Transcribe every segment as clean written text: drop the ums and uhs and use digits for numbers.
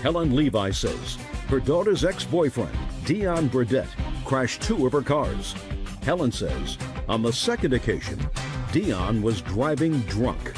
Helen Levi says her daughter's ex-boyfriend, Dion Burdette, crashed 2 of her cars. Helen says on the second occasion, Dion was driving drunk.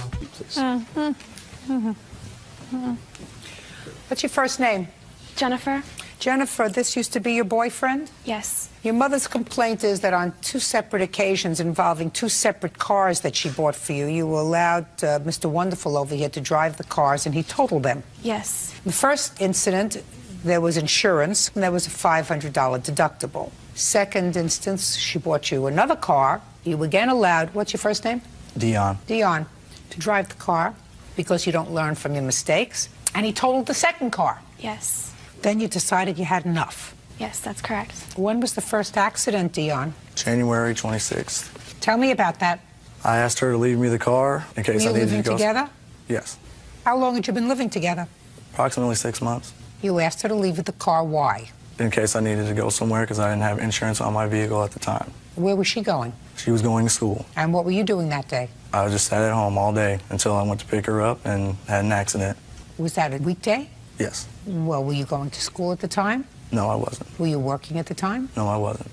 What's your first name? Jennifer. Jennifer, this used to be your boyfriend? Yes. Your mother's complaint is that on 2 separate occasions involving 2 separate cars that she bought for you, you allowed Mr. Wonderful over here to drive the cars and he totaled them. Yes. The first incident, there was insurance and there was a $500 deductible. Second instance, she bought you another car. You again allowed, what's your first name? Dion. Dion, to drive the car because you don't learn from your mistakes. And he totaled the second car. Yes. Then you decided you had enough. Yes, that's correct. When was the first accident, Dion? January 26th. Tell me about that. I asked her to leave me the car in case I needed to go. Were you living together? Yes. How long had you been living together? Approximately 6 months. You asked her to leave the car. Why? In case I needed to go somewhere because I didn't have insurance on my vehicle at the time. Where was she going? She was going to school. And what were you doing that day? I just sat at home all day until I went to pick her up and had an accident. Was that a weekday? Yes. Well, were you going to school at the time? No, I wasn't. Were you working at the time? No, I wasn't.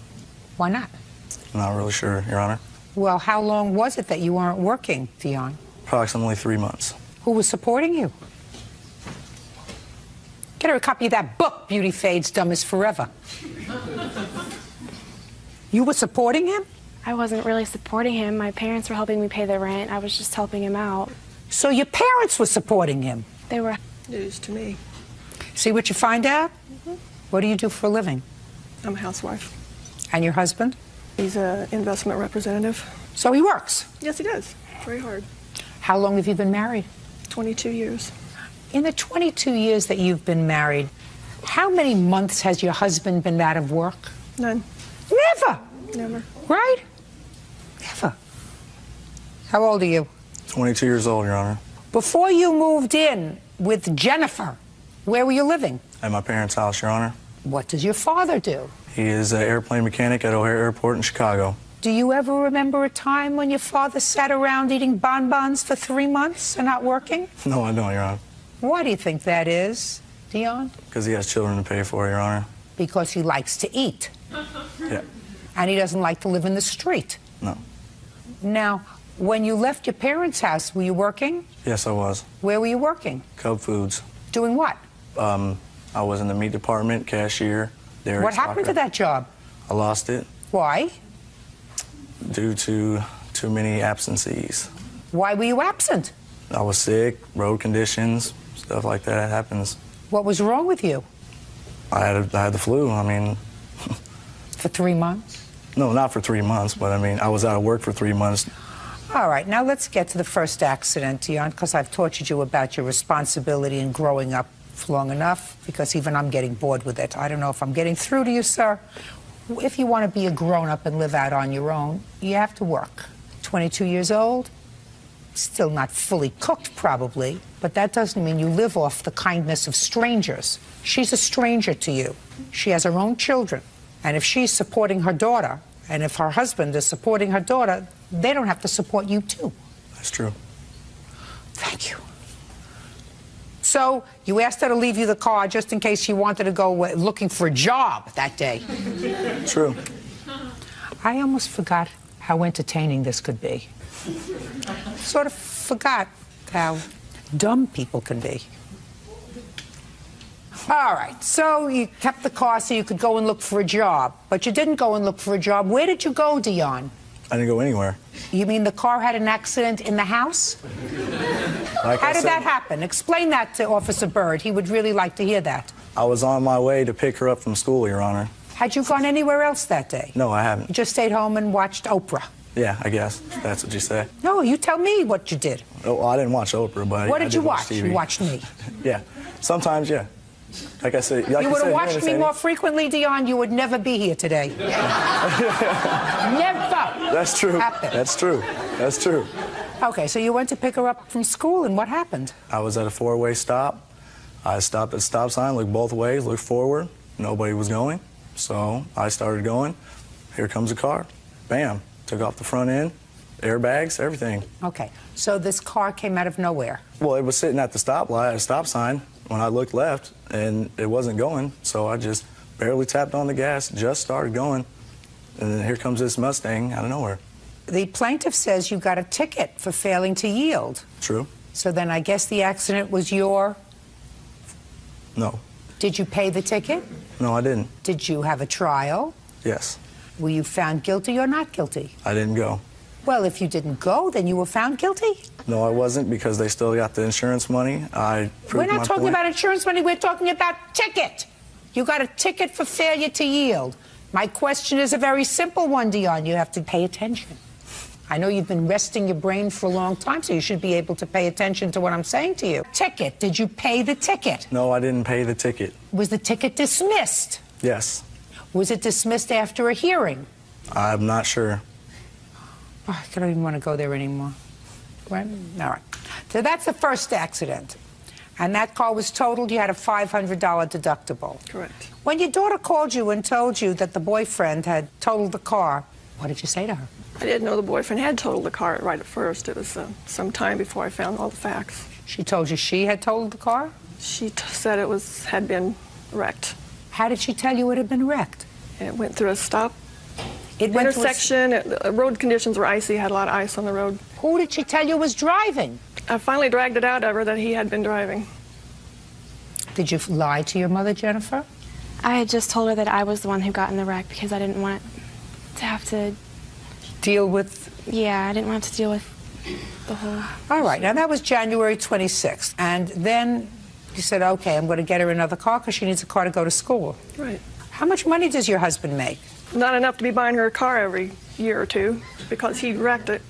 Why not? I'm not really sure, Your Honor. Well, how long was it that you weren't working, Dion? Approximately 3 months. Who was supporting you? Get her a copy of that book, Beauty Fades, Dumb is Forever. You were supporting him? I wasn't really supporting him. My parents were helping me pay the rent. I was just helping him out. So your parents were supporting him? They were. News to me. See what you find out? What do you do for a living? I'm a housewife. And your husband? He's an investment representative. So he works? Yes, he does. Very hard. How long have you been married? 22 years. In the 22 years that you've been married, how many months has your husband been out of work? None. Never. Never. Right? Never. How old are you? 22 years old, Your Honor. Before you moved in with Jennifer, where were you living? At my parents' house, Your Honor. What does your father do? He is an airplane mechanic at O'Hare Airport in Chicago. Do you ever remember a time when your father sat around eating bonbons for 3 months and not working? No, I don't, Your Honor. Why do you think that is, Dion? Because he has children to pay for, Your Honor. Because he likes to eat. Yeah. And he doesn't like to live in the street. No. Now, when you left your parents' house, were you working? Yes, I was. Where were you working? Cub Foods. Doing what? I was in the meat department, cashier. What happened to that job? I lost it. Why? Due to too many absences. Why were you absent? I was sick, road conditions, stuff like that happens. What was wrong with you? I had the flu, I mean. For 3 months? No, not for 3 months, but I mean, I was out of work for 3 months. All right, now let's get to the first accident, Dion, because I've tortured you about your responsibility in growing up long enough, because even I'm getting bored with it. I don't know if I'm getting through to you, sir. If you want to be a grown-up and live out on your own, you have to work. 22 years old, still not fully cooked, probably, but that doesn't mean you live off the kindness of strangers. She's a stranger to you. She has her own children, and if she's supporting her daughter, and if her husband is supporting her daughter, they don't have to support you, too. That's true. Thank you. So you asked her to leave you the car just in case she wanted to go looking for a job that day. True. I almost forgot how entertaining this could be. Sort of forgot how dumb people can be. All right, so you kept the car so you could go and look for a job, but you didn't go and look for a job. Where did you go, Dion? I didn't go anywhere. You mean the car had an accident in the house? How did that happen? Explain that to Officer Byrd. He would really like to hear that. I was on my way to pick her up from school, Your Honor. Had you gone anywhere else that day? No, I haven't. You just stayed home and watched Oprah? Yeah, I guess. That's what you say. No, you tell me what you did. Oh, well, I didn't watch Oprah, but What I did you watch? TV. You watched me. Yeah. Sometimes, yeah. Like I said, like you would have watched me more frequently, Dion, you would never be here today. Never. That's true. Happened. That's true. That's true. Okay, so you went to pick her up from school, and what happened? I was at a four-way stop. I stopped at the stop sign, looked both ways, looked forward. Nobody was going, so I started going. Here comes a car. Bam. Took off the front end, airbags, everything. Okay, so this car came out of nowhere. Well, it was sitting at the stoplight, a stop sign, when I looked left, and it wasn't going, so I just barely tapped on the gas, just started going, and then here comes this Mustang out of nowhere. The plaintiff says you got a ticket for failing to yield. True. So then I guess the accident was your... No. Did you pay the ticket? No, I didn't. Did you have a trial? Yes. Were you found guilty or not guilty? I didn't go. Well, if you didn't go, then you were found guilty? No, I wasn't, because they still got the insurance money. I proved We're not my talking point. about insurance money, we're talking about ticket. You got a ticket for failure to yield. My question is a very simple one, Dion. You have to pay attention. I know you've been resting your brain for a long time, so you should be able to pay attention to what I'm saying to you. Ticket. Did you pay the ticket? No, I didn't pay the ticket. Was the ticket dismissed? Yes. Was it dismissed after a hearing? I'm not sure. Oh, I don't even want to go there anymore. Right? All right. So that's the first accident. And that car was totaled. You had a $500 deductible. Correct. When your daughter called you and told you that the boyfriend had totaled the car, what did you say to her? I didn't know the boyfriend had totaled the car right at first. It was some time before I found all the facts. She told you she had totaled the car? She said it had been wrecked. How did she tell you it had been wrecked? It went through a stop It went through a intersection. Road conditions were icy, had a lot of ice on the road. Who did she tell you was driving? I finally dragged it out of her that he had been driving. Did you lie to your mother, Jennifer? I had just told her that I was the one who got in the wreck because I didn't want to have to... Deal with... Yeah, I didn't want to deal with the whole... All right, now that was January 26th. And then you said, okay, I'm going to get her another car because she needs a car to go to school. Right. How much money does your husband make? Not enough to be buying her a car every year or two because he wrecked it.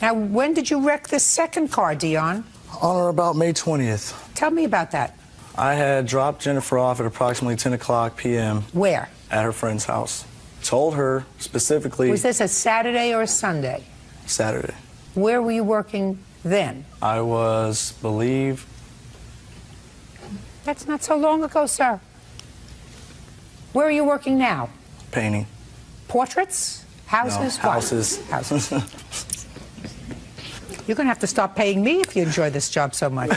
Now, when did you wreck this second car, Dion? On or about May 20th. Tell me about that. I had dropped Jennifer off at approximately 10 o'clock p.m. Where? at her friend's house. Told her specifically... Was this a Saturday or a Sunday? Saturday. Where were you working then? I was, believe... That's not so long ago, sir. Where are you working now? Painting. Portraits? Houses? No, What? houses. Houses. You're going to have to stop paying me if you enjoy this job so much.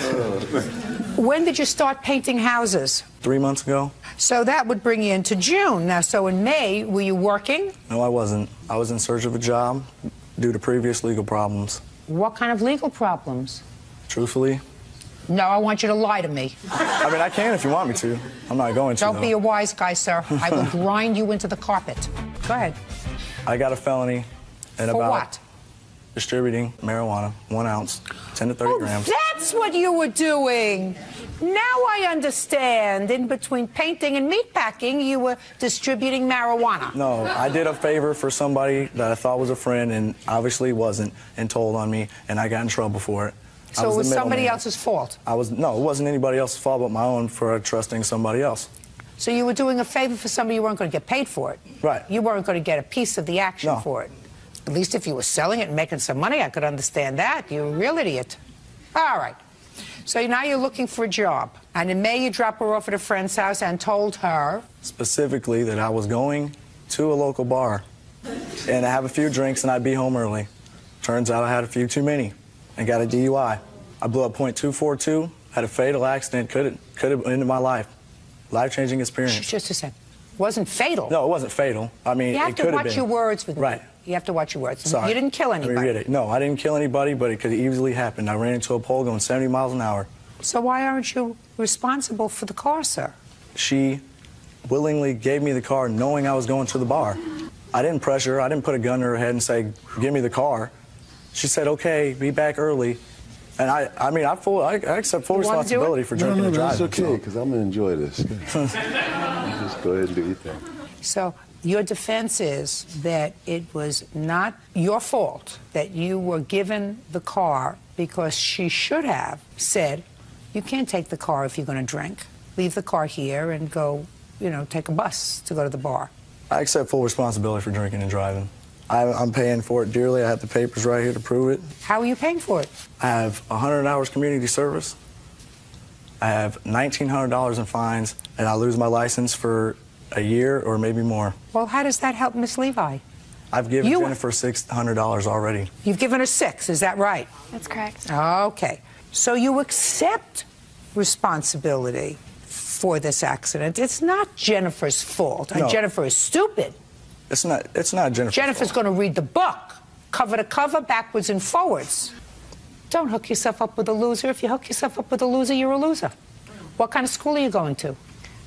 When did you start painting houses? 3 months ago. So that would bring you into June. Now, so in May, were you working? No, I wasn't. I was in search of a job due to previous legal problems. What kind of legal problems? Truthfully? No, I want you to lie to me. I mean, I can if you want me to. I'm not going to, Don't though. be a wise guy, sir. I will grind you into the carpet. Go ahead. I got a felony and For about what? distributing marijuana, 1 ounce, 10 to 30 grams. That's what you were doing. Now I understand. In between painting and meatpacking, you were distributing marijuana. No, I did a favor for somebody that I thought was a friend and obviously wasn't, and told on me, and I got in trouble for it. So it was the somebody middleman. else's fault? No, it wasn't anybody else's fault but my own for trusting somebody else. So you were doing a favor for somebody, you weren't going to get paid for it? Right. You weren't going to get a piece of the action No. for it? At least if you were selling it and making some money, I could understand that. You're a real idiot. All right. So now you're looking for a job. And in May, you drop her off at a friend's house and told her... Specifically that I was going to a local bar and I have a few drinks and I'd be home early. Turns out I had a few too many and got a DUI. I blew up .242, had a fatal accident, could have ended my life. Life-changing experience. Just a second. Wasn't fatal. No, it wasn't fatal. I mean, You have it to could have watch been. your words with me. Right. You have to watch your words. Sorry. You didn't kill Let me read anybody. it. No, I didn't kill anybody, but it could have easily happened. I ran into a pole going 70 miles an hour. So why aren't you responsible for the car, sir? She willingly gave me the car knowing I was going to the bar. I didn't pressure her. I didn't put a gun to her head and say, give me the car. She said, okay, be back early. And I accept full You wanna do responsibility it? for drinking and That's driving. okay, because I'm going to enjoy this. You just go ahead and do your thing. So your defense is that it was not your fault that you were given the car because she should have said, you can't take the car if you're going to drink. Leave the car here and go, take a bus to go to the bar. I accept full responsibility for drinking and driving. I'm paying for it dearly. I have the papers right here to prove it. How are you paying for it? I have 100 hours community service. I have $1,900 in fines, and I lose my license for a year or maybe more. Well, how does that help Miss Levi? I've given Jennifer $600 already. You've given her $6, is that right? That's correct. Okay. So you accept responsibility for this accident. It's not Jennifer's fault. No. Jennifer is stupid. It's not Jennifer's Jennifer's fault. going to read the book, cover to cover, backwards and forwards. Don't hook yourself up with a loser. If you hook yourself up with a loser, you're a loser. What kind of school are you going to?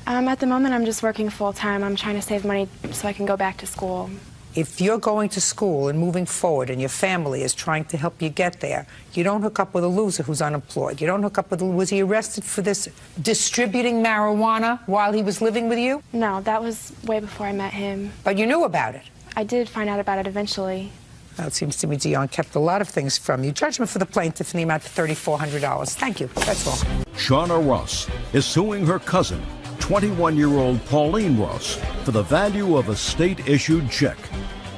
At the moment, I'm just working full-time. I'm trying to save money so I can go back to school. If you're going to school and moving forward and your family is trying to help you get there, you don't hook up with a loser who's unemployed. You don't hook up with a... Was he arrested for this distributing marijuana while he was living with you? No, that was way before I met him. But you knew about it. I did find out about it eventually. Well, it seems to me Dion kept a lot of things from you. Judgment for the plaintiff in the amount of $3,400. Thank you. That's all. Shauna Ross is suing her cousin, 21-year-old Pauline Ross, for the value of a state-issued check.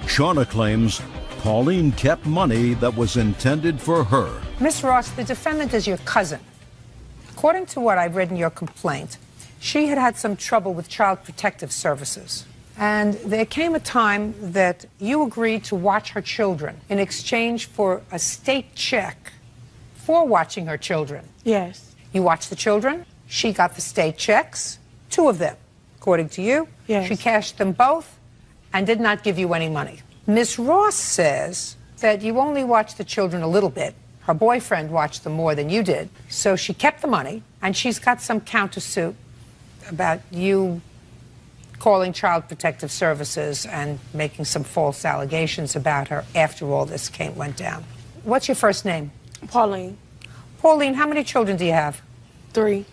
Shauna claims Pauline kept money that was intended for her. Miss Ross, the defendant is your cousin. According to what I've read in your complaint, she had had some trouble with Child Protective Services. And there came a time that you agreed to watch her children in exchange for a state check for watching her children. Yes. You watched the children. She got the state checks, 2 of them, according to you. Yes. She cashed them both and did not give you any money. Miss Ross says that you only watched the children a little bit. Her boyfriend watched them more than you did. So she kept the money, and she's got some countersuit about you calling Child Protective Services and making some false allegations about her after all this went down. What's your first name? Pauline. Pauline, how many children do you have? 3.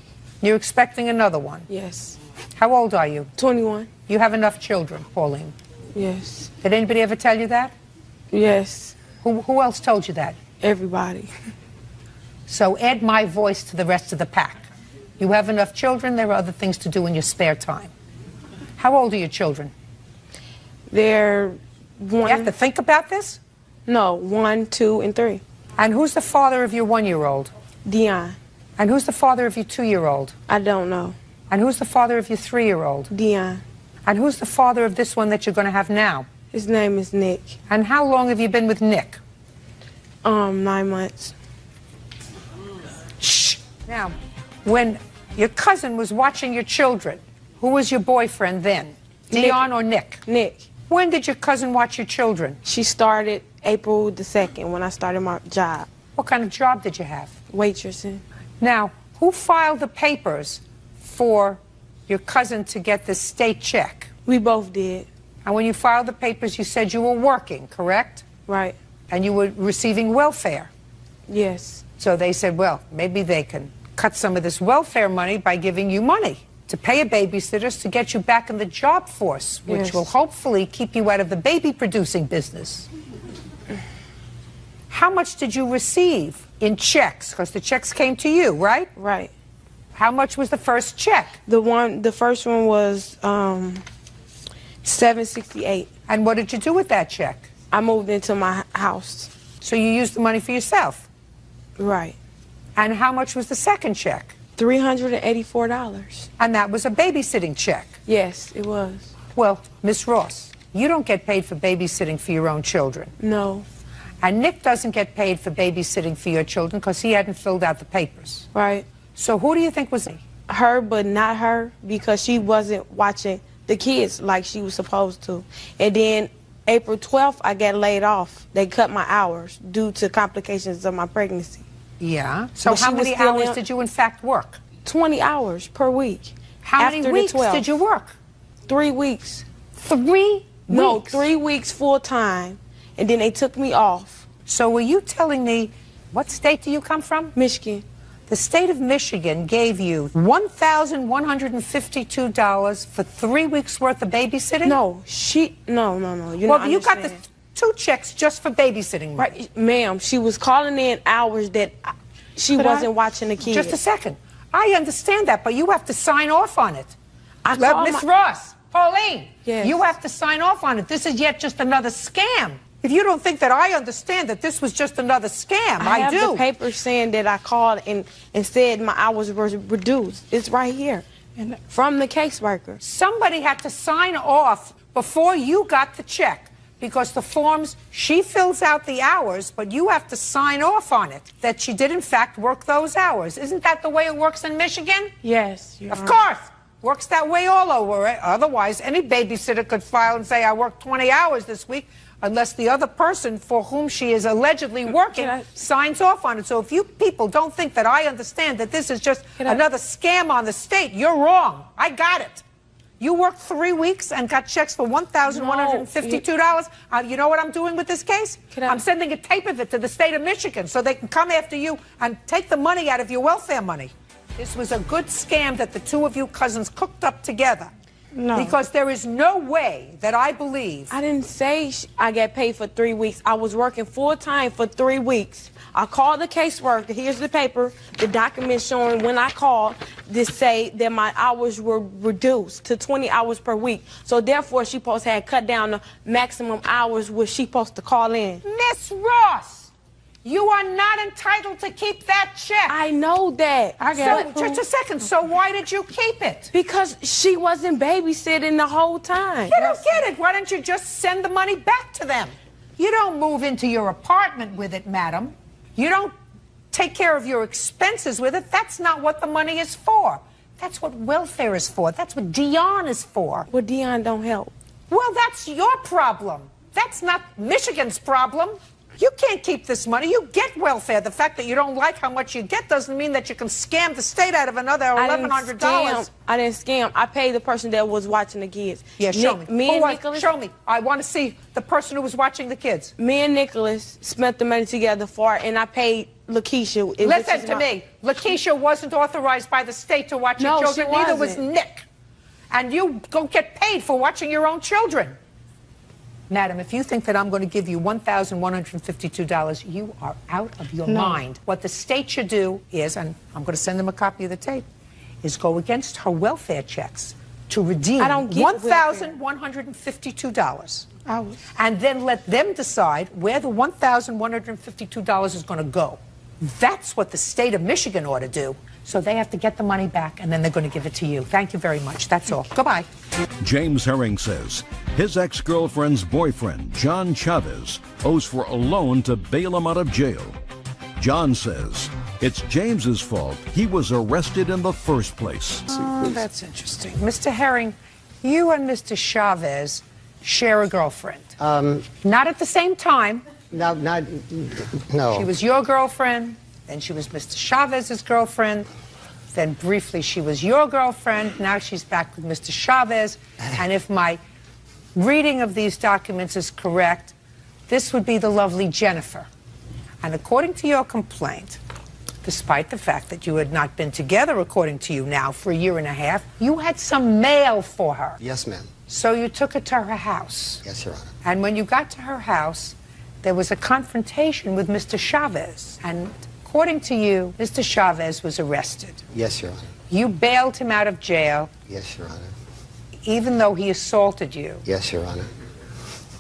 You're expecting another one? Yes. How old are you? 21. You have enough children, Pauline. Yes. Did anybody ever tell you that? Yes. Who else told you that? Everybody. So add my voice to the rest of the pack. You have enough children, there are other things to do in your spare time. How old are your children? They're 1. You have to think about this? No, 1, 2, and 3. And who's the father of your 1-year-old? Dion. And who's the father of your 2-year-old? I don't know. And who's the father of your 3-year-old? Dion. And who's the father of this one that you're going to have now? His name is Nick. And how long have you been with Nick? 9 months. Shh. Now, when your cousin was watching your children, who was your boyfriend then? Dion or Nick? Nick. When did your cousin watch your children? She started April the 2nd when I started my job. What kind of job did you have? Waitressing. Now, who filed the papers for your cousin to get the state check? We both did. And when you filed the papers, you said you were working, correct? Right. And you were receiving welfare. Yes. So they said, well, maybe they can cut some of this welfare money by giving you money to pay a babysitter to get you back in the job force, which Yes. will hopefully keep you out of the baby-producing business. How much did you receive in checks? Because the checks came to you, right? Right. How much was the first check? The first one was $768. And what did you do with that check? I moved into my house. So you used the money for yourself. Right. And how much was the second check? $384. And that was a babysitting check. Yes, it was. Well, Miss Ross, you don't get paid for babysitting for your own children. No. And Nick doesn't get paid for babysitting for your children because he hadn't filled out the papers. Right. So who do you think was Her, but not her, because she wasn't watching the kids like she was supposed to. And then April 12th, I got laid off. They cut my hours due to complications of my pregnancy. Yeah. So But how she was many still hours in- did you in fact work? 20 hours per week. How After many the weeks 12th. did you work? 3 weeks. 3 No, weeks? 3 weeks full time. And then they took me off. So were you telling me, what state do you come from? Michigan. The state of Michigan gave you $1,152 for 3 weeks worth of babysitting? No, no. You're Well, not you got the understanding. 2 checks just for babysitting money. Right, ma'am, she was calling in hours that she But wasn't watching the kids. Just a second. I understand that, but you have to sign off on it. I Let called Miss my- Ross, Pauline, Yes. you have to sign off on it. This is yet just another scam. If you don't think that I understand that this was just another scam, I have do. the paper saying that I called and said my hours were reduced. It's right here. From the caseworker. Somebody had to sign off before you got the check because the forms, she fills out the hours, but you have to sign off on it that she did in fact work those hours. Isn't that the way it works in Michigan? Yes. Of course. Works that way all over. Otherwise, any babysitter could file and say, I worked 20 hours this week, unless the other person for whom she is allegedly working signs off on it. So if you people don't think that I understand that this is just another scam on the state, you're wrong. I got it. You worked 3 weeks and got checks for $1,152. You know what I'm doing with this case? I'm sending a tape of it to the state of Michigan so they can come after you and take the money out of your welfare money. This was a good scam that the two of you cousins cooked up together. No. Because there is no way that I believe. I didn't say I got paid for 3 weeks. I was working full-time for 3 weeks. I called the caseworker. Here's the paper, the document showing when I called to say that my hours were reduced to 20 hours per week. So therefore, she supposed to have cut down the maximum hours which she supposed to call in. Miss Ross, you are not entitled to keep that check. I know that. So, just a second. So why did you keep it? Because she wasn't babysitting the whole time. I don't get it. Why don't you just send the money back to them? You don't move into your apartment with it, madam. You don't take care of your expenses with it. That's not what the money is for. That's what welfare is for. That's what Dion is for. Well, Dion don't help. Well, that's your problem. That's not Michigan's problem. You can't keep this money. You get welfare. The fact that you don't like how much you get doesn't mean that you can scam the state out of another $1,100. I didn't scam. I paid the person that was watching the kids. Yeah, show me. Nicholas. Show me. I want to see the person who was watching the kids. Me and Nicholas spent the money together for it, and I paid Lakeisha. Listen to me. Lakeisha wasn't authorized by the state to watch your children. Neither was Nick. And you don't get paid for watching your own children. Madam, if you think that I'm going to give you $1,152, you are out of your mind. What the state should do is, and I'm going to send them a copy of the tape, is go against her welfare checks to redeem $1,152. And then let them decide where the $1,152 is going to go. That's what the state of Michigan ought to do. So they have to get the money back, and then they're going to give it to you. Thank you very much. That's all. Goodbye. James Herring says his ex-girlfriend's boyfriend, John Chavez, owes for a loan to bail him out of jail. John says it's James's fault. He was arrested in the first place. Oh, that's interesting. Mr. Herring, you and Mr. Chavez share a girlfriend. Not at the same time. No. She was your girlfriend. Then she was Mr. Chavez's girlfriend. Then briefly she was your girlfriend. Now she's back with Mr. Chavez. And if my reading of these documents is correct, this would be the lovely Jennifer. And according to your complaint, despite the fact that you had not been together, according to you now, for 1.5 years, you had some mail for her. Yes, ma'am. So you took it to her house. Yes, Your Honor. And when you got to her house, there was a confrontation with Mr. Chavez. And according to you, Mr. Chavez was arrested. Yes, Your Honor. You bailed him out of jail. Yes, Your Honor. Even though he assaulted you. Yes, Your Honor.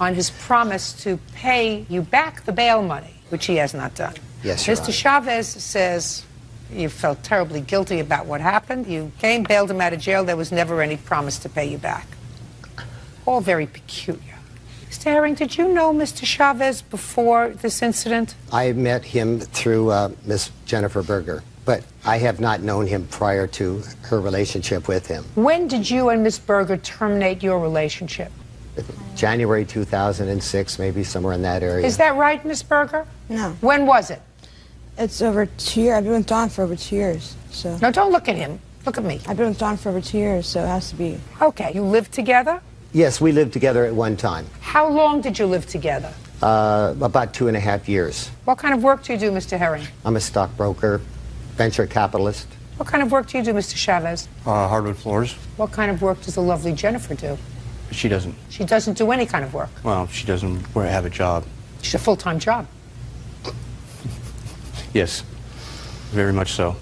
On his promise to pay you back the bail money, which he has not done. Yes, Your Mr. Honor. Chavez says you felt terribly guilty about what happened. You came, bailed him out of jail. There was never any promise to pay you back. All very peculiar. Mr. Herring, did you know Mr. Chavez before this incident? I met him through Miss Jennifer Berger, but I have not known him prior to her relationship with him. When did you and Miss Berger terminate your relationship? January 2006, maybe somewhere in that area. Is that right, Miss Berger? No. When was it? It's over 2 years. I've been with Don for over 2 years. So. No, don't look at him. Look at me. I've been with Don for over 2 years, so it has to be. Okay. You lived together? Yes, we lived together at one time. How long did you live together? About 2.5 years. What kind of work do you do, Mr. Herring? I'm a stockbroker, venture capitalist. What kind of work do you do, Mr. Chavez? Hardwood floors. What kind of work does the lovely Jennifer do? She doesn't. She doesn't do any kind of work. Well, she doesn't have a job. She's a full-time job. Yes, very much so.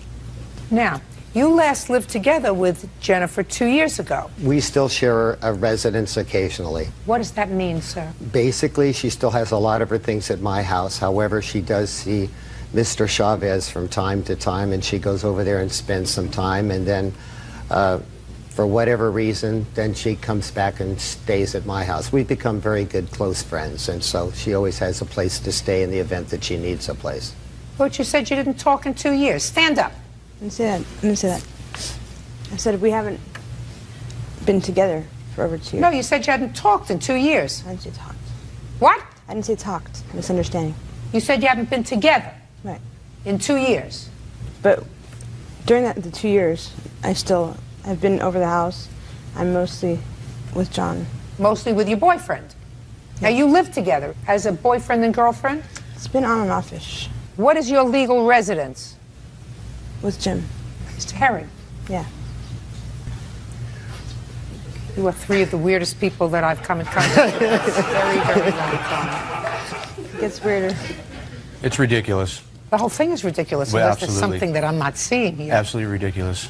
Now, you last lived together with Jennifer 2 years ago. We still share a residence occasionally. What does that mean, sir? Basically, she still has a lot of her things at my house. However, she does see Mr. Chavez from time to time, and she goes over there and spends some time. And then for whatever reason, then she comes back and stays at my house. We've become very good, close friends, and so she always has a place to stay in the event that she needs a place. But you said you didn't talk in 2 years. Stand up. I didn't say that. I didn't say that. I said we haven't been together for over 2 years. No, you said you hadn't talked in 2 years. I didn't say talked. What? I didn't say talked. Misunderstanding. You said you haven't been together Right. in 2 years. But during the 2 years, I've been over the house. I'm mostly with John. Mostly with your boyfriend. Now, you live together as a boyfriend and girlfriend? It's been on and off-ish. What is your legal residence? With Jim. Mr. Herring. Yeah. You are three of the weirdest people that I've come in contact with. It's very, very long time. It gets weirder. It's ridiculous. The whole thing is ridiculous Well, unless there's absolutely. something that I'm not seeing here. Absolutely ridiculous.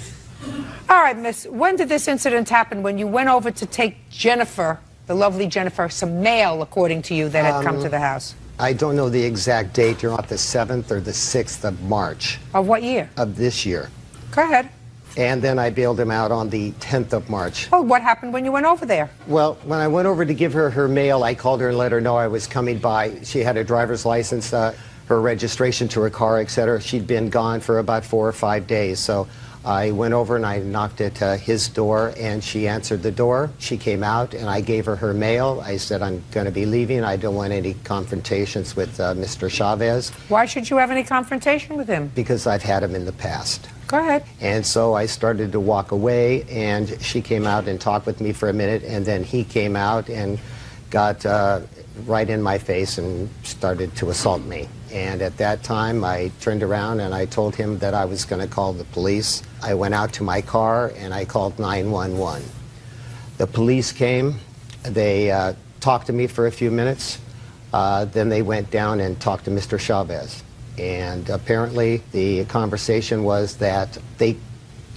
All right, miss, when did this incident happen? When you went over to take Jennifer, the lovely Jennifer, some mail, according to you, that had come to the house? I don't know the exact date. You're on the 7th or the 6th of March Of what year? of this year. Go ahead. And then I bailed him out on the 10th of March. Well, what happened when you went over there? Well, when I went over to give her her mail, I called her and let her know I was coming by. She had a driver's license, her registration to her car, etc. She'd been gone for about 4 or 5 days. So I went over and I knocked at his door, and she answered the door. She came out, and I gave her her mail. I said, I'm going to be leaving. I don't want any confrontations with Mr. Chavez. Why should you have any confrontation with him? Because I've had him in the past. Go ahead. And so I started to walk away, and she came out and talked with me for a minute, and then he came out and got right in my face and started to assault me. And at that time, I turned around and I told him that I was going to call the police. I went out to my car and I called 911. The police came. They talked to me for a few minutes. Then they went down and talked to Mr. Chavez. And apparently the conversation was that they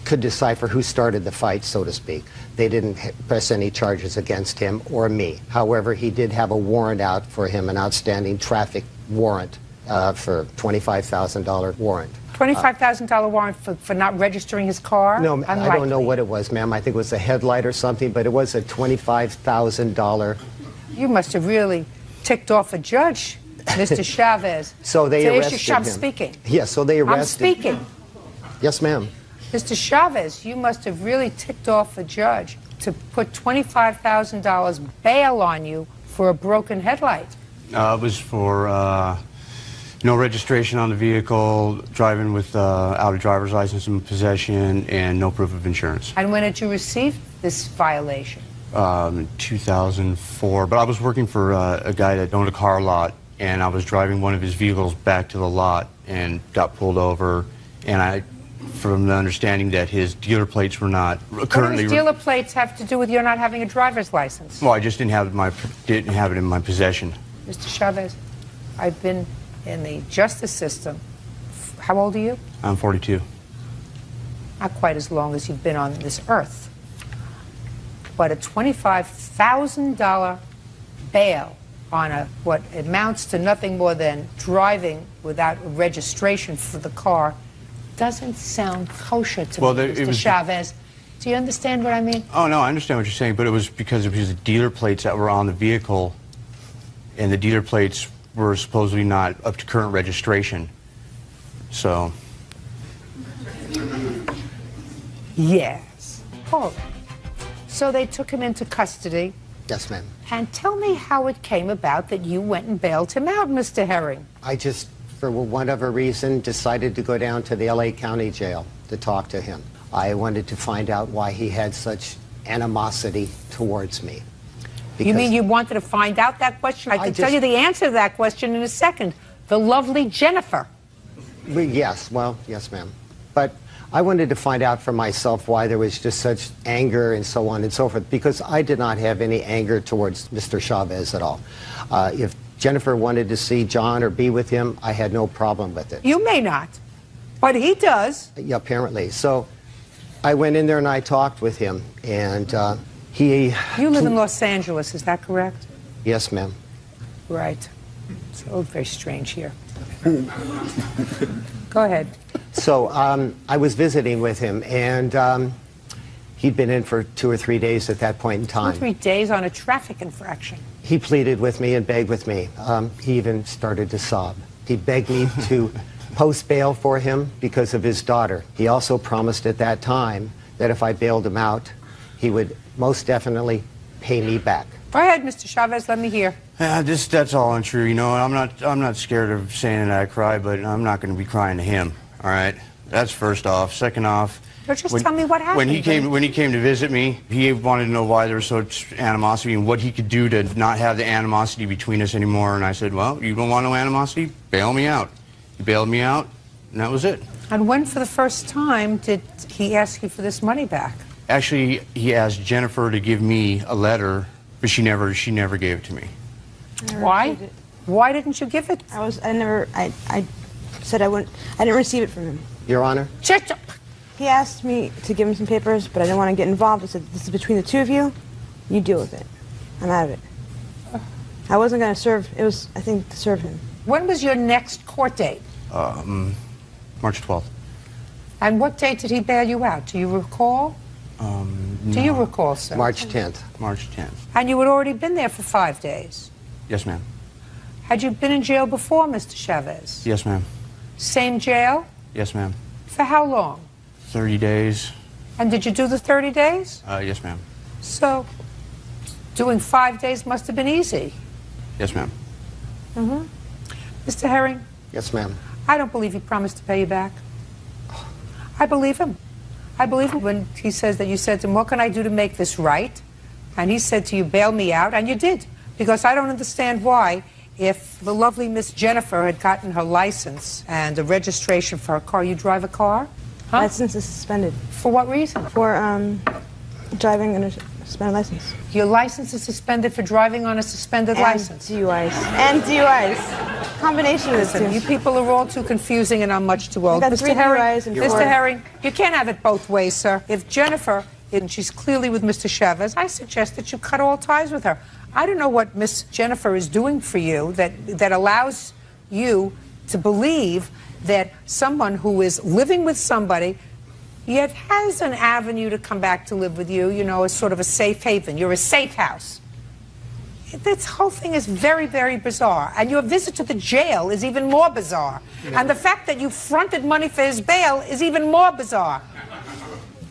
could decipher who started the fight, so to speak. They didn't press any charges against him or me. However, he did have a warrant out for him, an outstanding traffic warrant for $25,000 warrant. $25,000 warrant for not registering his car? No, Unlikely. I don't know what it was, ma'am. I think it was a headlight or something, but it was a $25,000. You must have really ticked off a judge, Mr. Chavez. So they arrested him. I'm speaking. Yes, so they arrested I'm speaking. Yes, ma'am. Mr. Chavez, you must have really ticked off a judge to put $25,000 bail on you for a broken headlight. It was for no registration on the vehicle, driving without a driver's license in possession, and no proof of insurance. And when did you receive this violation? 2004. But I was working for a guy that owned a car lot, and I was driving one of his vehicles back to the lot and got pulled over. And I, from the understanding that his dealer plates were not currently... What do his dealer plates have to do with your not having a driver's license? Well, I just didn't have it in my possession. Mr. Chavez, I've been in the justice system. How old are you? I'm 42. Not quite as long as you've been on this earth. But a $25,000 bail on what amounts to nothing more than driving without registration for the car doesn't sound kosher to me, Mr. Chavez. Do you understand what I mean? Oh, no, I understand what you're saying, but it was because of his dealer plates that were on the vehicle, and the dealer plates were supposedly not up to current registration. So... Yes. Oh. So they took him into custody. Yes, ma'am. And tell me how it came about that you went and bailed him out, Mr. Herring. I just, for whatever reason, decided to go down to the LA County Jail to talk to him. I wanted to find out why he had such animosity towards me. You mean you wanted to find out that question? I can tell you the answer to that question in a second. The lovely Jennifer. Yes, well, yes, ma'am. But I wanted to find out for myself why there was just such anger and so on and so forth, because I did not have any anger towards Mr. Chavez at all. If Jennifer wanted to see John or be with him, I had no problem with it. You may not, but he does. Yeah, apparently. So I went in there and I talked with him, and he... You live in Los Angeles, is that correct? Yes, ma'am. Right. So very strange here. Go ahead. So I was visiting with him, and He'd been in for 2 or 3 days at that point in 2 or time. 3 days on a traffic infraction. He pleaded with me and begged with me. He even started to sob. He begged me to post bail for him because of his daughter. He also promised at that time that if I bailed him out, he would most definitely pay me back. Go ahead, Mr. Chavez, let me hear. Yeah, that's all untrue. You know, I'm not scared of saying that I cry, but I'm not going to be crying to him. All right, that's first off. Second off, just tell me what happened. When he came to visit me, he wanted to know why there was such animosity and what he could do to not have the animosity between us anymore. And I said, well, you don't want no animosity? Bail me out. He bailed me out, and that was it. And when, for the first time, did he ask you for this money back? Actually, he asked Jennifer to give me a letter, but she never gave it to me. Why? Why didn't you give it? I said I wouldn't. I didn't receive it from him. Your Honor? He asked me to give him some papers, but I didn't want to get involved. I said, this is between the two of you. You deal with it. I'm out of it. I wasn't going to serve. It was, I think, to serve him. When was your next court date? March 12th. And what date did he bail you out? Do you recall? Do you recall, sir? March 10th. March 10th. And you had already been there for 5 days? Yes, ma'am. Had you been in jail before, Mr. Chavez? Yes, ma'am. Same jail? Yes, ma'am. For how long? 30 days. And did you do the 30 days? Yes, ma'am. So, doing 5 days must have been easy. Yes, ma'am. Mm-hmm. Mr. Herring? Yes, ma'am. I don't believe he promised to pay you back. I believe him. I believe him when he says that you said to him, what can I do to make this right? And he said to you, bail me out, and you did. Because I don't understand why, if the lovely Miss Jennifer had gotten her license and a registration for her car, you drive a car? Huh? License is suspended. For what reason? For driving under suspended license. Your license is suspended for driving on a suspended license? DUIs. And DUIs. Combination of the two. You people are all too confusing and I'm much too old. Mr. Herring, you can't have it both ways, sir. If Jennifer, and she's clearly with Mr. Chavez, I suggest that you cut all ties with her. I don't know what Miss Jennifer is doing for you that allows you to believe that someone who is living with somebody yet has an avenue to come back to live with you, you know, as sort of a safe haven. You're a safe house. This whole thing is very, very bizarre. And your visit to the jail is even more bizarre. And the fact that you fronted money for his bail is even more bizarre.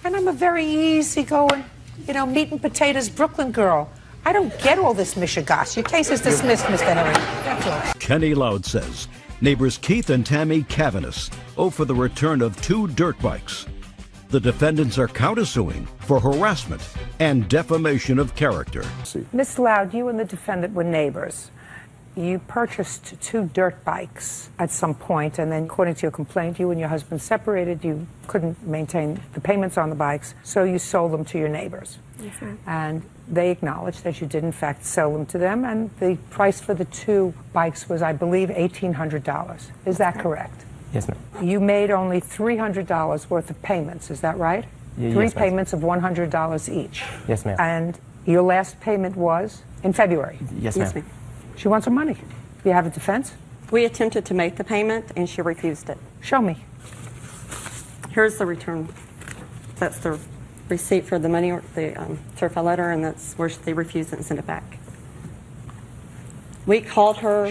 And I'm a very easygoing, you know, meat and potatoes Brooklyn girl. I don't get all this mishigas. Your case is dismissed, Mr. Herring. That's all. Kenny Loud says neighbors Keith and Tammy Cavanis owe for the return of 2 dirt bikes. The defendants are countersuing for harassment and defamation of character. Miss Loud, you and the defendant were neighbors. You purchased 2 dirt bikes at some point, and then according to your complaint, you and your husband separated. You couldn't maintain the payments on the bikes, so you sold them to your neighbors. Yes, ma'am. And they acknowledged that you did in fact sell them to them, and the price for the 2 bikes was, I believe, $1,800. Is that correct? Yes, ma'am. You made only $300 worth of payments, is that right? Yes, 3 ma'am. payments of $100 each. Yes, ma'am. And your last payment was in February? Yes, ma'am. She wants her money. Do you have a defense? We attempted to make the payment, and she refused it. Show me. Here's the return. That's the receipt for the money, or the certified letter, and that's where they refused it and sent it back. We called her.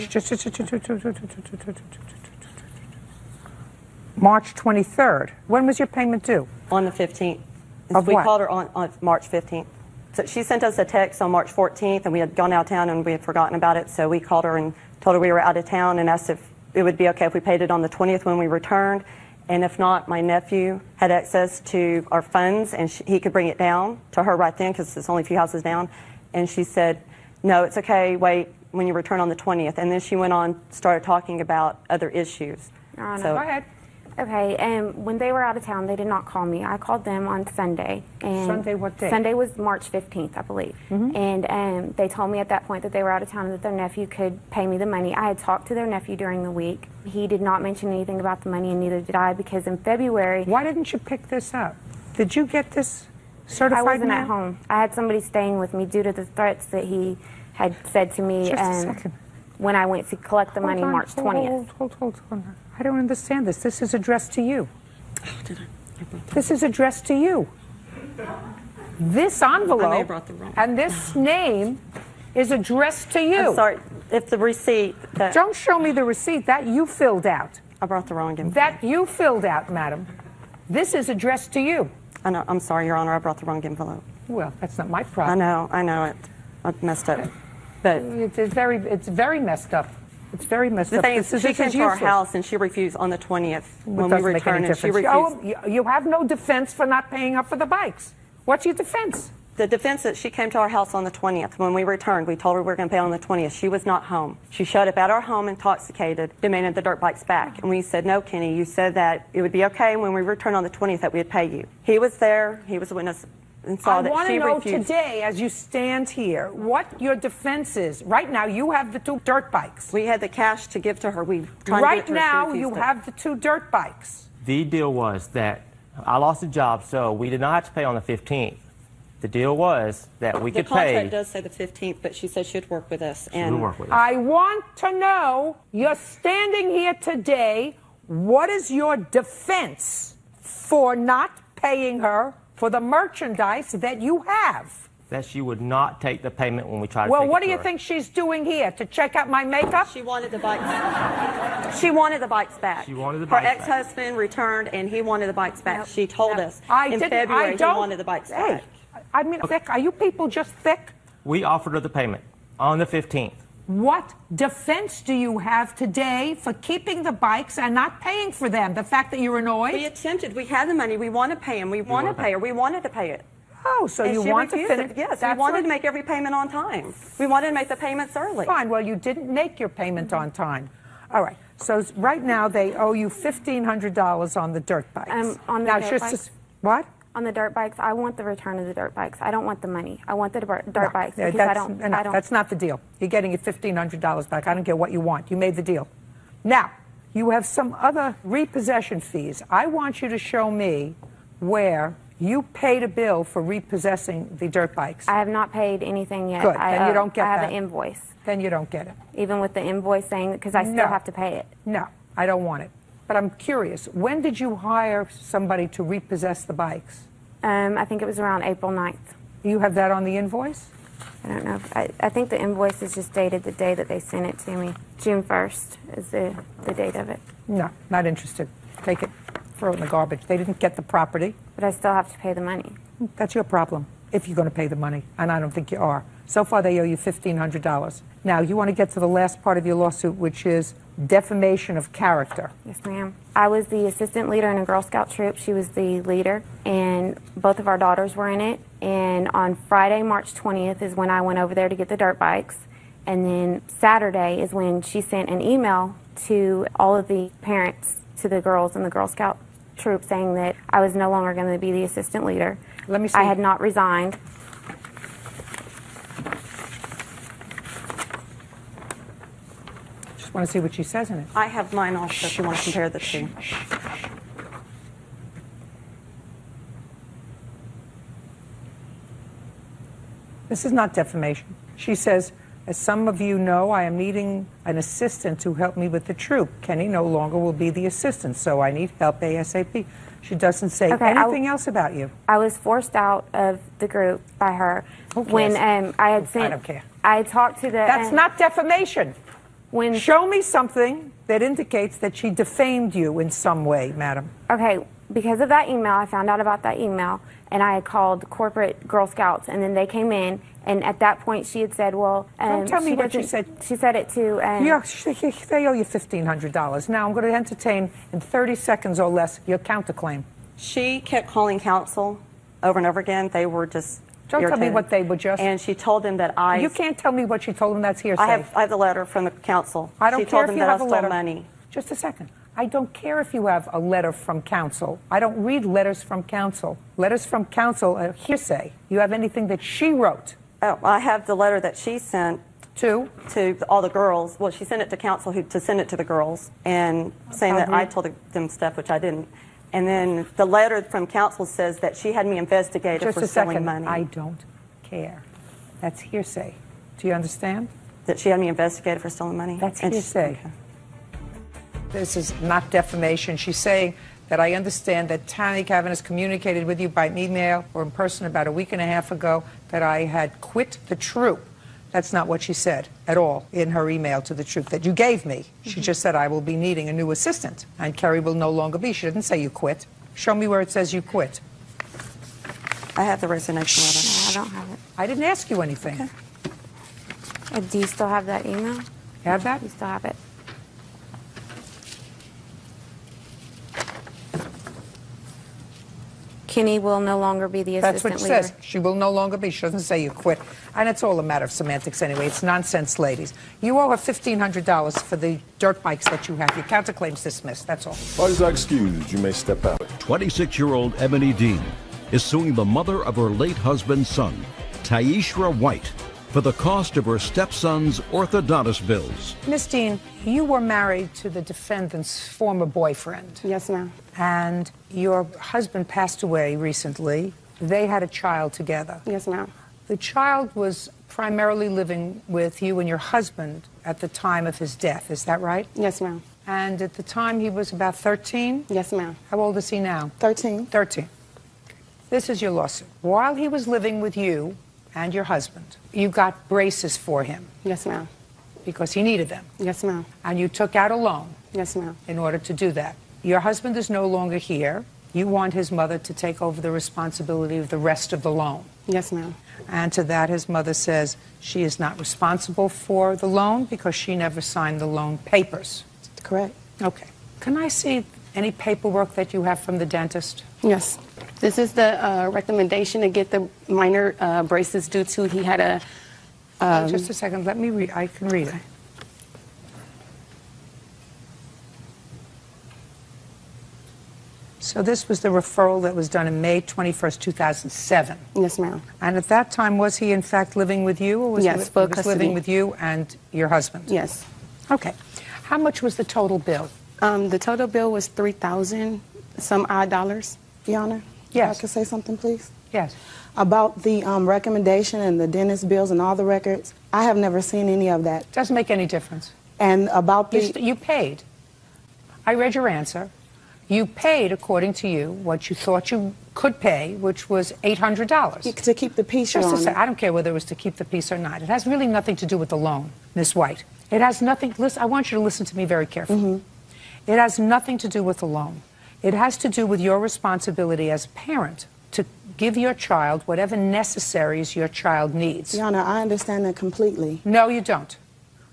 March 23rd. When was your payment due? On the 15th. Of we what? called her on March 15th. So she sent us a text on March 14th, and we had gone out of town and we had forgotten about it. So we called her and told her we were out of town and asked if it would be okay if we paid it on the 20th when we returned. And if not, my nephew had access to our funds, and he could bring it down to her right then because it's only a few houses down. And she said, no, it's okay, wait when you return on the 20th. And then she went on, started talking about other issues. Your Honor. Go ahead. Okay, and when they were out of town, they did not call me. I called them on Sunday. And Sunday, what day? Sunday was March 15th, I believe. And they told me at that point that they were out of town and that their nephew could pay me the money. I had talked to their nephew during the week. He did not mention anything about the money, and neither did I, because in February... Why didn't you pick this up? Did you get this certified I wasn't mail? at home. I had somebody staying with me due to the threats that he had said to me. Just a second. When I went to collect the money March 20th. Hold on. I don't understand this. This is addressed to you. This is addressed to you. This I may have envelope brought the wrong. and this name is addressed to you. I'm sorry, if the receipt that... Don't show me the receipt. That you filled out. I brought the wrong envelope. That you filled out, madam. This is addressed to you. I know, I'm sorry, Your Honor, I brought the wrong envelope. Well, that's not my problem. I know it. I messed up. But It's very messed up. It's very messed the up. thing is, she came to our useless. house and she refused on the 20th when we Doesn't make any returned, and she difference. refused. Oh, you have no defense for not paying up for the bikes. What's your defense? The defense that she came to our house on the 20th. When we returned, we told her we were going to pay on the 20th. She was not home. She showed up at our home intoxicated, demanded the dirt bikes back. And we said, no, Kenny, you said that it would be okay when we returned on the 20th that we would pay you. He was there. He was a witness and saw that she refused. I want to know today, as you stand here, what your defense is. Right now, you have the 2 dirt bikes. We had the cash to give to her. Right now, you have the 2 dirt bikes. The deal was that I lost a job, so we did not have to pay on the 15th. The deal was that we could pay. The contract does say the 15th, but she said she'd work with us. We'll work with us. I want to know, you're standing here today, what is your defense for not paying her for the merchandise that you have? That she would not take the payment when we tried to Well, take what it do to you her. think she's doing here? To check out my makeup? She wanted the bikes. She wanted the bikes back. She wanted the Her bikes back. ex-husband returned, and he wanted the bikes back. She told us in didn't- February I he don't- wanted the bikes Hey, back. I mean, thick. Are you people just thick? We offered her the payment on the 15th. What defense do you have today for keeping the bikes and not paying for them? The fact that you're annoyed? We attempted. We had the money. We want to pay him. We want to pay her. We wanted to pay it. Oh, so And you she want to refused finish? it. Yes, we That's wanted what- to make every payment on time. We wanted to make the payments early. Fine. Well, you didn't make your payment on time. All right. So right now they owe you $1,500 on the dirt bikes. On the now, dirt just bikes? what? On the dirt bikes, I want the return of the dirt bikes. I don't want the money. I want the dirt bikes Yeah, because that's, that's not the deal. You're getting your $1,500 back. I don't care what you want. You made the deal. Now, you have some other repossession fees. I want you to show me where you paid a bill for repossessing the dirt bikes. I have not paid anything yet. Good. Then you don't get I have that. an invoice. Then you don't get it. Even with the invoice saying, because I still No. have to pay it. No, I don't want it. But I'm curious, when did you hire somebody to repossess the bikes? I think it was around April 9th. You have that on the invoice? I don't know. I think the invoice is just dated the day that they sent it to me. June 1st is the date of it. No, not interested. Take it, throw it in the garbage. They didn't get the property. But I still have to pay the money. That's your problem, if you're going to pay the money, and I don't think you are. So far, they owe you $1,500. Now, you want to get to the last part of your lawsuit, which is defamation of character. Yes, ma'am. I was the assistant leader in a Girl Scout troop. She was the leader, and both of our daughters were in it. And on Friday, March 20th, is when I went over there to get the dirt bikes. And then Saturday is when she sent an email to all of the parents, to the girls in the Girl Scout troop, saying that I was no longer going to be the assistant leader. Let me see. I had not resigned. Just want to see what she says in it. I have mine also if you want to compare the two. This is not defamation. She says, as some of you know, I am needing an assistant to help me with the troop. Kenny no longer will be the assistant, so I need help ASAP. She doesn't say anything else about you. I was forced out of the group by her when I had sent. I don't care. I had talked to the. That's not defamation. When show me something that indicates that she defamed you in some way, madam. Okay, because of that email, I found out about that email, and I had called corporate Girl Scouts, and then they came in, and at that point she had said, well, don't tell me what she said. She said it to. Yeah, they owe you $1,500. Now I'm going to entertain in 30 seconds or less your counterclaim. She kept calling counsel over and over again. They were just Don't irritated. tell me what they were just. And she told them that You can't tell me what she told them. That's hearsay. I have the letter from the council. I don't she care told if them you that have I a stole letter. money. Just a second. I don't care if you have a letter from counsel. I don't read letters from counsel. Letters from counsel are hearsay. You have anything that she wrote? Oh, I have the letter that she sent to all the girls. Well, she sent it to counsel to send it to the girls, and saying that I told them stuff, which I didn't. And then the letter from counsel says that she had me investigated Just for a stealing second. money. I don't care. That's hearsay. Do you understand? That she had me investigated for stealing money? That's And hearsay. This is not defamation. She's saying that I understand that Tammy Cavan has communicated with you by email or in person about a week and a half ago that I had quit the troop. That's not what she said at all in her email to the troop that you gave me. She just said, I will be needing a new assistant, and Kerry will no longer be. She didn't say you quit. Show me where it says you quit. I have the resignation letter. No, I don't have it. I didn't ask you anything. Okay. Do you still have that email? You have that? You still have it? Kenny will no longer be the That's assistant what it leader. says. She will no longer be. She doesn't say you quit. And it's all a matter of semantics anyway. It's nonsense, ladies. You owe her $1,500 for the dirt bikes that you have. Your counterclaim's dismissed. That's all. Parties are excused. You may step out. 26-year-old Ebony Dean is suing the mother of her late husband's son, Taishra White, for the cost of her stepson's orthodontist bills. Miss Dean, you were married to the defendant's former boyfriend. Yes, ma'am. And your husband passed away recently. They had a child together. Yes, ma'am. The child was primarily living with you and your husband at the time of his death. Is that right? Yes, ma'am. And at the time he was about 13? Yes, ma'am. How old is he now? 13. 13. This is your lawsuit. While he was living with you and your husband, you got braces for him. Yes, ma'am. Because he needed them. Yes, ma'am. And you took out a loan. Yes, ma'am. In order to do that. Your husband is no longer here. You want his mother to take over the responsibility of the rest of the loan. Yes, ma'am. And to that, his mother says she is not responsible for the loan because she never signed the loan papers. Correct. Okay. Can I see any paperwork that you have from the dentist? Yes. This is the recommendation to get the minor braces due to he had a... Just a second. Let me read. I can read it. So this was the referral that was done in May 21st, 2007. Yes, ma'am. And at that time, was he in fact living with you, or was yes, he was living with you and your husband? Yes. Okay. How much was the total bill? The total bill was $3,000 some odd dollars. Your Honor? Yes. If I could say something, please? Yes. About the recommendation and the dentist bills and all the records, I have never seen any of that. Doesn't make any difference. And about the... You paid. I read your answer. You paid, according to you, what you thought you could pay, which was $800. To keep the peace, Your Honor. I don't care whether it was to keep the peace or not. It has really nothing to do with the loan, Miss White. It has nothing... Listen, I want you to listen to me very carefully. Mm-hmm. It has nothing to do with the loan. It has to do with your responsibility as a parent to give your child whatever necessaries your child needs. Your Honor, I understand that completely. No, you don't.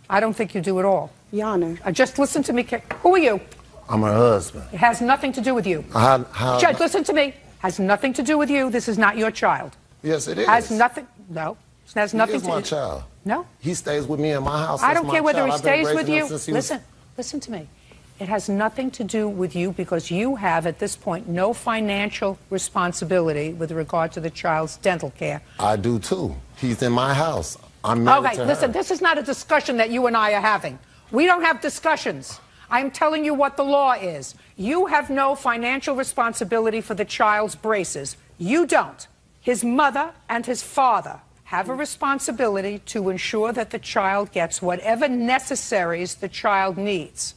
I don't think you do at all. Your Honor. Just listen to me. Who are you? I'm her husband. It has nothing to do with you. Judge, listen to me. Has nothing to do with you. This is not your child. Yes, it is. Has nothing. No. It has nothing to do. He is my child. No. He stays with me in my house. I don't care whether he I've stays been with raising you. him since he Listen to me. It has nothing to do with you because you have, at this point, no financial responsibility with regard to the child's dental care. I do, too. He's in my house. I'm married to her. Listen, this is not a discussion that you and I are having. We don't have discussions. I'm telling you what the law is. You have no financial responsibility for the child's braces. You don't. His mother and his father have a responsibility to ensure that the child gets whatever necessaries the child needs.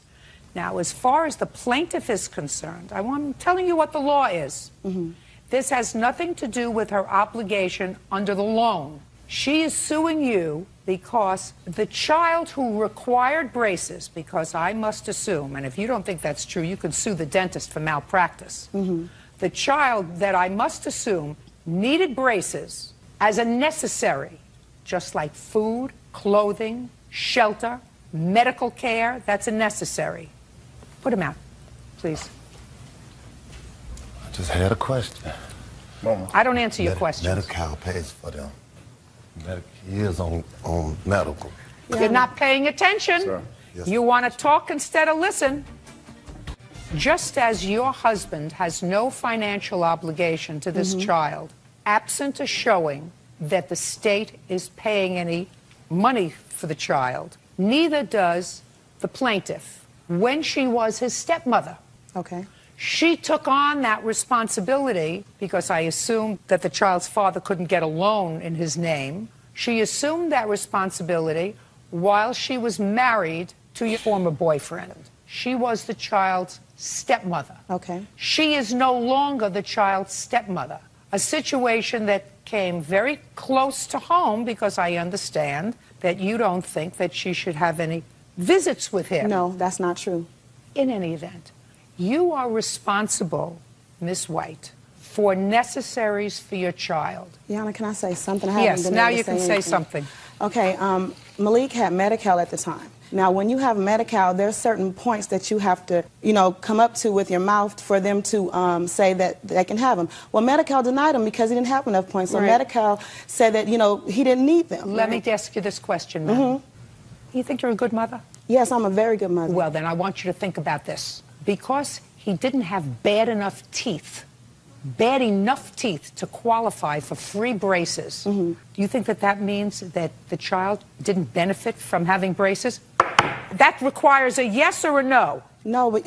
Now, as far as the plaintiff is concerned, I'm telling you what the law is. Mm-hmm. This has nothing to do with her obligation under the loan. She is suing you because the child who required braces, because I must assume, and if you don't think that's true, you can sue the dentist for malpractice. Mm-hmm. The child that I must assume needed braces as a necessary, just like food, clothing, shelter, medical care, that's a necessary. Put him out, please. I just had a question. Mama, I don't answer your questions. Medi-Cal pays for them. He is on medical. You're not paying attention. Sir. Yes. You want to talk instead of listen. Just as your husband has no financial obligation to this child, absent a showing that the state is paying any money for the child, neither does the plaintiff. When she was his stepmother, she took on that responsibility because I assumed that the child's father couldn't get a loan in his name. She assumed that responsibility while she was married to your former boyfriend. She was the child's stepmother. Okay. She is no longer the child's stepmother. A situation that came very close to home because I understand that you don't think that she should have any visits with him. No, that's not true. In any event, you are responsible, Miss White, for necessaries for your child. Yana, can I say something? I Yes, now you can say something. Okay, Malik had Medi-Cal at the time. Now, when you have Medi-Cal, there's certain points that you have to, come up to with your mouth for them to say that they can have them. Well, Medi-Cal denied him because he didn't have enough points. So Medi-Cal said that, he didn't need them. Let me ask you this question, ma'am. You think you're a good mother? Yes, I'm a very good mother. Well, then I want you to think about this. Because he didn't have bad enough teeth to qualify for free braces, do you think that means that the child didn't benefit from having braces? That requires a yes or a no. No, but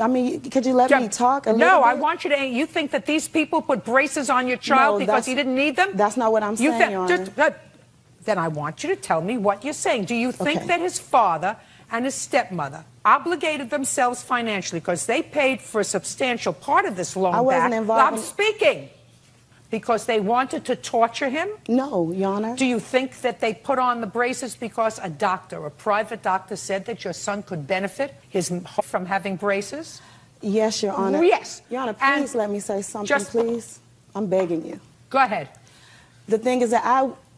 could you let me talk a little No, bit? I want you to. You think that these people put braces on your child because he didn't need them? That's not what I'm saying, Your Honor. Then I want you to tell me what you're saying. Do you think that his father and his stepmother obligated themselves financially because they paid for a substantial part of this loan back? I wasn't involved. I'm speaking. Because they wanted to torture him? No, Your Honor. Do you think that they put on the braces because a private doctor said that your son could benefit from having braces? Yes, Your Honor. Yes. Your Honor, please let me say something, please. I'm begging you. Go ahead. The thing is that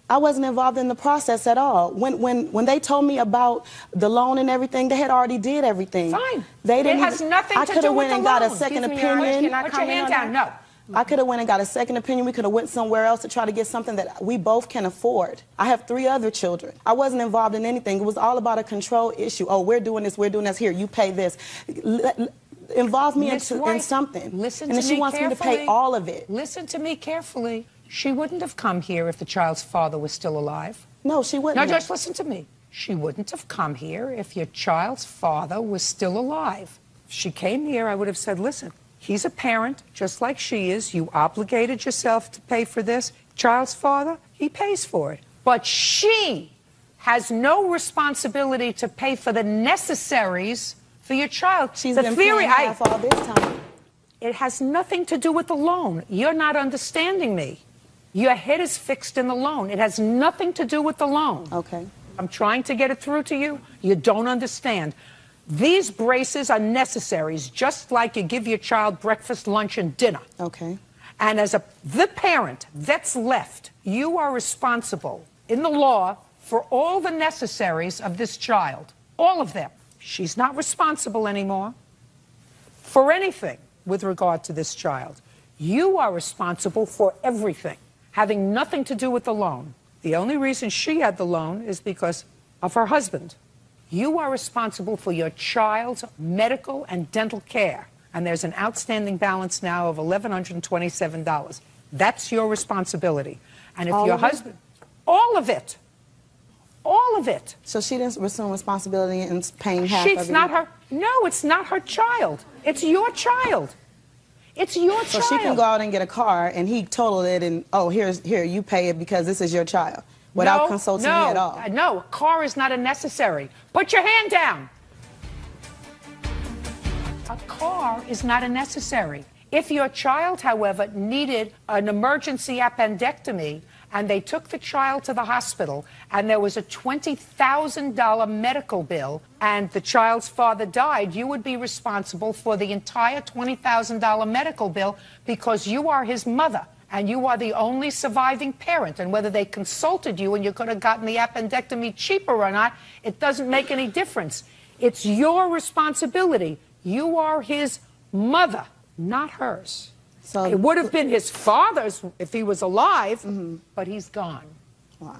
I wasn't involved in the process at all. When they told me about the loan and everything, they had already did everything. Fine. They didn't. It has nothing to do with the loan. I could have went and got a second opinion. Put your hand down. No. I could have went and got a second opinion. We could have went somewhere else to try to get something that we both can afford. I have 3 other children. I wasn't involved in anything. It was all about a control issue. Oh, we're doing this. Here, you pay this. Involve me in something. Listen and then to she me wants carefully. me to pay all of it. Listen to me carefully. She wouldn't have come here if the child's father was still alive. No, she wouldn't. No, have. just listen to me. She wouldn't have come here if your child's father was still alive. If she came here, I would have said, listen, he's a parent, just like she is. You obligated yourself to pay for this. Child's father, he pays for it. But she has no responsibility to pay for the necessaries for your child. She's been paying half all this time. It has nothing to do with the loan. You're not understanding me. Your head is fixed in the loan. It has nothing to do with the loan. Okay. I'm trying to get it through to you. You don't understand. These braces are necessaries, just like you give your child breakfast, lunch, and dinner. Okay. And as the parent that's left, you are responsible in the law for all the necessaries of this child. All of them. She's not responsible anymore for anything with regard to this child. You are responsible for everything, having nothing to do with the loan. The only reason she had the loan is because of her husband. You are responsible for your child's medical and dental care. And there's an outstanding balance now of $1,127. That's your responsibility. And if your husband... All of it. All of it. So she didn't assume responsibility in paying half of it? It's not her... No, it's not her child. It's your child. It's your child. So she can go out and get a car, and he totaled it, and, oh, here, you pay it because this is your child, without consulting me at all. No, a car is not a necessary. Put your hand down. A car is not a necessary. If your child, however, needed an emergency appendectomy, and they took the child to the hospital, and there was a $20,000 medical bill, and the child's father died, you would be responsible for the entire $20,000 medical bill because you are his mother, and you are the only surviving parent. And whether they consulted you and you could have gotten the appendectomy cheaper or not, it doesn't make any difference. It's your responsibility. You are his mother, not hers. So it would have been his father's if he was alive, but he's gone. Wow.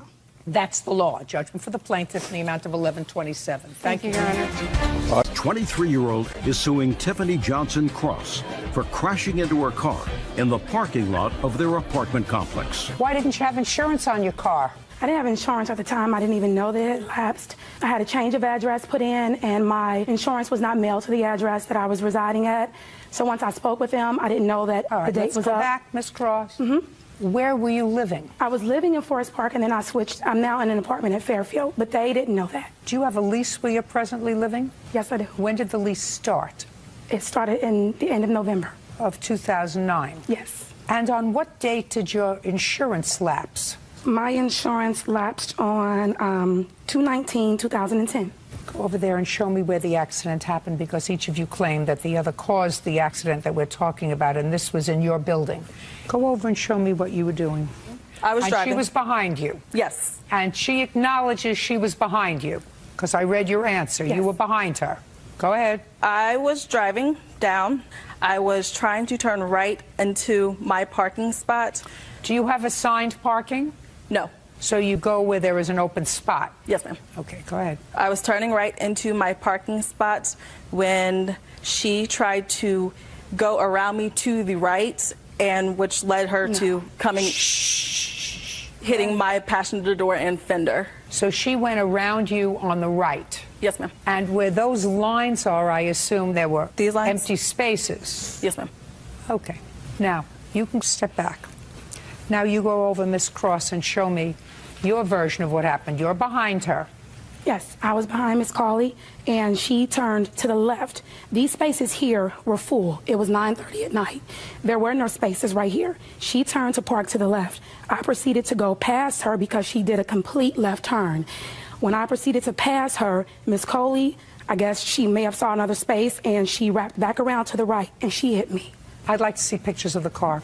That's the law. Judgment for the plaintiff in the amount of $1,127. Thank you, Your Honor. A 23-year-old is suing Tiffany Johnson Cross for crashing into her car in the parking lot of their apartment complex. Why didn't you have insurance on your car? I didn't have insurance at the time. I didn't even know that it lapsed. I had a change of address put in, and my insurance was not mailed to the address that I was residing at. So once I spoke with them, I didn't know that the date was up. Let's go back, Ms. Cross. where were you living? I was living in Forest Park, and then I switched. I'm now in an apartment at Fairfield, but they didn't know that. Do you have a lease where you're presently living? Yes, I do. When did the lease start? It started in the end of November. Of 2009? Yes. And on what date did your insurance lapse? My insurance lapsed on 2/19/2010. Go over there and show me where the accident happened, because each of you claimed that the other caused the accident that we're talking about, and this was in your building. Go over and show me what you were doing. I was driving. She was behind you? Yes. And she acknowledges she was behind you, because I read your answer. Yes. You were behind her. Go ahead. I was driving down. I was trying to turn right into my parking spot. Do you have assigned parking? No. So you go where there is an open spot? Yes, ma'am. Okay, go ahead. I was turning right into my parking spot when she tried to go around me to the right, and which led her to coming, hitting my passenger door and fender. So she went around you on the right? Yes, ma'am. And where those lines are, I assume there were these lines? Empty spaces? Yes, ma'am. Okay. Now, you can step back. Now you go over, Miss Cross, and show me your version of what happened. You're behind her. Yes, I was behind Miss Cawley, and she turned to the left. These spaces here were full. It was 9:30 at night. There were no spaces right here. She turned to park to the left. I proceeded to go past her because she did a complete left turn. When I proceeded to pass her, Miss Cawley, I guess she may have saw another space, and she wrapped back around to the right, and she hit me. I'd like to see pictures of the car.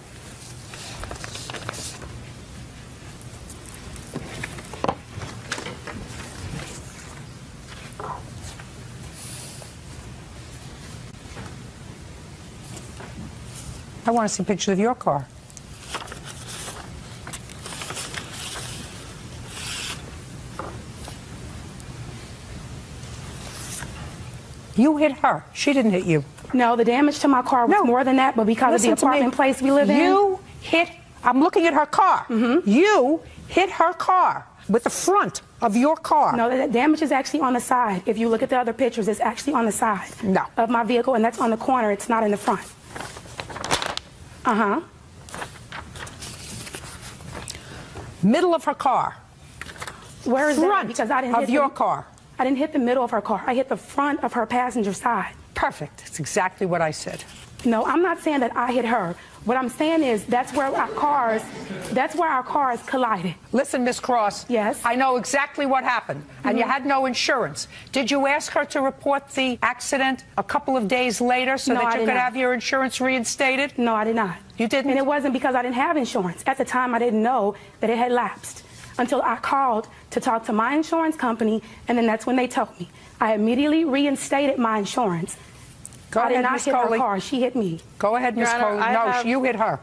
I want to see pictures of your car. You hit her. She didn't hit you. No, the damage to my car was more than that, but because of the apartment place we live in. You hit, I'm looking at her car. You hit her car with the front of your car. No, the damage is actually on the side. If you look at the other pictures, it's actually on the side of my vehicle, and that's on the corner. It's not in the front. Uh-huh. Middle of her car. Where is that? Because I didn't of hit your car. I didn't hit the middle of her car. I hit the front of her passenger side. Perfect. That's exactly what I said. No, I'm not saying that I hit her. What I'm saying is that's where our cars collided. Listen, Miss Cross. Yes. I know exactly what happened, and you had no insurance. Did you ask her to report the accident a couple of days later so that you could have your insurance reinstated? No, I did not. You didn't? And it wasn't because I didn't have insurance. At the time, I didn't know that it had lapsed until I called to talk to my insurance company, and then that's when they told me. I immediately reinstated my insurance. Go I ahead, did not Ms. hit Coley. her car. She hit me. Go ahead, Ms. Coley. No, you hit her.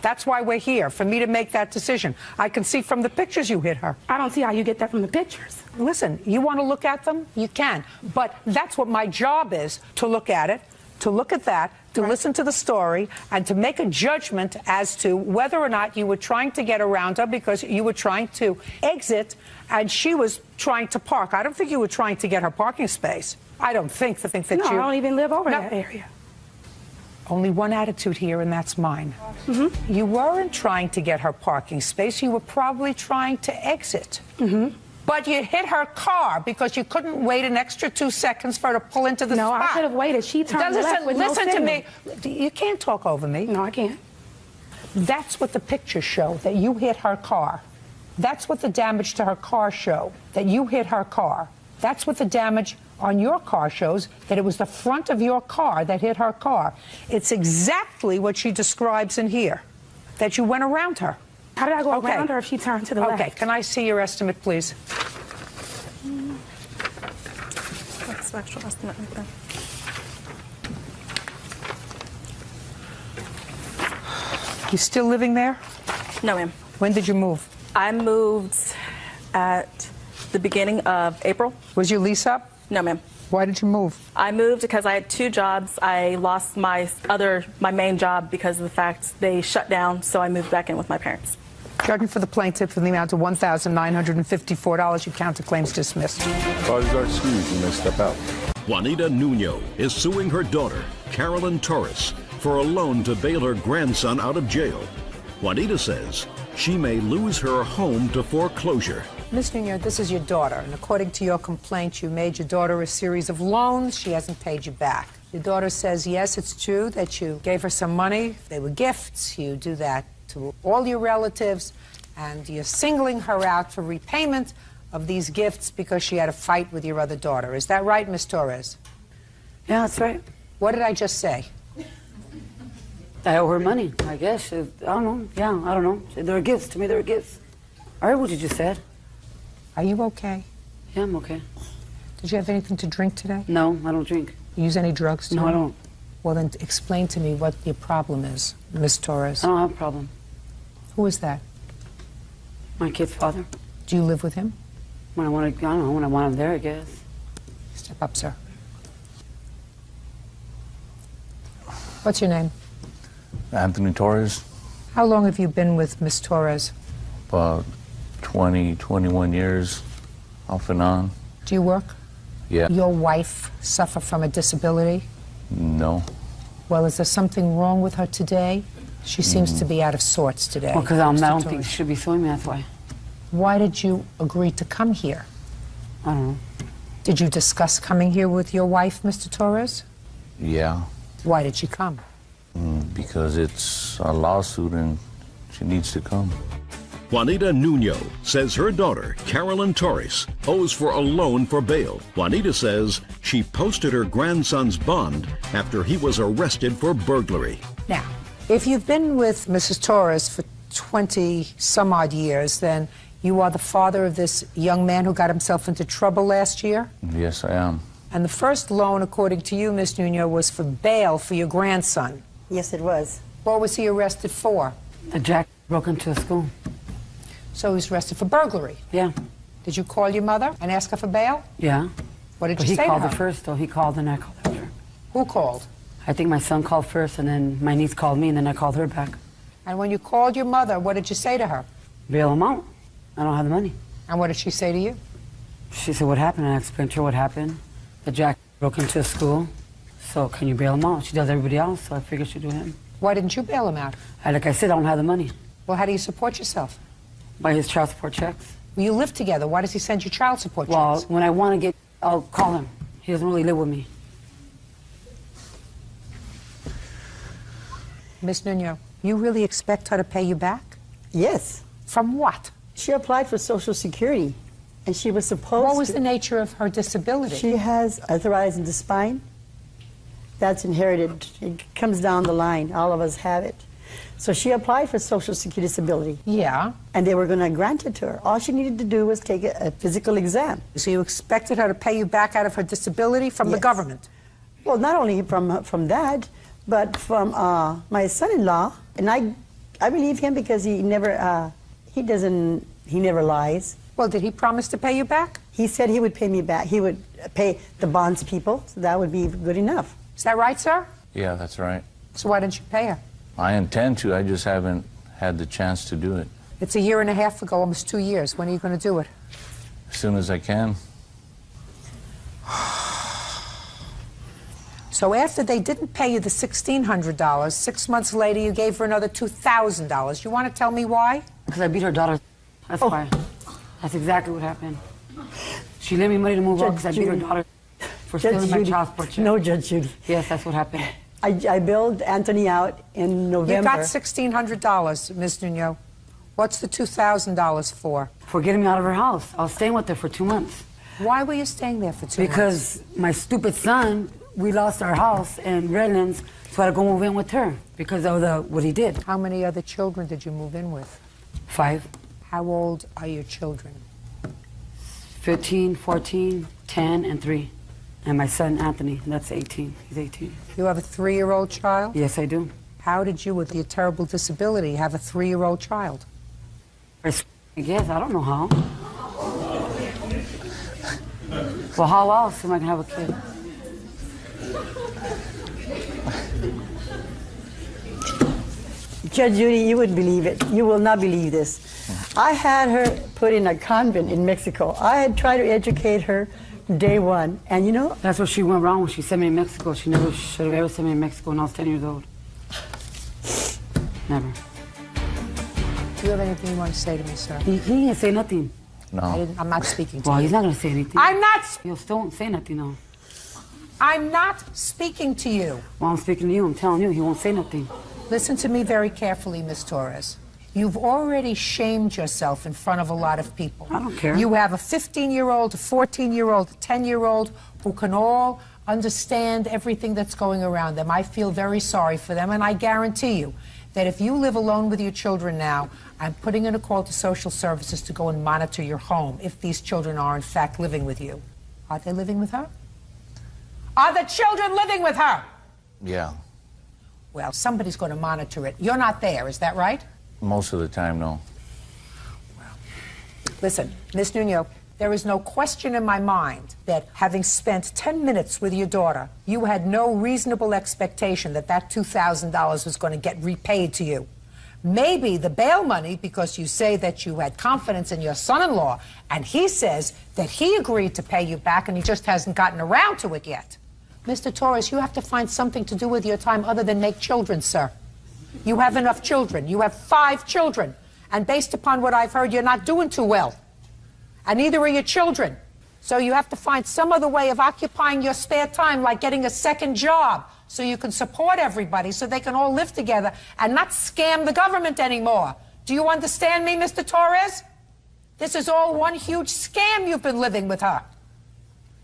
That's why we're here, for me to make that decision. I can see from the pictures you hit her. I don't see how you get that from the pictures. Listen, you want to look at them? You can. But that's what my job is, to look at it, to look at that, to listen to the story, and to make a judgment as to whether or not you were trying to get around her because you were trying to exit and she was trying to park. I don't think you were trying to get her parking space. I don't think that No, I don't even live over that area. Only one attitude here, and that's mine. You weren't trying to get her parking space. You were probably trying to exit. But you hit her car because you couldn't wait an extra 2 seconds for her to pull into the spot. No, I could have waited. She turned left with no Listen to signal. me. You can't talk over me. No, I can't. That's what the pictures show, that you hit her car. That's what the damage to her car show, that you hit her car. That's what the damage on your car shows, that it was the front of your car that hit her car. It's exactly what she describes in here, that you went around her. How did I go around her if she turned to the left? Okay, can I see your estimate, please? What's the actual estimate right there? You still living there? No, ma'am. When did you move? I moved at the beginning of April. Was your lease up? No, ma'am. Why did you move? I moved because I had 2 jobs. I lost my main job because of the fact they shut down, so I moved back in with my parents. Judgment for the plaintiff in the amount of $1,954. Your counterclaims dismissed. Cars are excused. You may step out. Juanita Nuno is suing her daughter, Carolyn Torres, for a loan to bail her grandson out of jail. Juanita says she may lose her home to foreclosure. Ms. Nuno, this is your daughter, and according to your complaint, you made your daughter a series of loans. She hasn't paid you back. Your daughter says, yes, it's true that you gave her some money. They were gifts. You do that to all your relatives, and you're singling her out for repayment of these gifts because she had a fight with your other daughter. Is that right, Ms. Torres? Yeah, that's right. What did I just say? I owe her money, I guess. I don't know. Yeah, I don't know. They're gifts. To me, they're gifts. I heard what you just said. Are you okay? Yeah, I'm okay. Did you have anything to drink today? No, I don't drink. You use any drugs today? No, I don't. Well, then explain to me what your problem is, Ms. Torres. I don't have a problem. Who is that? My kid's father. Do you live with him? When I want to, I don't know, when I want him there, I guess. Step up, sir. What's your name? Anthony Torres. How long have you been with Miss Torres? About 20, 21 years, off and on. Do you work? Yeah. Your wife suffer from a disability? No. Well, is there something wrong with her today? She seems to be out of sorts today. Well, because I don't think she should be suing me, that's why. Why did you agree to come here? I don't know. Did you discuss coming here with your wife, Mr. Torres? Yeah. Why did she come? Because it's a lawsuit and she needs to come. Juanita Nuno says her daughter, Carolyn Torres, owes for a loan for bail. Juanita says she posted her grandson's bond after he was arrested for burglary. Now, if you've been with Mrs. Torres for 20-some-odd years, then you are the father of this young man who got himself into trouble last year? Yes, I am. And the first loan, according to you, Ms. Nuno, was for bail for your grandson. Yes, it was. What was he arrested for? The jack broke into a school. So he was arrested for burglary? Yeah. Did you call your mother and ask her for bail? Yeah. What did But you say he called to her? her first, though. He called and I called after. Who called? I think my son called first, and then my niece called me, and then I called her back. And when you called your mother, what did you say to her? Bail him out. I don't have the money. And what did she say to you? She said, what happened? And I explained to her what happened. The jack broke into a school, so can you bail him out? She does everybody else, so I figured she'd do him. Why didn't you bail him out? Like I said, I don't have the money. Well, how do you support yourself? By his child support checks. Well, you live together. Why does he send you child support checks? Well, when I want to get, I'll call him. He doesn't really live with me. Miss Nuno, you really expect her to pay you back? Yes. From what? She applied for Social Security, and she was supposed to... What was the nature of her disability? She has arthritis in the spine. That's inherited. It comes down the line. All of us have it. So she applied for Social Security disability. Yeah. And they were going to grant it to her. All she needed to do was take a physical exam. So you expected her to pay you back out of her disability from the government? Well, not only from that, but from my son-in-law. And I believe him because he never lies. Well, did he promise to pay you back? He said he would pay me back. He would pay the bonds people, so that would be good enough. Is that right, sir? Yeah, that's right. So why didn't you pay her? I intend to, I just haven't had the chance to do it. It's 1.5 years ago, almost 2 years. When are you going to do it? As soon as I can. So after they didn't pay you the $1,600, 6 months later you gave her another $2,000. You want to tell me why? Because I beat her daughter. That's why. That's exactly what happened. She lent me money to move out because I beat her daughter for stealing my child support check. No, Judge Judy. Yes, that's what happened. I billed Anthony out in November. You got $1,600, Ms. Nuno. What's the $2,000 for? For getting me out of her house. I was staying with her for 2 months. Why were you staying there for 2 months? Because my stupid son, we lost our house in Redlands, so I had to go move in with her because of what he did. How many other children did you move in with? 5. How old are your children? 15, 14, 10, and 3. And my son, Anthony, that's 18. He's 18. You have a 3-year-old child? Yes, I do. How did you, with your terrible disability, have a 3-year-old child? I guess. I don't know how. Well, how else am I going to have a kid? Judge Judy, you wouldn't believe it. You will not believe this. I had her put in a convent in Mexico. I had tried to educate her day one, and you know... That's what she went wrong when she sent me to Mexico. She never should have ever sent me to Mexico when I was 10 years old. Never. Do you have anything you want to say to me, sir? He didn't say nothing. No. I'm not speaking to Well, you. he's not going to say anything. I'm not. You still won't say nothing, though. I'm not speaking to you. Well, I'm speaking to you. I'm telling you, he won't say nothing. Listen to me very carefully, Miss Torres. You've already shamed yourself in front of a lot of people. I don't care. You have a 15-year-old, a 14-year-old, a 10-year-old who can all understand everything that's going around them. I feel very sorry for them, and I guarantee you that if you live alone with your children now, I'm putting in a call to social services to go and monitor your home if these children are in fact living with you. Are they living with her? Are the children living with her? Yeah. Well, somebody's going to monitor it. You're not there, is that right? Most of the time, no. Listen, Miss Nuno, there is no question in my mind that having spent 10 minutes with your daughter, you had no reasonable expectation that that $2,000 was going to get repaid to you. Maybe the bail money, because you say that you had confidence in your son-in-law, and he says that he agreed to pay you back and he just hasn't gotten around to it yet. Mr. Torres, you have to find something to do with your time other than make children, sir. You have enough children. You have 5 children. And based upon what I've heard, you're not doing too well. And neither are your children. So you have to find some other way of occupying your spare time, like getting a second job, so you can support everybody, so they can all live together and not scam the government anymore. Do you understand me, Mr. Torres? This is all one huge scam you've been living with her.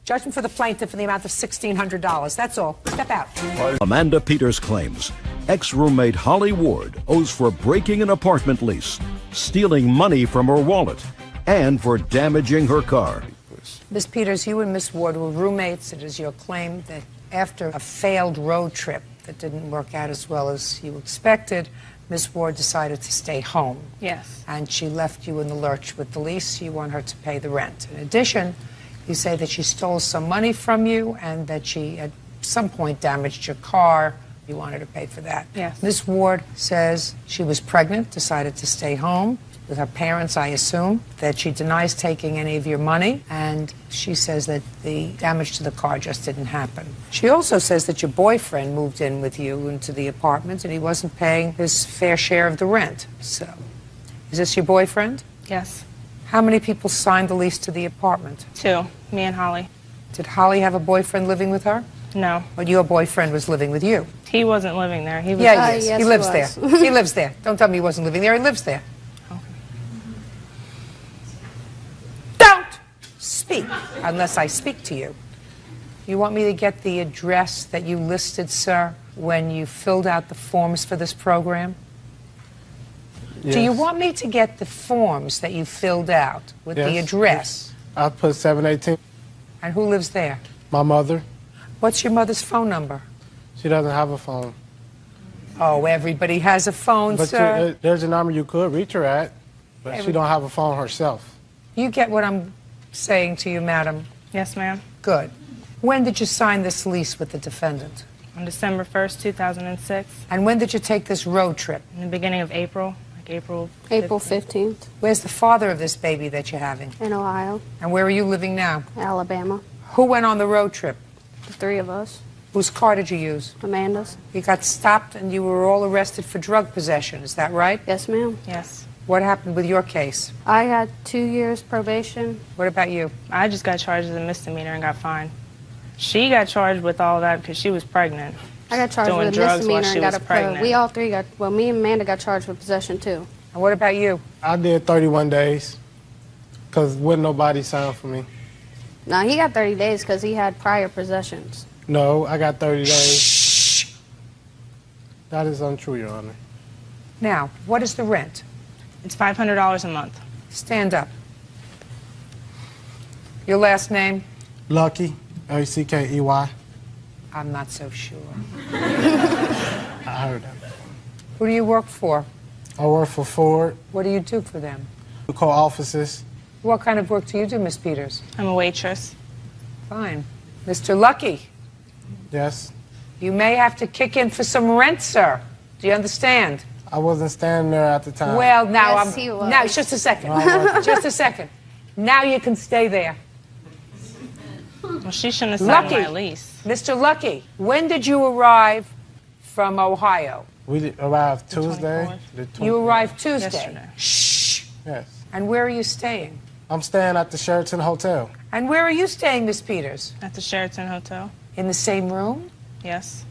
Judgment for the plaintiff in the amount of $1,600. That's all. Step out. Amanda Peters claims ex-roommate Holly Ward owes for breaking an apartment lease, stealing money from her wallet, and for damaging her car. Ms. Peters, you and Miss Ward were roommates. It is your claim that after a failed road trip that didn't work out as well as you expected, Miss Ward decided to stay home. Yes. And she left you in the lurch with the lease. You want her to pay the rent. In addition, you say that she stole some money from you and that she at some point damaged your car. You want her to pay for that. Yes. Miss Ward says she was pregnant, decided to stay home with her parents, I assume, that she denies taking any of your money, and she says that the damage to the car just didn't happen. She also says that your boyfriend moved in with you into the apartment and he wasn't paying his fair share of the rent. So, is this your boyfriend? Yes. How many people signed the lease to the apartment? 2, me and Holly. Did Holly have a boyfriend living with her? No. But your boyfriend was living with you? He wasn't living there. He was. Yeah, he is. Yes, he lives there. He lives there. Don't tell me he wasn't living there. He lives there. Okay. Don't speak unless I speak to you. You want me to get the address that you listed, sir, when you filled out the forms for this program? Yes. Do you want me to get the forms that you filled out with the address? I put 718. And who lives there? My mother. What's your mother's phone number? She doesn't have a phone. Oh, everybody has a phone, But sir. there's a number you could reach her at, but she don't have a phone herself. You get what I'm saying to you, madam? Yes, ma'am. Good. When did you sign this lease with the defendant? On December 1st, 2006. And when did you take this road trip? In the beginning of April, like April 15th. Where's the father of this baby that you're having? In Ohio. And where are you living now? Alabama. Who went on the road trip? The 3 of us. Whose car did you use? Amanda's. You got stopped and you were all arrested for drug possession, is that right? Yes, ma'am. Yes. What happened with your case? I had 2 years probation. What about you? I just got charged as a misdemeanor and got fined. She got charged with all that because she was pregnant. I got charged doing with a drugs while misdemeanor she and got was a pregnant. We all 3 got, well, me and Amanda got charged with possession too. And what about you? I did 31 days because wouldn't nobody sign for me. No, he got 30 days because he had prior possessions. No, I got 30 days. That is untrue, Your Honor. Now, what is the rent? It's $500 a month. Stand up. Your last name? Lucky, L-U-C-K-E-Y. I'm not so sure. I heard that. Who do you work for? I work for Ford. What do you do for them? We call offices. What kind of work do you do, Miss Peters? I'm a waitress. Fine. Mr. Lucky, Yes. you may have to kick in for some rent, sir. Do you understand? I wasn't standing there at the time. Well, now Yes, he was. Now, just a second. Just a second. Now you can stay there. Well, she shouldn't have signed Lucky, my lease. Mr. Lucky, when did you arrive from Ohio? We arrived Tuesday. You arrived Tuesday? Yesterday. Shh. Yes. And where are you staying? I'm staying at the Sheraton Hotel. And where are you staying, Miss Peters? At the Sheraton Hotel. In the same room? Yes.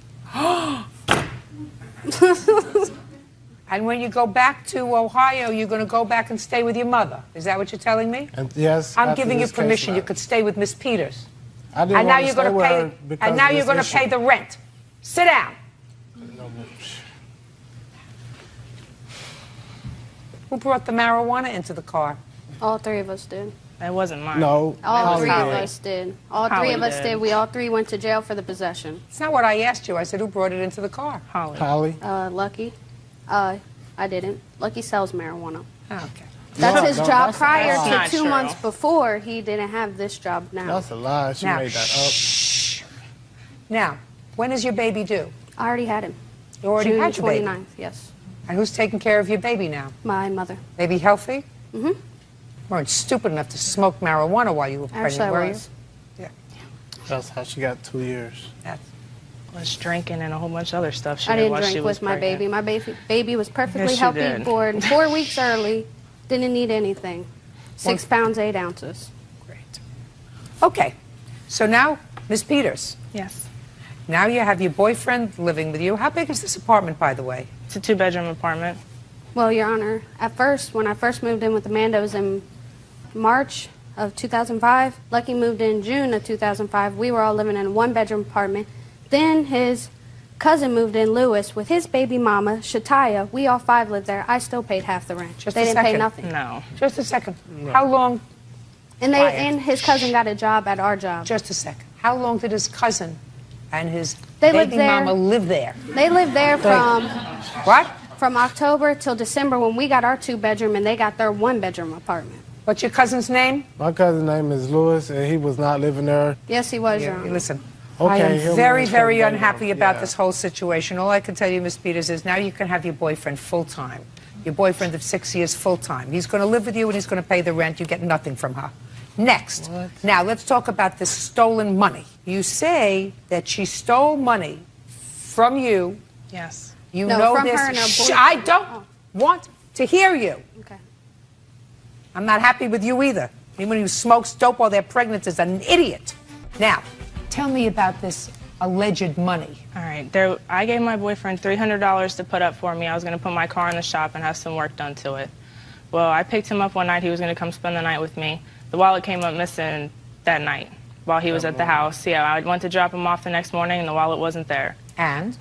And when you go back to Ohio, you're going to go back and stay with your mother. Is that what you're telling me? And yes. I'm giving you permission. You could stay with Miss Peters. I didn't and want now to you're stay going to with pay. her because And now of you're this going to issue. pay the rent. Sit down. Who brought the marijuana into the car? All three of us did. It wasn't mine. No. All three of did. us did. All three Holly of us did. did. We all three went to jail for the possession. It's not what I asked you. I said, who brought it into the car? Holly. Holly. Lucky. I didn't. Lucky sells marijuana. Oh, okay. That's No, his no, job that's prior a lie. to Not 2 true. months before. He didn't have this job now. That's a lie. She Now, made that shh. Now, when is your baby due? I already had him. You already June had your baby? 29th, yes. And who's taking care of your baby now? My mother. Baby healthy? Mm-hmm. Weren't stupid enough to smoke marijuana while you were pregnant, Actually, I were was. you? Yeah. up. That's how she got 2 years. Was drinking and a whole bunch of other stuff she I did didn't while she drink was with my pregnant. baby. My baby was perfectly Yes, you healthy, did. born 4 weeks early, didn't need anything. 6 pounds, 8 ounces. Okay. So now, Miss Peters, Yes. now you have your boyfriend living with you. How big is this apartment, by the way? It's a 2-bedroom apartment. Well, Your Honor, at first, when I first moved in with the Mandos in March of 2005, Lucky moved in June of 2005. We were all living in a 1-bedroom apartment. Then his cousin moved in, Lewis, with his baby mama, Shataya. We all 5 lived there. I still paid half the rent. Just They a didn't pay second. nothing. No. Just a second. How long? And his cousin got a job at our job. Just a second. How long did his cousin and his They lived baby there. mama live there? They lived there from What? from October till December when we got our 2-bedroom and they got their 1-bedroom apartment. What's your cousin's name? My cousin's name is Lewis, and he was not living there. Yes, he was, Your Honor. Listen, Okay, I am he'll very, manage very from unhappy Mango. about Yeah. this whole situation. All I can tell you, Miss Peters, is now you can have your boyfriend full-time. Your boyfriend of 6 years full-time. He's going to live with you and he's going to pay the rent. You get nothing from her. Next. Now, let's talk about this stolen money. You say that she stole money from you. Yes. You No, know from this. her and her Shh, boyfriend. I don't want to hear you. Okay. I'm not happy with you either. Anyone who smokes dope while they're pregnant is an idiot. Now, tell me about this alleged money. All right. I gave my boyfriend $300 to put up for me. I was going to put my car in the shop and have some work done to it. Well, I picked him up one night. He was going to come spend the night with me. The wallet came up missing that night while he was at the house. Yeah, I went to drop him off the next morning and the wallet wasn't there. And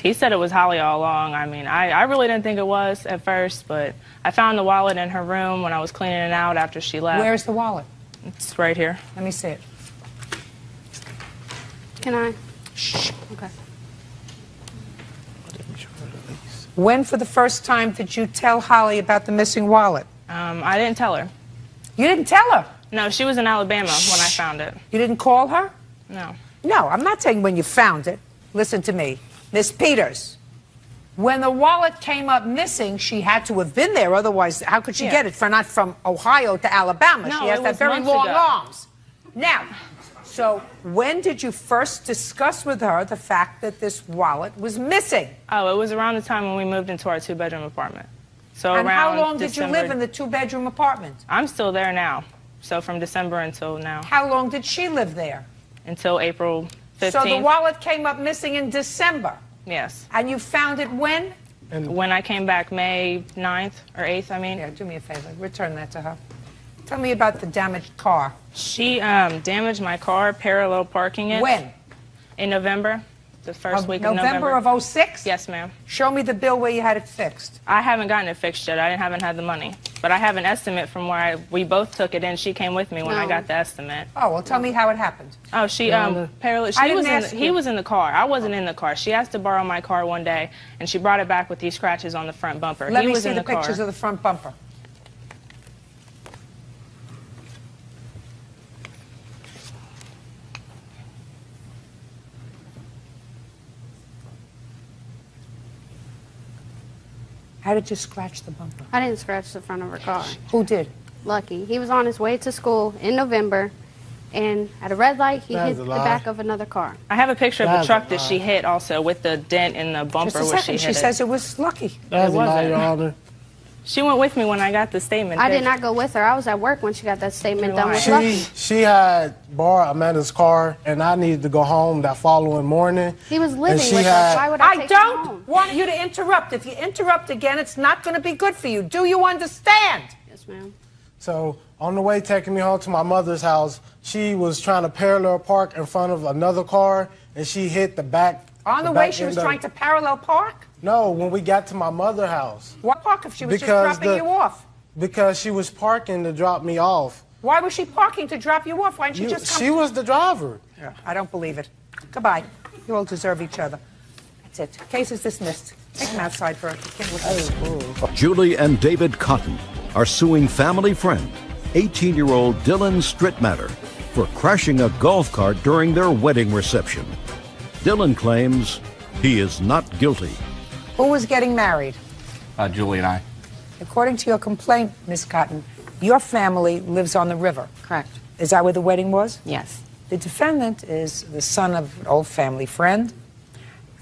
he said it was Holly all along. I mean, I really didn't think it was at first, but I found the wallet in her room when I was cleaning it out after she left. Where's the wallet? It's right here. Let me see it. Can I? Shh. Okay. When for the first time did you tell Holly about the missing wallet? I didn't tell her. You didn't tell her? No, she was in Alabama when I found it. You didn't call her? No. No, I'm not saying when you found it. Listen to me. Miss Peters, when the wallet came up missing, she had to have been there. Otherwise, how could she Yeah. get it? Not from Ohio to Alabama. No, she has it that was very months long ago. arms. Now, so when did you first discuss with her the fact that this wallet was missing? Oh, it was around the time when we moved into our 2-bedroom apartment. So And how around long did you December- live in the 2-bedroom apartment? I'm still there now. So from December until now. How long did she live there? Until April 15th. So the wallet came up missing in December. Yes. And you found it when? When I came back May 9th or 8th, I mean. Yeah, do me a favor. Return that to her. Tell me about the damaged car. She damaged my car, parallel parking it. When? In November, the first week of November November. of 06? Yes, ma'am. Show me the bill where you had it fixed. I haven't gotten it fixed yet. I haven't had the money. But I have an estimate from where we both took it in. She came with me when I No. got the estimate. Oh, well, tell me how it happened. Oh, she parallel. I didn't ask He you. was in the car. I wasn't in the car. She asked to borrow my car one day, and she brought it back with these scratches on the front bumper. Let he me was see in the car. pictures of the front bumper. How did you scratch the bumper? I didn't scratch the front of her car. Who did? Lucky. He was on his way to school in November, and at a red light, he That hit is a the lie. back of another car. I have a picture of That's the truck a that she lie. hit also with the dent in the bumper Just a where second, she she hit says it. it was lucky. That's It a lie, wasn't. Your Honor. She went with me when I got the statement. I did not go with her. I was at work when she got that statement done with Lucky. She had borrowed Amanda's car, and I needed to go home that following morning. He was And living she with had- us. Why would I take him home? don't want you to interrupt. If you interrupt again, it's not going to be good for you. Do you understand? Yes, ma'am. So on the way taking me home to my mother's house, she was trying to parallel park in front of another car, and she hit the back. On the way, she was trying to parallel park? No, when we got to my mother's house. Why park if she was just dropping you off? Because she was parking to drop me off. Why was she parking to drop you off? Why didn't you just come? She was the driver. Yeah, I don't believe it. Goodbye. You all deserve each other. That's it. Case is dismissed. Take him outside for a kid. Julie and David Cotton are suing family friend, 18-year-old Dylan Strittmatter, for crashing a golf cart during their wedding reception. Dylan claims he is not guilty. Who was getting married? Julie and I. According to your complaint, Miss Cotton, your family lives on the river. Correct. Is that where the wedding was? Yes. The defendant is the son of an old family friend,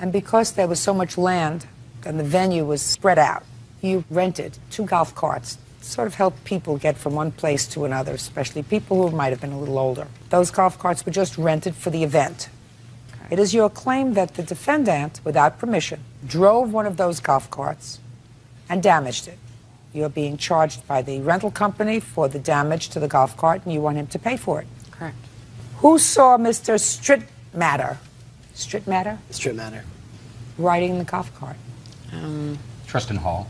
and because there was so much land and the venue was spread out, you rented 2 golf carts to sort of help people get from one place to another, especially people who might have been a little older. Those golf carts were just rented for the event. It is your claim that the defendant, without permission, drove one of those golf carts and damaged it. You're being charged by the rental company for the damage to the golf cart, and you want him to pay for it. Correct. Who saw Mr. Strittmatter riding the golf cart? Tristan Hall.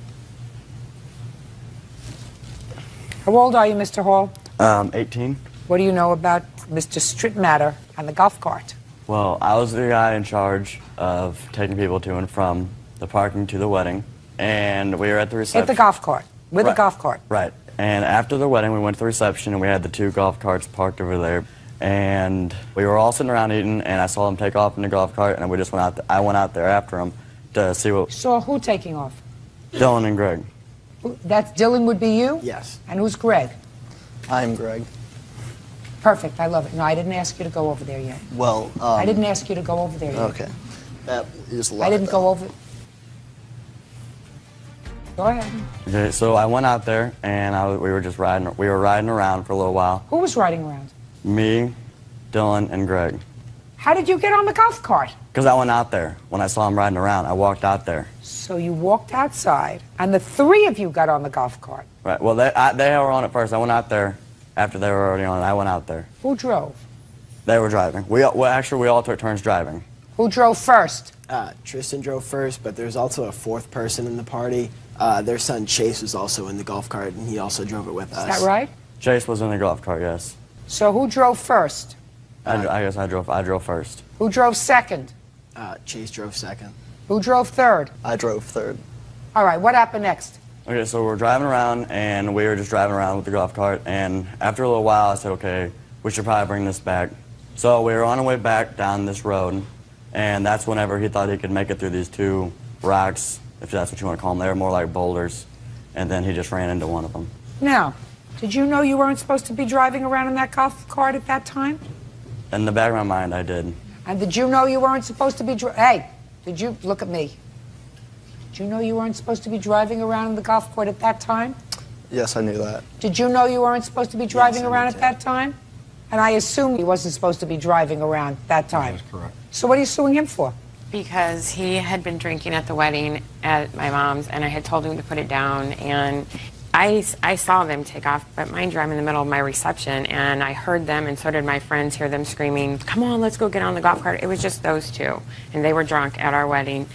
How old are you, Mr. Hall? 18. What do you know about Mr. Strittmatter and the golf cart? Well, I was the guy in charge of taking people to and from the parking to the wedding, and we were at the reception. At the golf cart, with Right. the golf cart. Right. And after the wedding, we went to the reception, and we had the 2 golf carts parked over there. And we were all sitting around eating, and I saw them take off in the golf cart, and we just went out. I went out there after them to see what. Saw who taking off? Dylan and Greg. That's Dylan would be you? Yes. And who's Greg? I'm Greg. Perfect, I love it. No, I didn't ask you to go over there yet. Well, I didn't ask you to go over there yet. Okay. That is a lot. I didn't go over. Go ahead. Okay, so I went out there, and we were just riding. We were riding around for a little while. Who was riding around? Me, Dylan, and Greg. How did you get on the golf cart? Because I went out there. When I saw him riding around, I walked out there. So you walked outside, and the 3 of you got on the golf cart. Right. Well, they were on it first. I went out there after they were already on it. I went out there. Who drove? They were driving. We all took turns driving. Who drove first? Tristan drove first, but there's also a 4th person in the party. Their son Chase was also in the golf cart, and he also drove it with us. Is that right? Chase was in the golf cart, yes. So who drove first? I guess I drove first. Who drove second? Chase drove second. Who drove third? I drove third. All right, what happened next? Okay, so we're driving around, and we were just driving around with the golf cart, and after a little while, I said, okay, we should probably bring this back. So we were on our way back down this road, and that's whenever he thought he could make it through these 2 rocks, if that's what you want to call them. They were more like boulders, and then he just ran into one of them. Now, did you know you weren't supposed to be driving around in that golf cart at that time? In the back of my mind, I did. And did you know you weren't supposed to be Hey, did you look at me? Did you know you weren't supposed to be driving around in the golf cart at that time? Yes, I knew that. Did you know you weren't supposed to be driving around at that time? And I assume he wasn't supposed to be driving around that time. That's correct. So what are you suing him for? Because he had been drinking at the wedding at my mom's, and I had told him to put it down, and I saw them take off, but mind you, I'm in the middle of my reception, and I heard them, and so did my friends, hear them screaming, come on, let's go get on the golf cart. It was just those 2, and they were drunk at our wedding.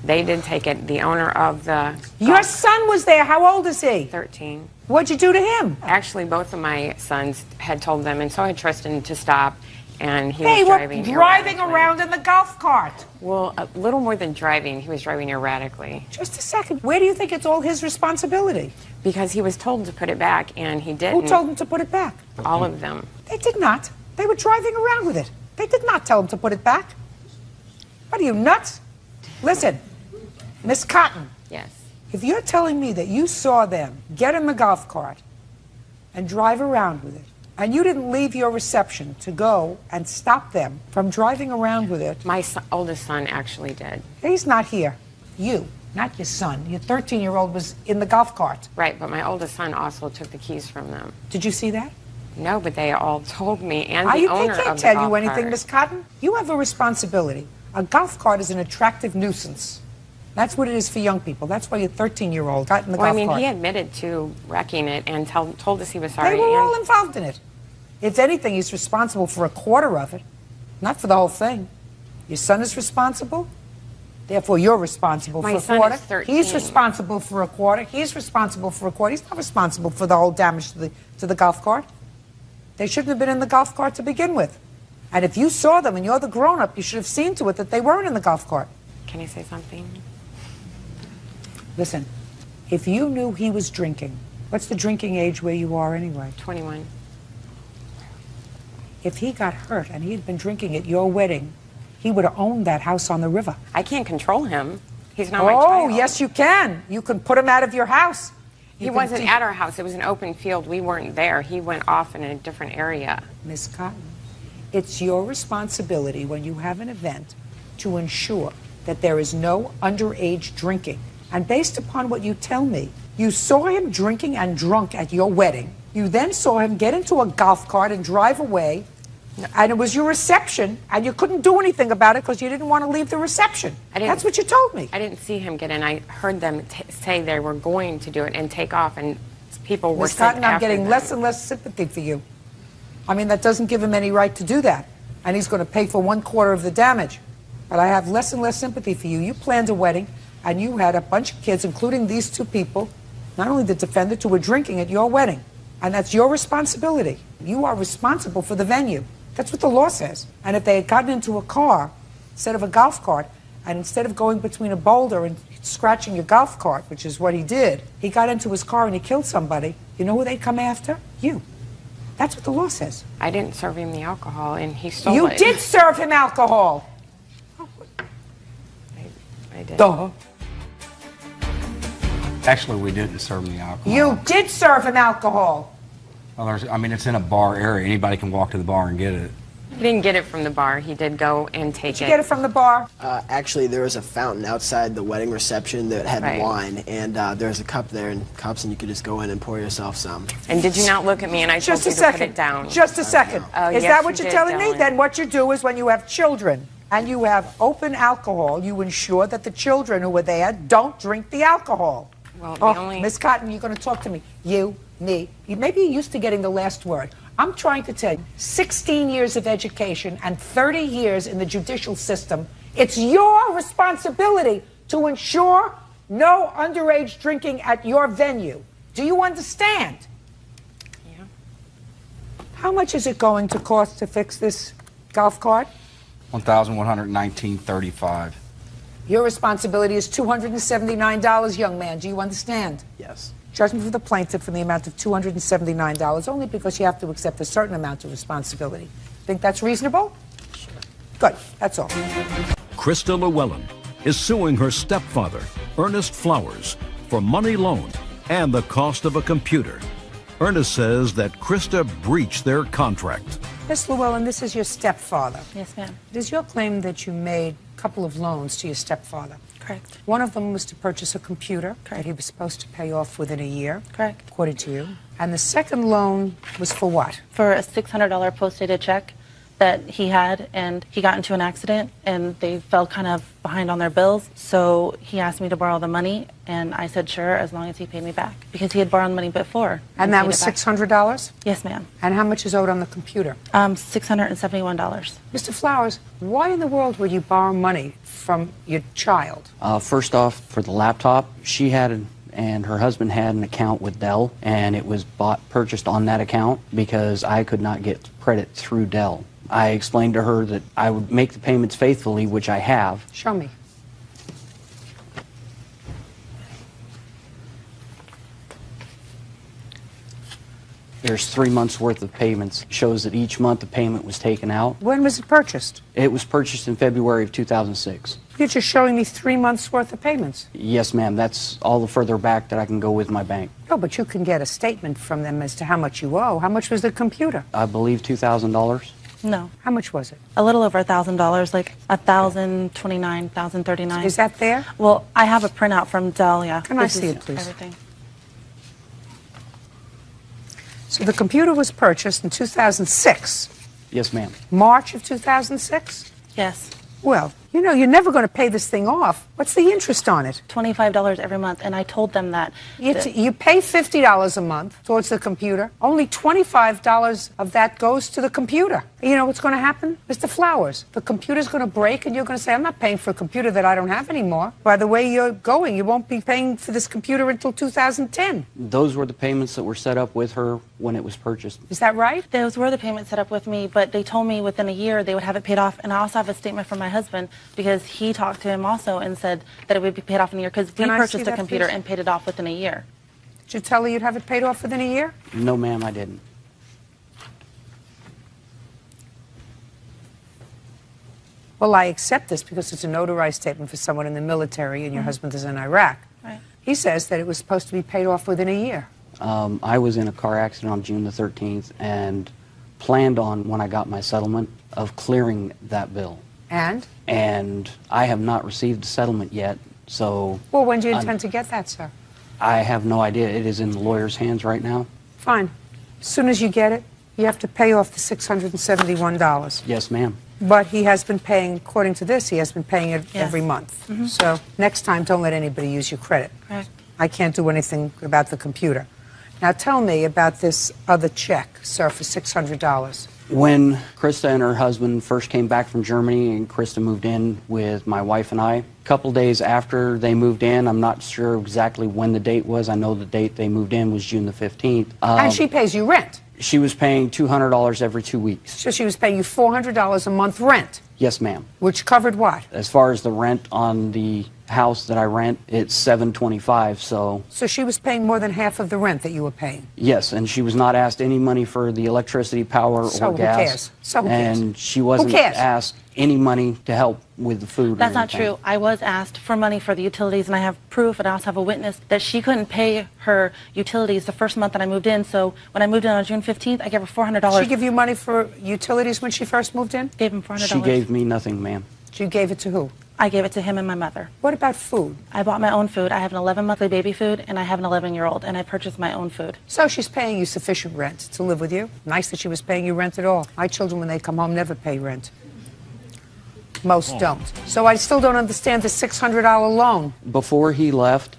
They did take it. The owner of the... Your son was there. How old is he? 13. What'd you do to him? Actually, both of my sons had told them, and so had Tristan, to stop, and he They was were driving driving erratically. around in the golf cart. Well, a little more than driving. He was driving erratically. Just a second. Where do you think it's all his responsibility? Because he was told to put it back, and he didn't. Who told him to put it back? All of them. They did not. They were driving around with it. They did not tell him to put it back. What are you, nuts? Listen, Miss Cotton. Yes. If you're telling me that you saw them get in the golf cart and drive around with it, And you didn't leave your reception to go and stop them from driving around with it. My oldest son actually did. He's not here. You, not your son. Your 13-year-old was in the golf cart. Right, but my oldest son also took the keys from them. Did you see that? No, but they all told me, and the They owner can't of the tell golf you anything, cart. Miss Cotton. You have a responsibility. A golf cart is an attractive nuisance. That's what it is for young people. That's why your 13-year-old got in the Well, golf I mean, cart. he admitted to wrecking it and told us he was sorry. They were and all involved in it. If anything, he's responsible for a quarter of it, not for the whole thing. Your son is responsible. Therefore, you're responsible My for a son quarter. is 13. He's responsible for a quarter. He's responsible for a quarter. He's not responsible for the whole damage to the golf cart. They shouldn't have been in the golf cart to begin with. And if you saw them and you're the grown-up, you should have seen to it that they weren't in the golf cart. Can I say something? Listen, if you knew he was drinking, what's the drinking age where you are anyway? 21. If he got hurt and he had been drinking at your wedding, he would have owned that house on the river. I can't control him. He's not my child. Oh, yes, you can. You can put him out of your house. He wasn't at our house. It was an open field. We weren't there. He went off in a different area. Miss Cotton, it's your responsibility when you have an event to ensure that there is no underage drinking. And based upon what you tell me, you saw him drinking and drunk at your wedding. You then saw him get into a golf cart and drive away. And it was your reception, and you couldn't do anything about it because you didn't want to leave the reception. That's what you told me. I didn't see him get in. I heard them say they were going to do it and take off, and people were Miss sent Cotton, I'm after getting them. less and less sympathy for you. I mean, that doesn't give him any right to do that. And he's going to pay for 1/4 of the damage. But I have less and less sympathy for you. You planned a wedding, and you had a bunch of kids, including these two people, not only the defendant, who were drinking at your wedding. And that's your responsibility. You are responsible for the venue. That's what the law says. And if they had gotten into a car instead of a golf cart, and instead of going between a boulder and scratching your golf cart, which is what he did, he got into his car and he killed somebody, you know who they'd come after? You. That's what the law says. I didn't serve him the alcohol, and he stole You it. did serve him alcohol. I did. Duh. Actually, we didn't serve him the alcohol. You did serve him alcohol. Well, I mean, it's in a bar area. Anybody can walk to the bar and get it. He didn't get it from the bar. He did go and take Did you get it from the bar? Actually, there was a fountain outside the wedding reception that had Right. wine, and there was a cup there and cups, and you could just go in and pour yourself some. And did you not look at me and I told Just a you to second. put it down? Just a second. Oh, Is yes, that what you you're did, telling me? Dylan. Then what you do is when you have children and you have open alcohol, you ensure that the children who are there don't drink the alcohol. Well, the Oh, only... Miss Cotton, you're going to talk to me. You, me. Maybe you're used to getting the last word. I'm trying to tell you, 16 years of education and 30 years in the judicial system, it's your responsibility to ensure no underage drinking at your venue. Do you understand? Yeah. How much is it going to cost to fix this golf cart? $1,119.35. Your responsibility is $279, young man. Do you understand? Yes. Judgment for the plaintiff in the amount of $279, only because you have to accept a certain amount of responsibility. Think that's reasonable? Sure. Good. That's all. Krista Llewellyn is suing her stepfather, Ernest Flowers, for money loaned and the cost of a computer. Ernest says that Krista breached their contract. Miss Llewellyn, this is your stepfather. Yes, ma'am. It is your claim that you made a couple of loans to your stepfather. Correct. One of them was to purchase a computer that he was supposed to pay off within a year. Correct. According to you. And the second loan was for what? For a $600 post-dated check that he had, and he got into an accident, and they fell kind of behind on their bills. So he asked me to borrow the money, and I said sure, as long as he paid me back, because he had borrowed money before. And that was $600? Yes, ma'am. And how much is owed on the computer? $671. Mr. Flowers, why in the world would you borrow money from your child? First off, for the laptop, she had and her husband had an account with Dell, and it was purchased on that account because I could not get credit through Dell. I explained to her that I would make the payments faithfully, which I have. Show me. There's 3 months worth of payments. It shows that each month the payment was taken out. When was it purchased? It was purchased in February of 2006. You're just showing me 3 months' worth of payments. Yes, ma'am. That's all the further back that I can go with my bank. No, but you can get a statement from them as to how much you owe. How much was the computer? I believe $2,000. No. How much was it? A little over $1,000, like $1,029, $1,039. Is that there? Well, I have a printout from Dell, yeah. Can I This see is it, please? Everything. So the computer was purchased in 2006. Yes, ma'am. March of 2006? Yes. Well, you know, you're never going to pay this thing off. What's the interest on it? $25 every month, and I told them that. You pay $50 a month towards the computer. Only $25 of that goes to the computer. You know what's going to happen? Mr. Flowers, the computer's going to break, and you're going to say, I'm not paying for a computer that I don't have anymore. By the way you're going, you won't be paying for this computer until 2010. Those were the payments that were set up with her when it was purchased. Is that right? Those were the payments set up with me, but they told me within a year they would have it paid off. And I also have a statement from my husband because he talked to him also and said that it would be paid off in a year because we purchased a computer and paid it off within a year. Did you tell her you'd have it paid off within a year? No, ma'am, I didn't. Well, I accept this because it's a notarized statement for someone in the military and your husband is in Iraq. Right. He says that it was supposed to be paid off within a year. I was in a car accident on June the 13th and planned on, when I got my settlement, of clearing that bill. And? And I have not received a settlement yet, so... Well, when do you intend to get that, sir? I have no idea. It is in the lawyer's hands right now. Fine. As soon as you get it, you have to pay off the $671. Yes, ma'am. But he has been paying, according to this, he has been paying it every month. So next time, don't let anybody use your credit. Correct. I can't do anything about the computer. Now tell me about this other check, sir, for $600. When Krista and her husband first came back from Germany and Krista moved in with my wife and I, a couple days after they moved in, I'm not sure exactly when the date was. I know the date they moved in was June the 15th. And she pays you rent. She was paying $200 every 2 weeks. So she was paying you $400 a month rent. Yes, ma'am. Which covered what? As far as the rent on the house that I rent, it's $725, so... So she was paying more than half of the rent that you were paying? Yes, and she was not asked any money for the electricity, power, So or who gas. cares? So who cares? And she wasn't asked any money to help with the food. That's or not anything. true. I was asked for money for the utilities, and I have proof, and I also have a witness that she couldn't pay her utilities the first month that I moved in. So when I moved in on June 15th, I gave her $400. Did she give you money for utilities when she first moved in? Gave him $400. She gave me nothing, ma'am. You gave it to who? I gave it to him and my mother. What about food? I bought my own food. I have an 11-monthly baby food, and I have an 11-year-old, and I purchased my own food. So she's paying you sufficient rent to live with you? Nice that she was paying you rent at all. My children, when they come home, never pay rent. Most don't. So I still don't understand the $600 loan. Before he left,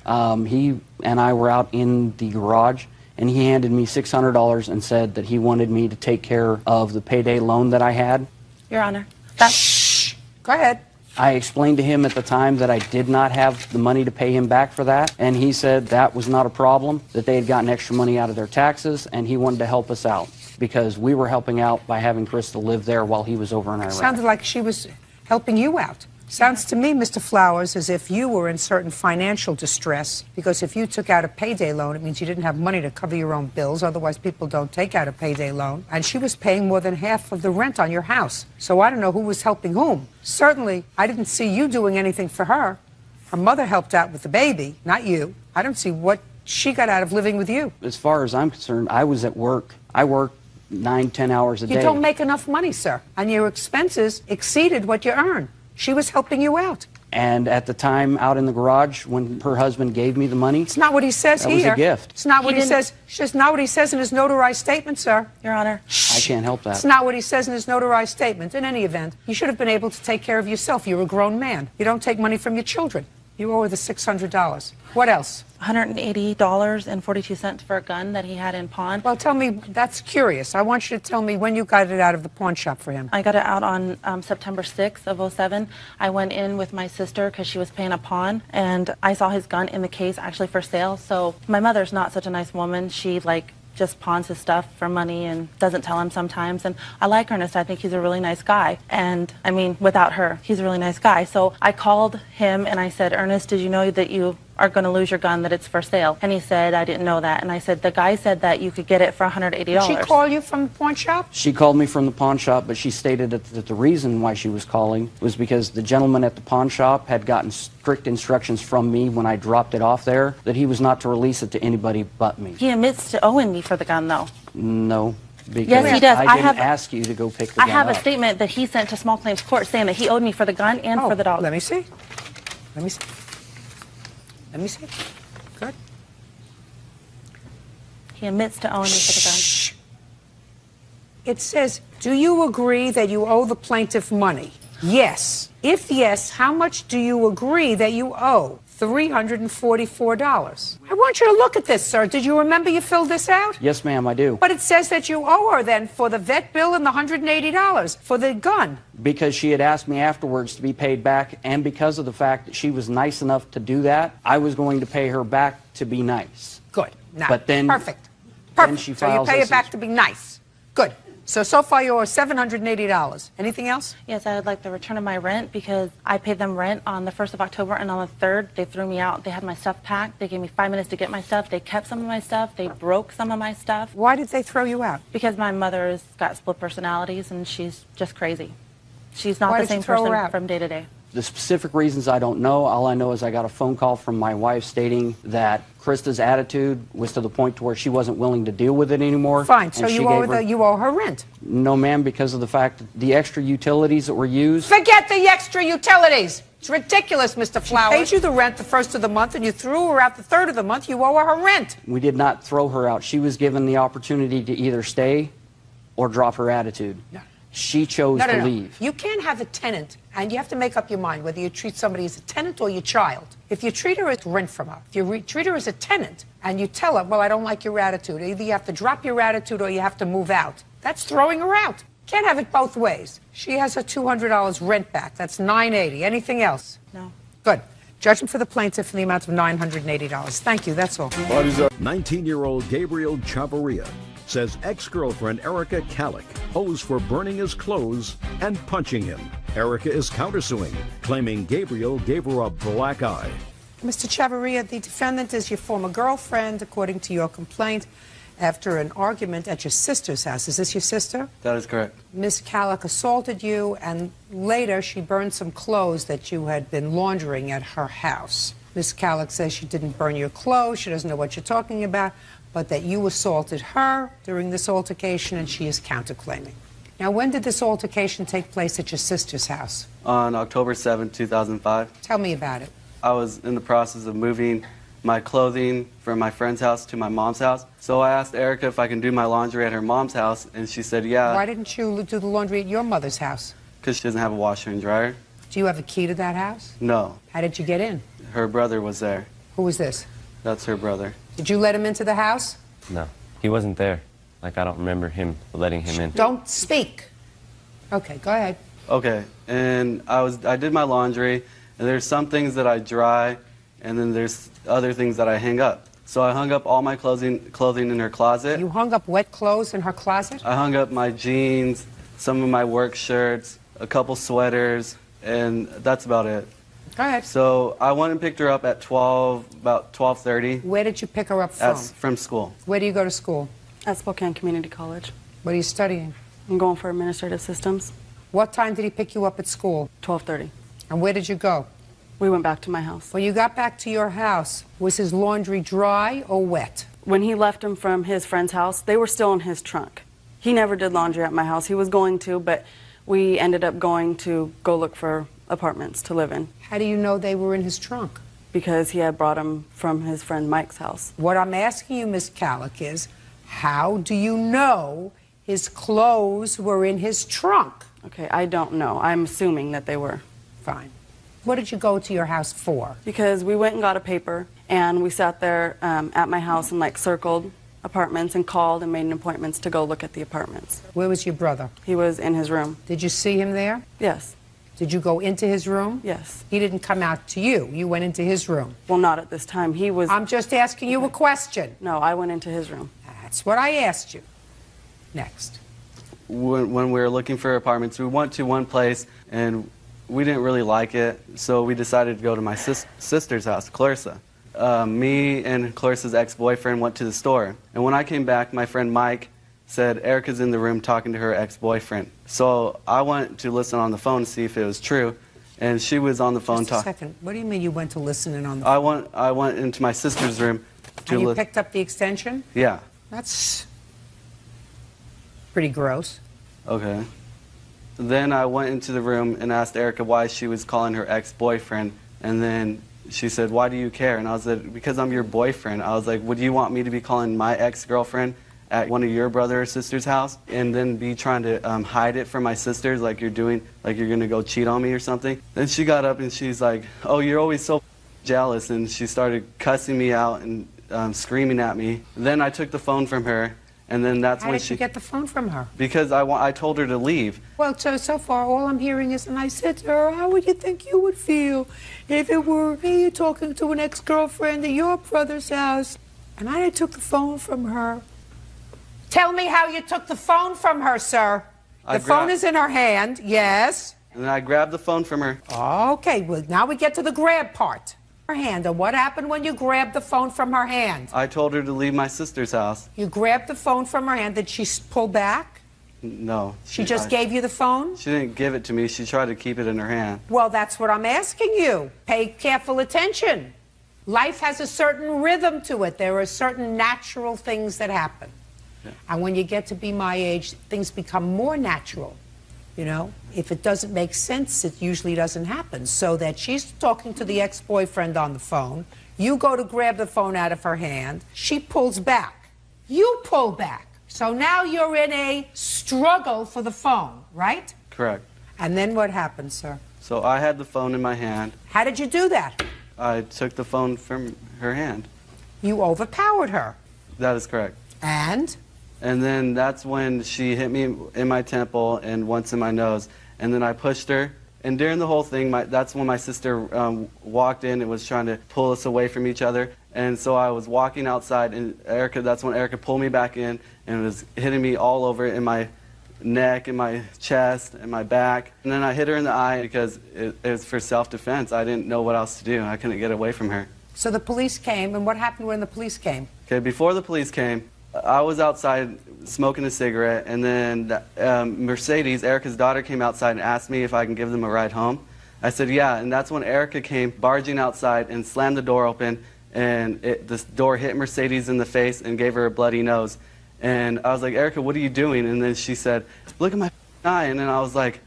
he and I were out in the garage, and he handed me $600 and said that he wanted me to take care of the payday loan that I had. Your Honor. Shh. Go ahead. I explained to him at the time that I did not have the money to pay him back for that, and he said that was not a problem, that they had gotten extra money out of their taxes, and he wanted to help us out because we were helping out by having Krista live there while he was over in Iraq. Sounded like she was helping you out. Sounds to me, Mr. Flowers, as if you were in certain financial distress, because if you took out a payday loan, it means you didn't have money to cover your own bills. Otherwise, people don't take out a payday loan. And she was paying more than half of the rent on your house. So I don't know who was helping whom. Certainly, I didn't see you doing anything for her. Her mother helped out with the baby, not you. I don't see what she got out of living with you. As far as I'm concerned, I was at work. I worked 9-10 hours a day. You don't make enough money, sir, and your expenses exceeded what you earn. She was helping you out. And at the time out in the garage, when her husband gave me the money, it's not what he says that here. was a gift. It's not what he says. It's just not what he says in his notarized statement, sir. Your Honor. I can't help that. It's not what he says in his notarized statement. In any event, you should have been able to take care of yourself. You're a grown man. You don't take money from your children. You owe her the $600. What else? $180.42 for a gun that he had in pawn. Well, tell me, that's curious. I want you to tell me when you got it out of the pawn shop for him. I got it out on September 6th of 07. I went in with my sister because she was paying a pawn, and I saw his gun in the case actually for sale. So my mother's not such a nice woman. She just pawns his stuff for money and doesn't tell him sometimes. And I like Ernest. I think he's a really nice guy. And I mean, without her, he's a really nice guy. So I called him and I said, Ernest, did you know that you are going to lose your gun, that it's for sale. And he said, I didn't know that. And I said, the guy said that you could get it for $180. Did she call you from the pawn shop? She called me from the pawn shop, but she stated that the reason why she was calling was because the gentleman at the pawn shop had gotten strict instructions from me when I dropped it off there that he was not to release it to anybody but me. He admits to owing me for the gun, though. No. Because yes, he does. I didn't ask you to go pick the gun I have up. a statement that he sent to small claims court saying that he owed me for the gun and for the dog. Let me see. Let me see. Let me see. Good. He admits to owing me for the gun. It says, do you agree that you owe the plaintiff money? Yes. If yes, how much do you agree that you owe? $344. I want you to look at this, sir. Did you remember you filled this out? Yes, ma'am, I do. But it says that you owe her then for the vet bill and the $180 for the gun. Because she had asked me afterwards to be paid back, and because of the fact that she was nice enough to do that, I was going to pay her back to be nice. Good. Now, but then, perfect. Then she So you files pay this it back to be nice. Good. So far you owe $780. Anything else? Yes, I would like the return of my rent because I paid them rent on the 1st of October, and on the 3rd they threw me out. They had my stuff packed. They gave me 5 minutes to get my stuff. They kept some of my stuff. They broke some of my stuff. Why did they throw you out? Because my mother's got split personalities and she's just crazy. She's not Why the did you same throw her person out? from day to day. The specific reasons I don't know. All I know is I got a phone call from my wife stating that Krista's attitude was to the point to where she wasn't willing to deal with it anymore. Fine. So and she you owe her rent. No, ma'am, because of the fact that the extra utilities that were used. Forget the extra utilities. It's ridiculous, Mr. Flowers. She paid you the rent the 1st of the month, and you threw her out the 3rd of the month. You owe her rent. We did not throw her out. She was given the opportunity to either stay or drop her attitude. No. She chose to leave. You can't have a tenant, and you have to make up your mind whether you treat somebody as a tenant or your child. If you treat her as rent from her, if you treat her as a tenant, and you tell her, well, I don't like your attitude, either you have to drop your attitude or you have to move out. That's throwing her out. Can't have it both ways. She has her $200 rent back. That's $980. Anything else? No. Good. Judgment for the plaintiff in the amount of $980. Thank you. That's all. 19-year-old Gabriel Chavarria says ex-girlfriend Erica Kallick owes for burning his clothes and punching him. Erica is countersuing, claiming Gabriel gave her a black eye. Mr. Chavarria, the defendant is your former girlfriend, according to your complaint, after an argument at your sister's house. Is this your sister? That is correct. Miss Kallick assaulted you, and later she burned some clothes that you had been laundering at her house. Miss Kallick says she didn't burn your clothes, she doesn't know what you're talking about, but that you assaulted her during this altercation, and she is counterclaiming. Now, when did this altercation take place at your sister's house? On October 7, 2005. Tell me about it. I was in the process of moving my clothing from my friend's house to my mom's house. So I asked Erica if I can do my laundry at her mom's house, and she said yeah. Why didn't you do the laundry at your mother's house? Because she doesn't have a washer and dryer. Do you have a key to that house? No. How did you get in? Her brother was there. Who was this? That's her brother. Did you let him into the house? No, he wasn't there. Like, I don't remember him letting him in. Don't speak. Okay, go ahead. Okay, and I did my laundry, and there's some things that I dry, and then there's other things that I hang up. So I hung up all my clothing in her closet. You hung up wet clothes in her closet? I hung up my jeans, some of my work shirts, a couple sweaters, and that's about it. Go ahead. So I went and picked her up at about 12:30. Where did you pick her up from? From school. Where do you go to school? At Spokane Community College. What are you studying? I'm going for administrative systems. What time did he pick you up at school? 12:30. And where did you go? We went back to my house. When you got back to your house, was his laundry dry or wet? When he left him from his friend's house, they were still in his trunk. He never did laundry at my house. He was going to, but we ended up going to go look for apartments to live in. How do you know they were in his trunk? Because he had brought them from his friend Mike's house. What I'm asking you, Miss Kallick, is how do you know his clothes were in his trunk? Okay, I don't know. I'm assuming that they were. Fine. What did you go to your house for? Because we went and got a paper, and we sat there at my house and circled apartments and called and made appointments to go look at the apartments. Where was your brother? He was in his room. Did you see him there? Yes. Did you go into his room? Yes. He didn't come out to you. You went into his room. Well, not at this time. He was... I'm just asking you a question. No, I went into his room. That's what I asked you. Next. When we were looking for apartments, we went to one place, and we didn't really like it, so we decided to go to my sister's house, Clarissa. me and Clarissa's ex-boyfriend went to the store. And when I came back, my friend Mike said Erica's in the room talking to her ex-boyfriend. So I went to listen on the phone to see if it was true. And she was on the phone talking. Just a second. What do you mean you went to listen in on the phone? I went into my sister's room to And you listen. picked up the extension? Yeah. That's pretty gross. Okay. Then I went into the room and asked Erica why she was calling her ex-boyfriend. And then she said, "Why do you care?" And I was like, "Because I'm your boyfriend." I was like, "Would you want me to be calling my ex-girlfriend at one of your brother or sister's house and then be trying to hide it from my sisters like you're doing, like you're going to go cheat on me or something?" Then she got up and she's like, "Oh, you're always so jealous." And she started cussing me out and screaming at me. Then I took the phone from her, and then that's How when did she... you get the phone from her? Because I told her to leave. Well, so far, all I'm hearing is, and I said to her, "How would you think you would feel if it were me talking to an ex-girlfriend at your brother's house?" And I took the phone from her. Tell me how you took the phone from her, sir. The phone is in her hand, yes. And then I grabbed the phone from her. Okay, well, now we get to the grab part. Her hand, and what happened when you grabbed the phone from her hand? I told her to leave my sister's house. You grabbed the phone from her hand. Did she pull back? No. She just gave you the phone? She didn't give it to me. She tried to keep it in her hand. Well, that's what I'm asking you. Pay careful attention. Life has a certain rhythm to it. There are certain natural things that happen. Yeah. And when you get to be my age, things become more natural. You know, if it doesn't make sense, it usually doesn't happen. So that she's talking to the ex-boyfriend on the phone. You go to grab the phone out of her hand. She pulls back. You pull back. So now you're in a struggle for the phone, right? Correct. And then what happened, sir? So I had the phone in my hand. How did you do that? I took the phone from her hand. You overpowered her. That is correct. And? And then that's when she hit me in my temple and once in my nose. And then I pushed her. And during the whole thing, that's when my sister walked in and was trying to pull us away from each other. And so I was walking outside, and that's when Erica pulled me back in and was hitting me all over in my neck, in my chest, and my back. And then I hit her in the eye because it was for self-defense. I didn't know what else to do. I couldn't get away from her. So the police came, and what happened when the police came? Okay, before the police came, I was outside smoking a cigarette, and then Mercedes, Erica's daughter, came outside and asked me if I can give them a ride home. I said, yeah, and that's when Erica came barging outside and slammed the door open, and this door hit Mercedes in the face and gave her a bloody nose. And I was like, Erica, what are you doing? And then she said, look at my eye. And then I was like,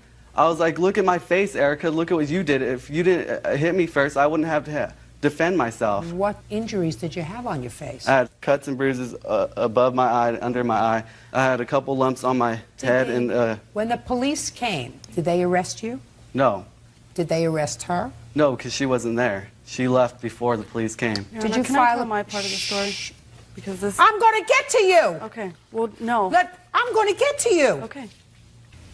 look at my face, Erica, look at what you did. If you didn't hit me first, I wouldn't have to defend myself. What injuries did you have on your face? I had cuts and bruises above my eye, under my eye. I had a couple lumps on my head. And when the police came, did they arrest you? No. Did they arrest her? No, because she wasn't there. She left before the police came. Did you can file I tell my part of the story? Because this... I'm going to get to you. Okay. Well, no. I'm going to get to you. Okay.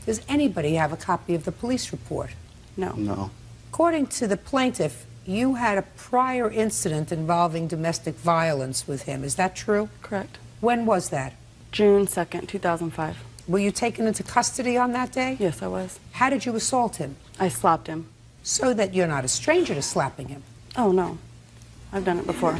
Does anybody have a copy of the police report? No. No. According to the plaintiff, you had a prior incident involving domestic violence with him. Is that true? Correct. When was that? June 2nd, 2005. Were you taken into custody on that day? Yes, I was. How did you assault him? I slapped him. So that you're not a stranger to slapping him. Oh, no. I've done it before.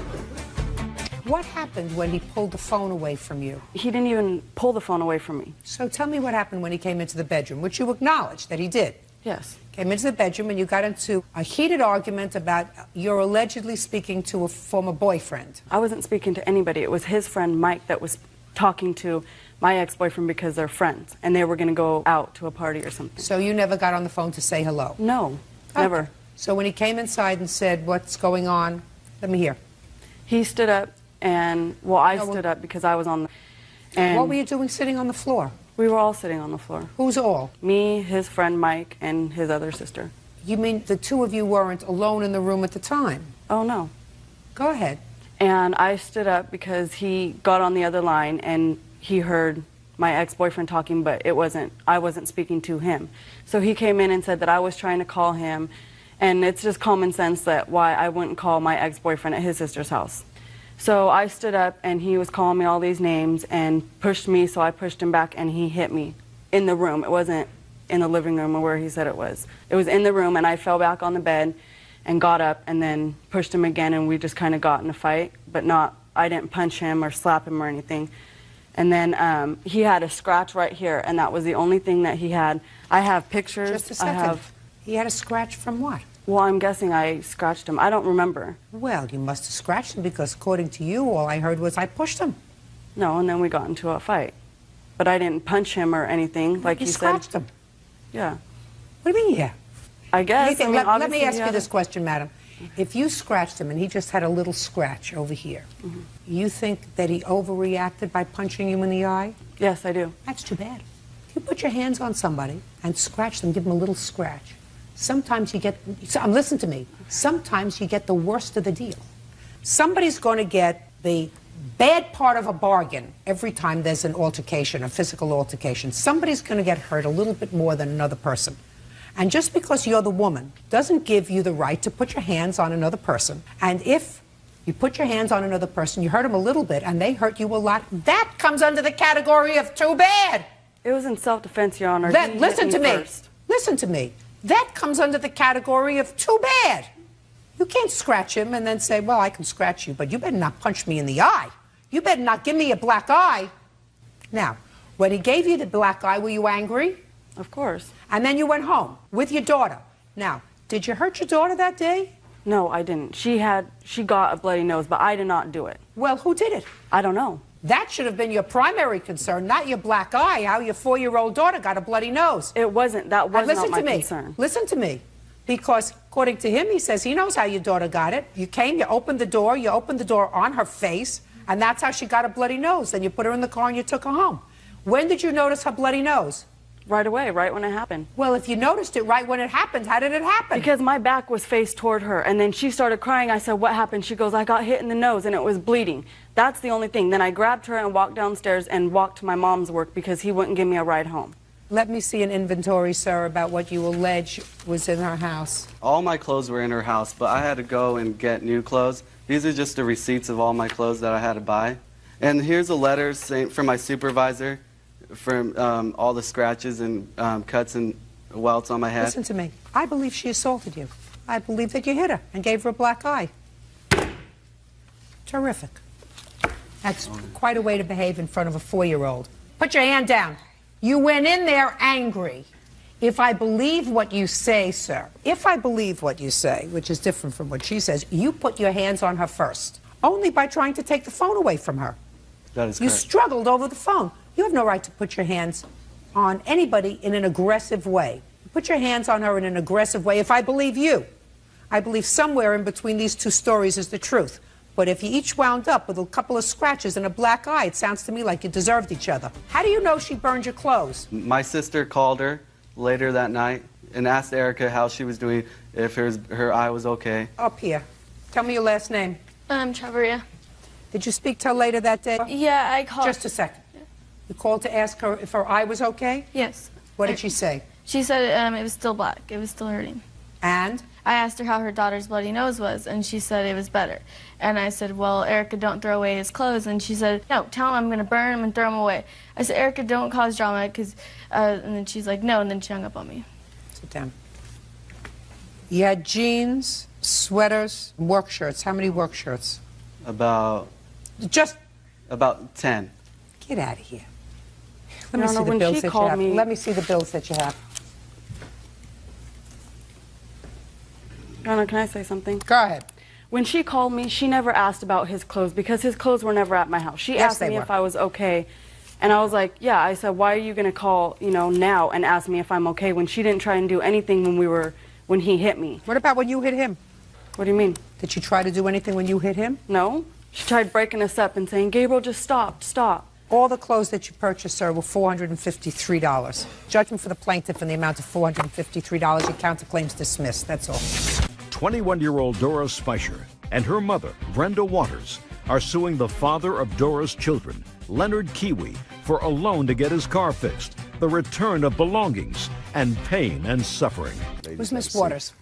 What happened when he pulled the phone away from you? He didn't even pull the phone away from me. So tell me what happened when he came into the bedroom, which you acknowledged that he did. Yes. Came into the bedroom and you got into a heated argument about you're allegedly speaking to a former boyfriend. I wasn't speaking to anybody. It was his friend Mike that was talking to my ex-boyfriend because they're friends and they were going to go out to a party or something. So you never got on the phone to say hello? No, okay. Never. So when he came inside and said, what's going on? Let me hear. He stood up and, well, I stood up because I was on the... And what were you doing sitting on the floor? We were all sitting on the floor. Who's all? Me, his friend Mike, and his other sister. You mean the two of you weren't alone in the room at the time? Oh, no. Go ahead. And I stood up because he got on the other line and he heard my ex-boyfriend talking, but I wasn't speaking to him. So he came in and said that I was trying to call him, and it's just common sense that why I wouldn't call my ex-boyfriend at his sister's house. So I stood up and he was calling me all these names and pushed me, so I pushed him back and he hit me in the room. It wasn't in the living room or where he said it was. It was in the room and I fell back on the bed and got up and then pushed him again, and we just kind of got in a fight, but not, I didn't punch him or slap him or anything. And then he had a scratch right here, and that was the only thing that he had. I have pictures. Just a second. He had a scratch from what? Well, I'm guessing I scratched him. I don't remember. Well, you must have scratched him because according to you, all I heard was I pushed him. No, and then we got into a fight. But I didn't punch him or anything, like you said. You scratched him. Yeah. What do you mean, yeah? I guess. Let me ask you this question, madam. If you scratched him and he just had a little scratch over here, you think that he overreacted by punching you in the eye? Yes, I do. That's too bad. If you put your hands on somebody and scratch them, give them a little scratch, sometimes you get, listen to me, sometimes you get the worst of the deal. Somebody's going to get the bad part of a bargain every time there's an altercation, a physical altercation. Somebody's going to get hurt a little bit more than another person. And just because you're the woman doesn't give you the right to put your hands on another person. And if you put your hands on another person, you hurt them a little bit, and they hurt you a lot, that comes under the category of too bad. It was in self-defense, Your Honor. Listen to me. Listen to me. That comes under the category of too bad. You can't scratch him and then say, well, I can scratch you, but you better not punch me in the eye. You better not give me a black eye. Now, when he gave you the black eye, were you angry? Of course. And then you went home with your daughter. Now, did you hurt your daughter that day? No, I didn't. She got a bloody nose, but I did not do it. Well, who did it? I don't know. That should have been your primary concern, not your black eye, how your 4-year-old daughter got a bloody nose. It wasn't. That was not my concern. Listen to me. Because according to him, he says he knows how your daughter got it. You came, you opened the door on her face, and that's how she got a bloody nose. Then you put her in the car and you took her home. When did you notice her bloody nose? Right away, right when it happened. Well, if you noticed it right when it happened, how did it happen? Because my back was faced toward her, and then she started crying. I said, what happened? She goes, I got hit in the nose, and it was bleeding. That's the only thing. Then I grabbed her and walked downstairs and walked to my mom's work because he wouldn't give me a ride home. Let me see an inventory, sir, about what you allege was in her house. All my clothes were in her house, but I had to go and get new clothes. These are just the receipts of all my clothes that I had to buy. And here's a letter from my supervisor from all the scratches and cuts and welts on my head. Listen to me. I believe she assaulted you. I believe that you hit her and gave her a black eye. Terrific. That's quite a way to behave in front of a 4-year-old. Put your hand down. You went in there angry. If I believe what you say, sir, if I believe what you say, which is different from what she says, you put your hands on her first, only by trying to take the phone away from her. That is correct. You struggled over the phone. You have no right to put your hands on anybody in an aggressive way. Put your hands on her in an aggressive way if I believe you. I believe somewhere in between these two stories is the truth. But if you each wound up with a couple of scratches and a black eye, it sounds to me like you deserved each other. How do you know she burned your clothes? My sister called her later that night and asked Erica how she was doing, if her eye was okay. Up here. Tell me your last name. Trevor. Did you speak to her later that day? Yeah, I called. Just a second. You called to ask her if her eye was okay? Yes. What did she say? She said it was still black. It was still hurting. And? I asked her how her daughter's bloody nose was, and she said it was better. And I said, well, Erica, don't throw away his clothes. And she said, no, tell him I'm going to burn him and throw him away. I said, Erica, don't cause drama, because, and then she's like, no, and then she hung up on me. Sit down. You had jeans, sweaters, work shirts. How many work shirts? About 10. Get out of here. Let me see the bills that you have. Let me see the bills that you have. Donna, can I say something? Go ahead. When she called me, she never asked about his clothes because his clothes were never at my house. She asked me if I was okay, and I was like, yeah. I said, why are you going to call, now and ask me if I'm okay when she didn't try and do anything when he hit me? What about when you hit him? What do you mean? Did she try to do anything when you hit him? No. She tried breaking us up and saying, Gabriel, just stop. All the clothes that you purchased, sir, were $453. Judgment for the plaintiff in the amount of $453. Your counterclaims dismissed. That's all. 21-year-old Dora Spicer and her mother, Brenda Waters, are suing the father of Dora's children, Leonard Kiwi, for a loan to get his car fixed, the return of belongings, and pain and suffering. Who's Miss Waters?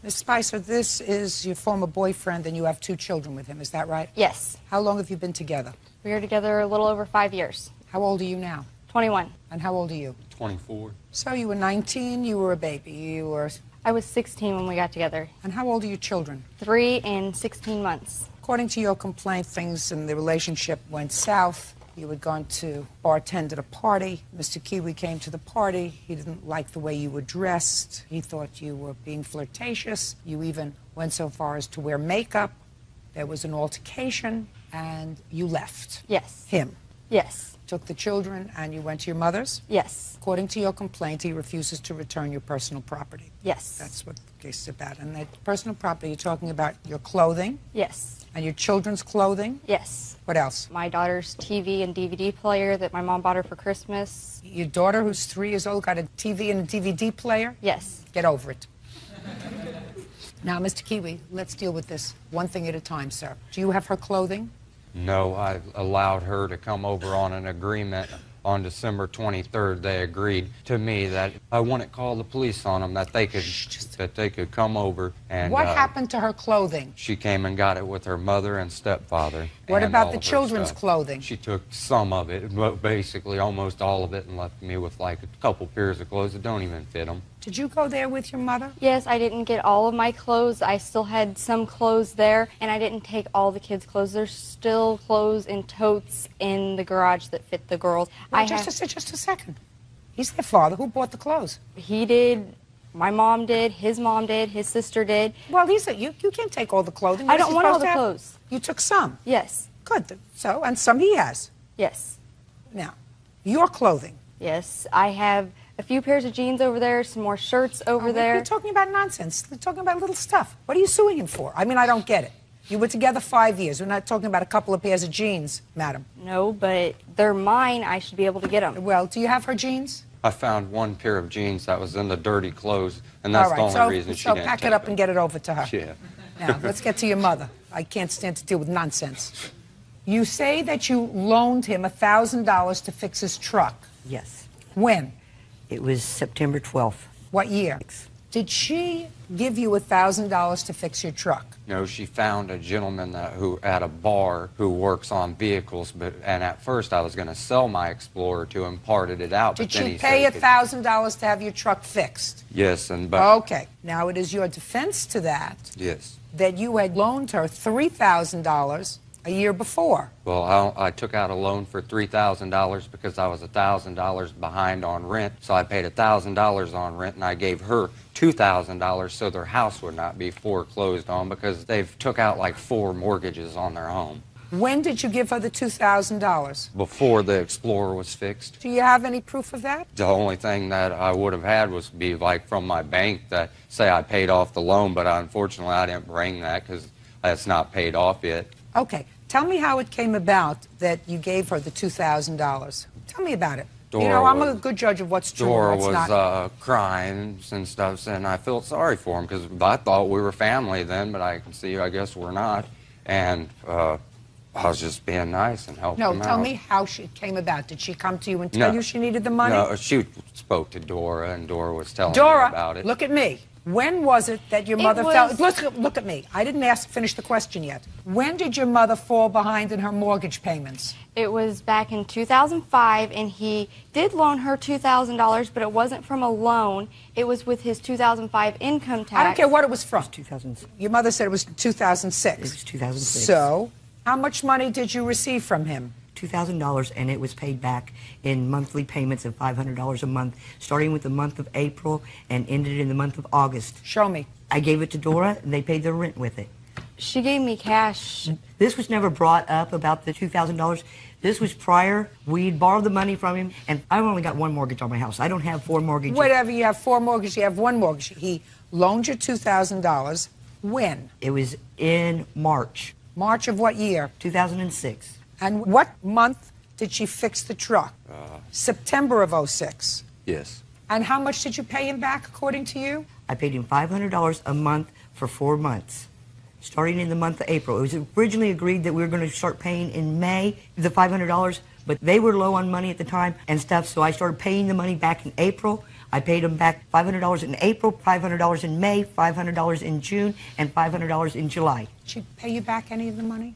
Miss Spicer, this is your former boyfriend, and you have 2 children with him. Is that right? Yes. How long have you been together? We were together a little over 5 years. How old are you now? 21. And how old are you? 24. So you were 19, you were a baby. You were I was 16 when we got together. And how old are your children? 3 and 16 months. According to your complaint, things in the relationship went south. You had gone to bartend at a party. Mr. Kiwi came to the party. He didn't like the way you were dressed. He thought you were being flirtatious. You even went so far as to wear makeup. There was an altercation, and you left. Yes. Him. Yes. Took the children, and you went to your mother's? Yes. According to your complaint, he refuses to return your personal property. Yes. That's what the case is about. And that personal property, you're talking about your clothing? Yes. And your children's clothing? Yes. What else? My daughter's TV and DVD player that my mom bought her for Christmas. Your daughter, who's 3 years old, got a TV and a DVD player? Yes. Get over it. Now, Mr. Kiwi, let's deal with this one thing at a time, sir. Do you have her clothing? No, I allowed her to come over on an agreement. On December 23rd, they agreed to me that I wouldn't call the police on them, that they could come over and. What happened to her clothing? She came and got it with her mother and stepfather. What and about all the of her children's stuff. clothing? She took some of it, but basically almost all of it, and left me with like a couple pairs of clothes that don't even fit them. Did you go there with your mother? Yes, I didn't get all of my clothes. I still had some clothes there, and I didn't take all the kids' clothes. There's still clothes in totes in the garage that fit the girls. Well, just a second. He's their father. Who bought the clothes? He did. My mom did. His mom did. His sister did. Well, you can't take all the clothing. I What is don't he want all supposed the to have? clothes. You took some. Yes. Good. So, and some he has. Yes. Now, your clothing. Yes, I have a few pairs of jeans over there, some more shirts over there. You're talking about nonsense. You're talking about little stuff. What are you suing him for? I mean, I don't get it. You were together 5 years. We're not talking about a couple of pairs of jeans, madam. No, but they're mine. I should be able to get them. Well, do you have her jeans? I found one pair of jeans that was in the dirty clothes, and that's All right, the only reason she so didn't pack take it up them. and get it over to her. Yeah. Now, let's get to your mother. I can't stand to deal with nonsense. You say that you loaned him $1,000 to fix his truck. Yes. When? It was September 12th. What year? Did she give you $1,000 to fix your truck? No, she found a gentleman who at a bar who works on vehicles, and at first I was going to sell my Explorer to him, parted it out. Did but then she he pay said he could- $1,000 to have your truck fixed? Yes, but Okay. Now, it is your defense to that yes. that you had loaned her $3,000 a year before. Well, I took out a loan for $3,000 because I was $1,000 behind on rent, so I paid $1,000 on rent, and I gave her $2,000 so their house would not be foreclosed on because they've took out like 4 mortgages on their home. When did you give her the $2,000? Before the Explorer was fixed. Do you have any proof of that? The only thing that I would have had was be like from my bank that say I paid off the loan, but unfortunately I didn't bring that because it's not paid off yet. Okay. Tell me how it came about that you gave her the $2,000. Tell me about it. I'm a good judge of what's true Dora and what's was not. crying and stuff, and I felt sorry for him because I thought we were family then, but I can see I guess we're not. And I was just being nice and helping him out. No, tell me how it came about. Did she come to you and tell you she needed the money? No, she spoke to Dora, and Dora was telling me Dora, about it. look at me. When was it that your mother fell? Look at me. I didn't finish the question yet. When did your mother fall behind in her mortgage payments? It was back in 2005, and he did loan her $2,000, but it wasn't from a loan. It was with his 2005 income tax. I don't care what it was from. 2006. Your mother said it was 2006. It was 2006. So, how much money did you receive from him? $2,000, and it was paid back in monthly payments of $500 a month, starting with the month of April and ended in the month of August. Show me. I gave it to Dora, and they paid their rent with it. She gave me cash. This was never brought up about the $2,000. This was prior. We'd borrowed the money from him, and I've only got 1 mortgage on my house. I don't have 4 mortgages. Whatever, you have 4 mortgages, you have 1 mortgage. He loaned you $2,000. When? It was in March. March of what year? 2006. And what month did she fix the truck? September of 06. Yes. And how much did you pay him back, according to you? I paid him $500 a month for 4 months, starting in the month of April. It was originally agreed that we were going to start paying in May, the $500, but they were low on money at the time and stuff, so I started paying the money back in April. I paid him back $500 in April, $500 in May, $500 in June, and $500 in July. Did she pay you back any of the money?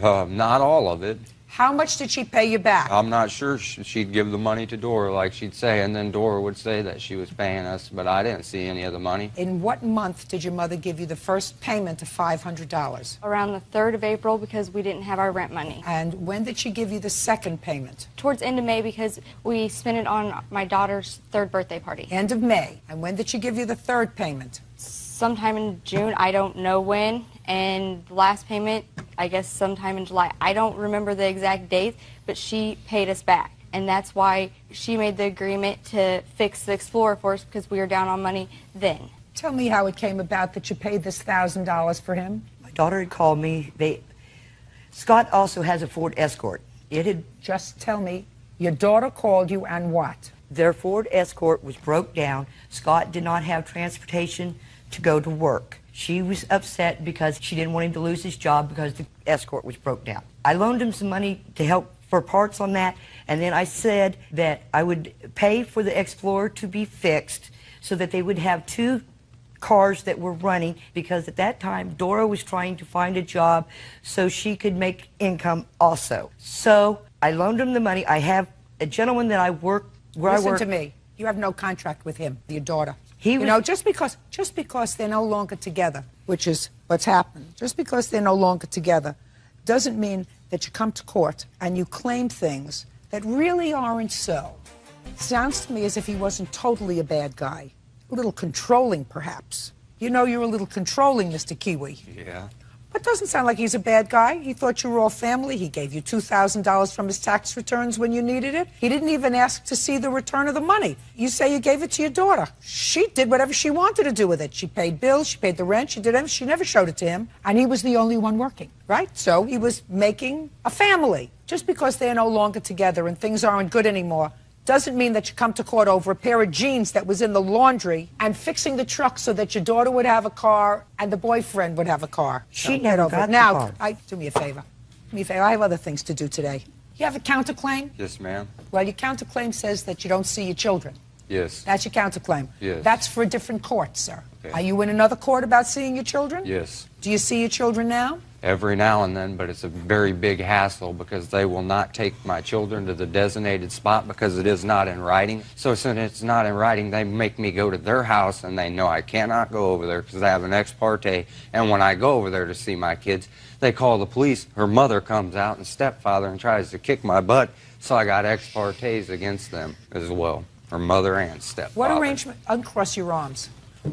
Not all of it. How much did she pay you back? I'm not sure. She'd give the money to Dora like she'd say, and then Dora would say that she was paying us, but I didn't see any of the money. In what month did your mother give you the first payment of $500? Around the 3rd of April because we didn't have our rent money. And when did she give you the second payment? Towards the end of May because we spent it on my daughter's 3rd birthday party. End of May. And when did she give you the third payment? Sometime in June, I don't know when. And the last payment, I guess sometime in July. I don't remember the exact date, but she paid us back. And that's why she made the agreement to fix the Explorer for us because we were down on money then. Tell me how it came about that you paid this $1,000 for him. My daughter had called me. Scott also has a Ford Escort. Just tell me, your daughter called you and what? Their Ford Escort was broke down. Scott did not have transportation to go to work. She was upset because she didn't want him to lose his job because the Escort was broke down. I loaned him some money to help for parts on that, and then I said that I would pay for the Explorer to be fixed so that they would have 2 cars that were running, because at that time Dora was trying to find a job so she could make income also. So I loaned him the money. I have a gentleman that I work where Listen I work. to me. You have no contract with him, your daughter. You know, just because they're no longer together, which is what's happened, just because they're no longer together doesn't mean that you come to court and you claim things that really aren't so. It sounds to me as if he wasn't totally a bad guy. A little controlling, perhaps. You know you're a little controlling, Mr. Kiwi. Yeah. But doesn't sound like he's a bad guy. He thought you were all family. He gave you $2,000 from his tax returns when you needed it. He didn't even ask to see the return of the money. You say you gave it to your daughter. She did whatever she wanted to do with it. She paid bills, she paid the rent, she did everything. She never showed it to him. And he was the only one working, right? So he was making a family. Just because they're no longer together and things aren't good anymore doesn't mean that you come to court over a pair of jeans that was in the laundry and fixing the truck so that your daughter would have a car and the boyfriend would have a car. She never got the now, car. do me a favor. Do me a favor. I have other things to do today. You have a counterclaim? Yes, ma'am. Well, your counterclaim says that you don't see your children. Yes. That's your counterclaim. Yes. That's for a different court, sir. Okay. Are you in another court about seeing your children? Yes. Do you see your children now? Every now and then, but it's a very big hassle because they will not take my children to the designated spot because it is not in writing. So since it's not in writing, they make me go to their house, and they know I cannot go over there because I have an ex parte. And when I go over there to see my kids, they call the police. Her mother comes out and stepfather and tries to kick my butt. So I got ex partes against them as well, her mother and stepfather. What arrangement? Uncross your arms.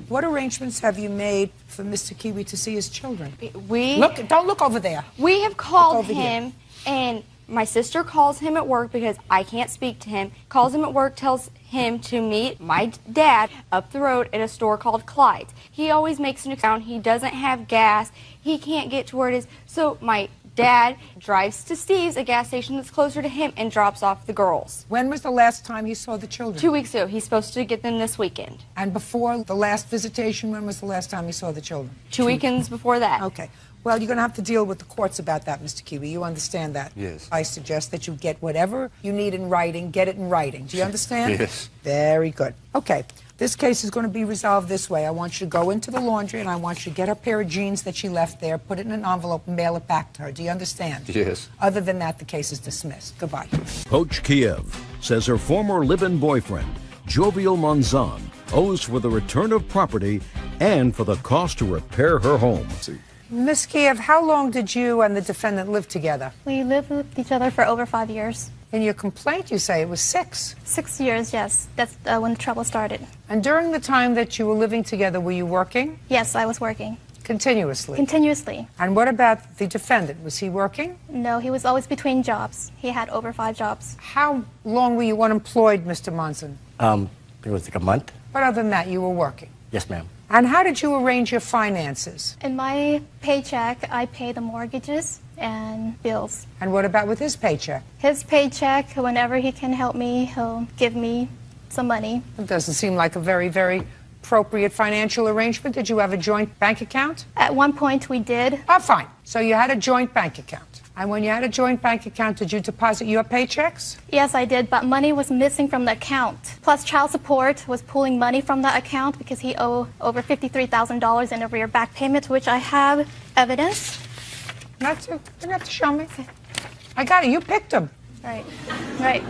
What arrangements have you made for Mr. Kiwi to see his children? Don't look over there. We have called him, and my sister calls him at work because I can't speak to him. Calls him at work, tells him to meet my dad up the road at a store called Clyde's. He always makes an account. He doesn't have gas. He can't get to where it is. So my dad drives to Steve's, a gas station that's closer to him, and drops off the girls. When was the last time he saw the children? 2 weeks ago. He's supposed to get them this weekend. And before the last visitation, when was the last time he saw the children? 2 weekends before that. Okay. Well, you're going to have to deal with the courts about that, Mr. Kiwi. You understand that? Yes. I suggest that you get whatever you need in writing, get it in writing. Do you understand? Yes. Very good. Okay. This case is going to be resolved this way. I want you to go into the laundry, and I want you to get her pair of jeans that she left there, put it in an envelope, and mail it back to her. Do you understand? Yes. Other than that, the case is dismissed. Goodbye. Coach Kiev says her former live-in boyfriend, Jovial Monzon, owes for the return of property and for the cost to repair her home. Miss Kiev, how long did you and the defendant live together? We lived with each other for over 5 years. In your complaint, you say it was 6. 6 years, yes. That's when the trouble started. And during the time that you were living together, were you working? Yes, I was working. Continuously? Continuously. And what about the defendant? Was he working? No, he was always between jobs. He had over 5 jobs. How long were you unemployed, Mr. Monson? It was like a month. But other than that, you were working? Yes, ma'am. And how did you arrange your finances? In my paycheck, I pay the mortgages and bills. And what about with his paycheck? His paycheck, whenever he can help me, he'll give me some money. It doesn't seem like a very, very appropriate financial arrangement. Did you have a joint bank account? At one point, we did. Oh, fine. So you had a joint bank account. And when you had a joint bank account, did you deposit your paychecks? Yes, I did, but money was missing from the account. Plus, child support was pulling money from the account because he owed over $53,000 in arrear back payments, which I have evidence. You're going to have to show me. I got it. You picked him. Right. Right.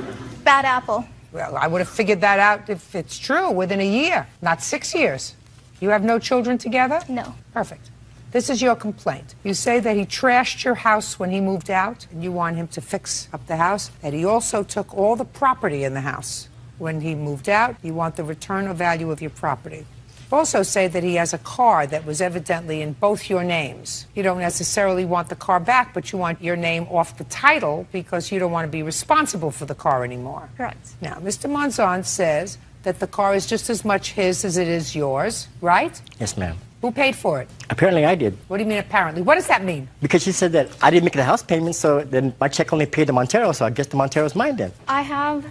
Bad apple. Well, I would have figured that out if it's true within a year, not 6 years. You have no children together? No. Perfect. This is your complaint. You say that he trashed your house when he moved out, and you want him to fix up the house, that he also took all the property in the house. When he moved out, you want the return of value of your property. Also say that he has a car that was evidently in both your names. You don't necessarily want the car back, but you want your name off the title because you don't want to be responsible for the car anymore. Correct. Now, Mr. Monzon says that the car is just as much his as it is yours, right? Yes, ma'am. Who paid for it? Apparently I did. What do you mean apparently? What does that mean? Because she said that I didn't make the house payment, so then my check only paid the Montero, so I guess the Montero's mine then. I have.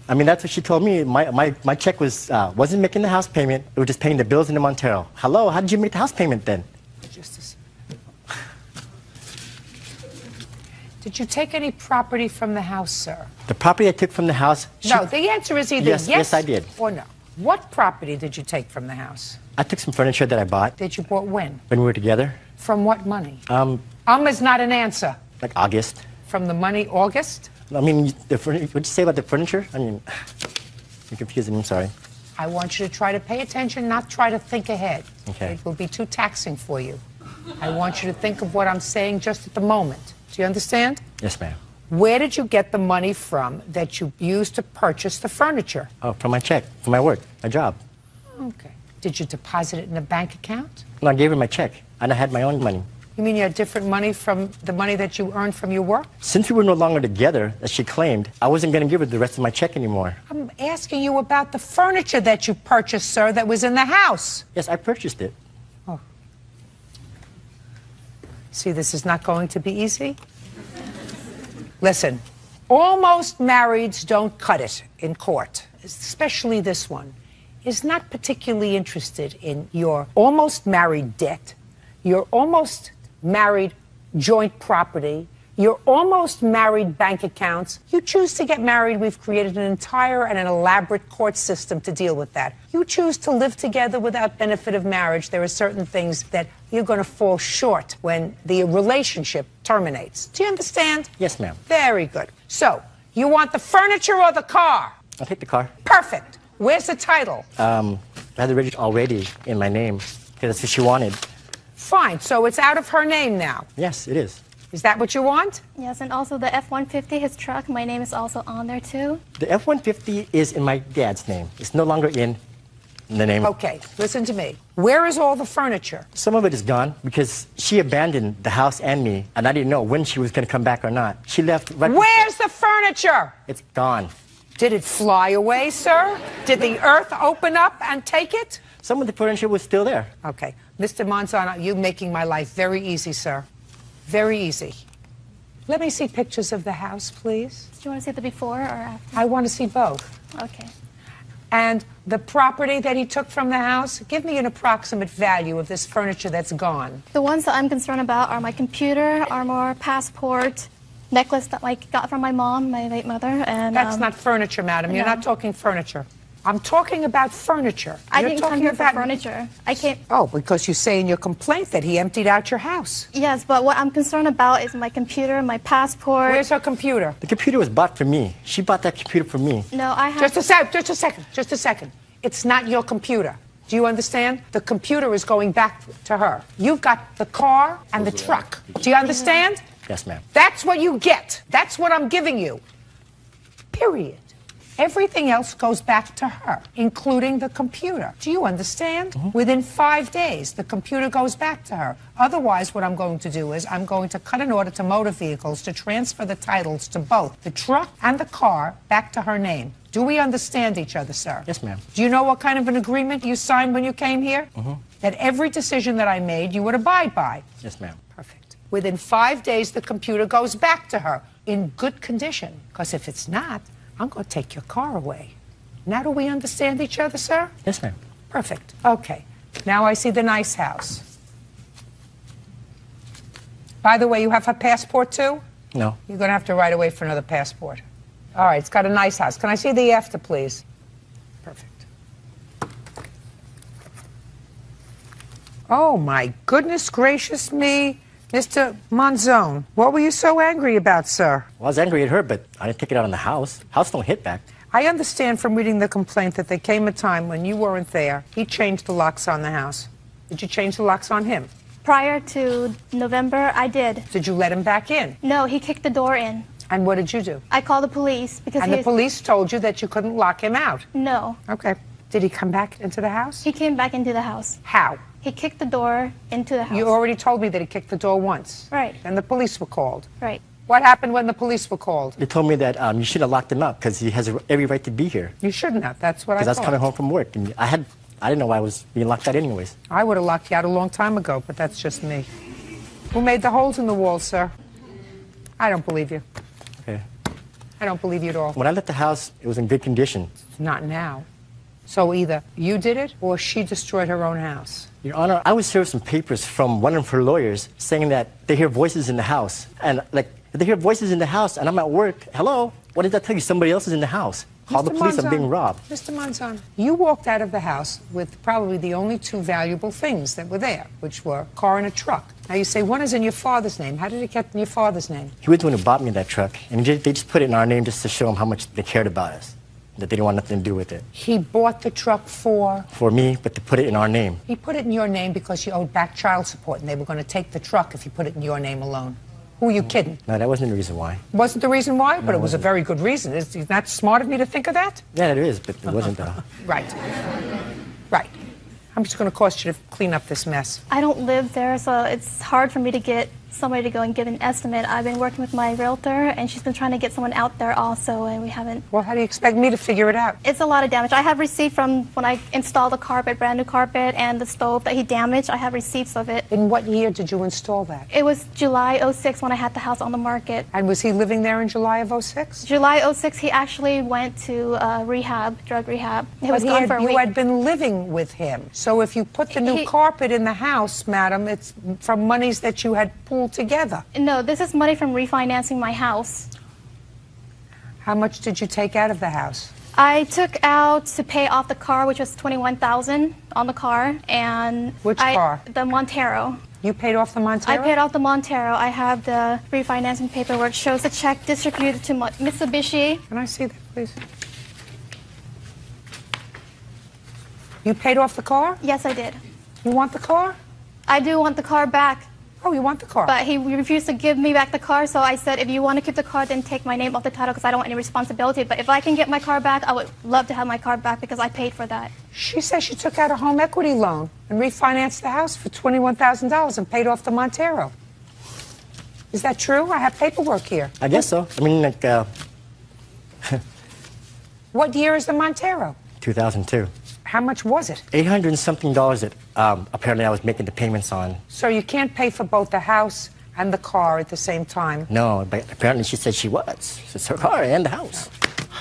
I mean, that's what she told me. My check wasn't making the house payment. It was just paying the bills in the Montero. Hello, how did you make the house payment then? Just a second. Did you take any property from the house, sir? The property I took from the house... No, the answer is either yes, I did. Or no. What property did you take from the house? I took some furniture that I bought. That you bought when? When we were together. From what money? Is not an answer. Like August. From the money August? I mean, what'd you say about the furniture? I mean, you're confusing me, I'm sorry. I want you to try to pay attention, not try to think ahead. Okay. It will be too taxing for you. I want you to think of what I'm saying just at the moment. Do you understand? Yes, ma'am. Where did you get the money from that you used to purchase the furniture? Oh, from my check, from my work, my job. Okay. Did you deposit it in a bank account? No, I gave her my check, and I had my own money. You mean you had different money from the money that you earned from your work? Since we were no longer together, as she claimed, I wasn't going to give her the rest of my check anymore. I'm asking you about the furniture that you purchased, sir, that was in the house. Yes, I purchased it. Oh. See, this is not going to be easy. Listen, almost marrieds don't cut it in court, especially this one. Is not particularly interested in your almost married debt, your almost married joint property, your almost married bank accounts. You choose to get married, we've created an entire and an elaborate court system to deal with that. You choose to live together without benefit of marriage. There are certain things that you're going to fall short when the relationship terminates. Do you understand? Yes, ma'am. Very good. So, you want the furniture or the car? I'll take the car. Perfect. Where's the title? I had the register already in my name, because that's what she wanted. Fine, so it's out of her name now. Yes, it is. Is that what you want? Yes, and also the F-150, his truck, my name is also on there too. The F-150 is in my dad's name. It's no longer in the name. Okay, listen to me. Where is all the furniture? Some of it is gone because she abandoned the house and me, and I didn't know when she was going to come back or not. She left right... Where's the furniture? It's gone. Did it fly away, sir? Did the earth open up and take it? Some of the furniture was still there. Okay. Mr. Monzon, you're making my life very easy, sir. Very easy. Let me see pictures of the house, please. Do you want to see the before or after? I want to see both. Okay. And the property that he took from the house, give me an approximate value of this furniture that's gone. The ones that I'm concerned about are my computer, armor, passport, necklace that I got from my mom, my late mother, and... That's not furniture, madam. You're not talking furniture. I'm talking about furniture. I didn't come here for furniture. I can't... Oh, because you say in your complaint that he emptied out your house. Yes, but what I'm concerned about is my computer, my passport... Where's her computer? The computer was bought for me. She bought that computer for me. No, I have... Just a second. It's not your computer. Do you understand? The computer is going back to her. You've got the car and the truck. Do you understand? Yes, ma'am. That's what you get. That's what I'm giving you. Period. Everything else goes back to her, including the computer. Do you understand? Within 5 days, the computer goes back to her. Otherwise, what I'm going to do is I'm going to cut an order to motor vehicles to transfer the titles to both the truck and the car back to her name. Do we understand each other, sir? Yes, ma'am. Do you know what kind of an agreement you signed when you came here? That every decision that I made, you would abide by. Yes, ma'am. Perfect. Within 5 days, the computer goes back to her in good condition. Because if it's not, I'm going to take your car away. Now do we understand each other, sir? Yes, ma'am. Perfect. Okay. Now I see the nice house. By the way, you have a passport too? No. You're going to have to write away for another passport. All right, it's got a nice house. Can I see the after, please? Perfect. Oh, my goodness gracious me. Mr. Monzone, what were you so angry about, sir? Well, I was angry at her, but I didn't take it out on the house. House don't hit back. I understand from reading the complaint that there came a time when you weren't there. He changed the locks on the house. Did you change the locks on him? Prior to November, I did. Did you let him back in? No, he kicked the door in. And what did you do? I called the police because And the police told you that you couldn't lock him out? No. Okay. Did he come back into the house? He came back into the house. How? He kicked the door into the house. You already told me that he kicked the door once. Right. And the police were called. Right. What happened when the police were called? They told me that you should have locked him up because he has every right to be here. You shouldn't have. That's what I Because I was thought. coming home from work, and I didn't know I was being locked out anyways. I would have locked you out a long time ago, but that's just me. Who made the holes in the walls, sir? I don't believe you. Okay. I don't believe you at all. When I left the house, it was in good condition. Not now. So either you did it or she destroyed her own house. Your Honor, I was served some papers from one of her lawyers saying that they hear voices in the house. And, like, if they hear voices in the house and I'm at work, hello, what did that tell you? Somebody else is in the house. Call the police, I'm being robbed. Mr. Monzon, you walked out of the house with probably the only two valuable things that were there, which were a car and a truck. Now you say one is in your father's name. How did it get in your father's name? He was the one who bought me that truck, and they just put it in our name just to show him how much they cared about us, that they didn't want nothing to do with it. He bought the truck for? For me, but to put it in our name. He put it in your name because you owed back child support, and they were going to take the truck if you put it in your name alone. Who are you kidding? No, that wasn't the reason why. Wasn't the reason why? No, but it was a wasn't. very good reason. Is that smart of me to think of that? Yeah, it is, but it wasn't though. Right. Right. I'm just going to cost you to clean up this mess. I don't live there, so it's hard for me to get somebody to go and give an estimate. I've been working with my realtor, and she's been trying to get someone out there also, and we haven't. Well, how do you expect me to figure it out? It's a lot of damage. I have receipts from when I installed the carpet, brand new carpet, and the stove that he damaged. I have receipts of it. In what year did you install that? It was July '06 when I had the house on the market. And was he living there in July of '06? July '06, he actually went to rehab, drug rehab. He was gone for a week. You had been living with him. So if you put the new carpet in the house, madam, it's from monies that you had pooled together. No, this is money from refinancing my house. How much did you take out of the house? I took out to pay off the car, which was $21,000 on the car, and Which car? The Montero. You paid off the Montero? I paid off the Montero. I have the refinancing paperwork. Shows the check distributed to Mitsubishi. Can I see that, please? You paid off the car? Yes, I did. You want the car? I do want the car back. Oh, you want the car? But he refused to give me back the car, so I said, if you want to keep the car, then take my name off the title because I don't want any responsibility. But if I can get my car back, I would love to have my car back because I paid for that. She says she took out a home equity loan and refinanced the house for $21,000 and paid off the Montero. Is that true? I have paperwork here. I guess so. I mean, like, What year is the Montero? 2002. How much was it? $800 and something that apparently I was making the payments on. So you can't pay for both the house and the car at the same time? No, but apparently she said she was. It's her car and the house.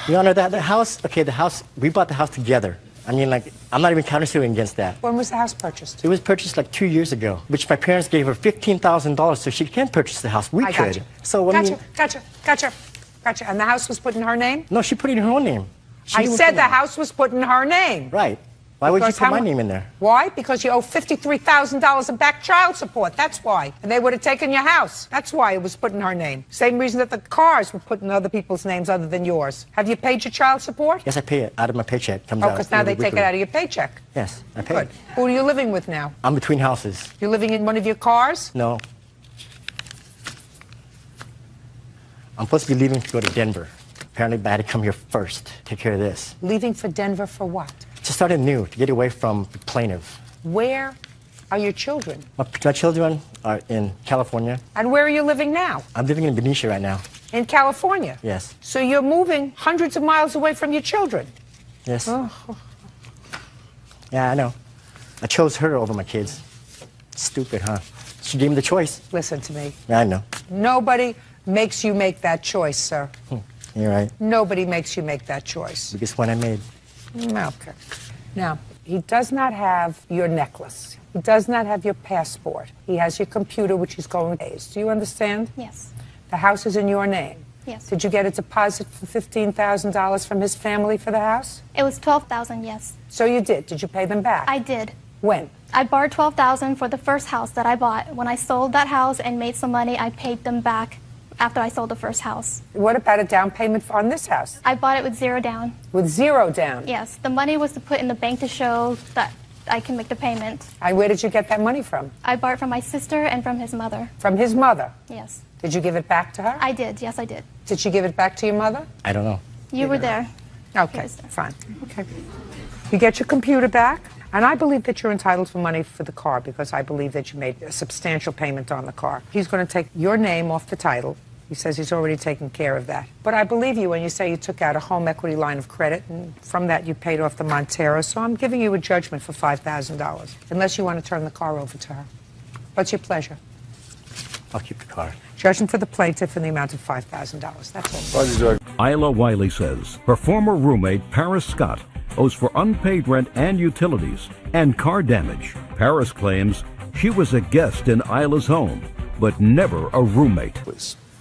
Your Honor, the house, okay, the house, we bought the house together. I mean, like, I'm not even countersuing against that. When was the house purchased? It was purchased like 2 years ago, which my parents gave her $15,000 so she can purchase the house. We I could. gotcha. So, I mean, Gotcha. And the house was put in her name? no, she put it in her own name. I said the house was put in her name. Right. Why would you Because put how my mu- name in there? Why? Because you owe $53,000 in back child support. That's why. And they would have taken your house. That's why it was put in her name. Same reason that the cars were put in other people's names other than yours. Have you paid your child support? Yes, I pay it out of my paycheck. Comes Oh, out. because now they take it weekly. out of your paycheck. Yes, I pay Good. it. Who are you living with now? I'm between houses. You're living in one of your cars? No. I'm supposed to be leaving to go to Denver. Apparently, I had to come here first, take care of this. Leaving for Denver for what? To start anew, to get away from the plaintiff. Where are your children? My children are in California. And where are you living now? I'm living in Benicia right now. In California? Yes. So you're moving hundreds of miles away from your children? Yes. Oh. Yeah, I know. I chose her over my kids. Stupid, huh? She gave me the choice. Listen to me. Yeah, I know. Nobody makes you make that choice, sir. You're right. Nobody makes you make that choice. Biggest one I made. Okay. Now, he does not have your necklace. He does not have your passport. He has your computer, which he's going to use. Do you understand? Yes. The house is in your name. Yes. Did you get a deposit for $15,000 from his family for the house? It was $12,000, yes. So you did. Did you pay them back? I did. When? I borrowed $12,000 for the first house that I bought. When I sold that house and made some money, I paid them back after I sold the first house. What about a down payment on this house? I bought it with $0 down. With $0 down? Yes. The money was to put in the bank to show that I can make the payment. And where did you get that money from? I borrowed from my sister and from his mother. From his mother? Yes. Did you give it back to her? I did. Yes, I did. Did she give it back to your mother? I don't know. You were there. Okay, fine. Okay. You get your computer back, and I believe that you're entitled for money for the car because I believe that you made a substantial payment on the car. He's going to take your name off the title. He says he's already taken care of that. But I believe you when you say you took out a home equity line of credit, and from that you paid off the Montero, so I'm giving you a judgment for $5,000, unless you want to turn the car over to her. What's your pleasure? I'll keep the car. Judgment for the plaintiff in the amount of $5,000. That's all. Isla Wiley says her former roommate, Paris Scott, owes for unpaid rent and utilities and car damage. Paris claims she was a guest in Isla's home, but never a roommate.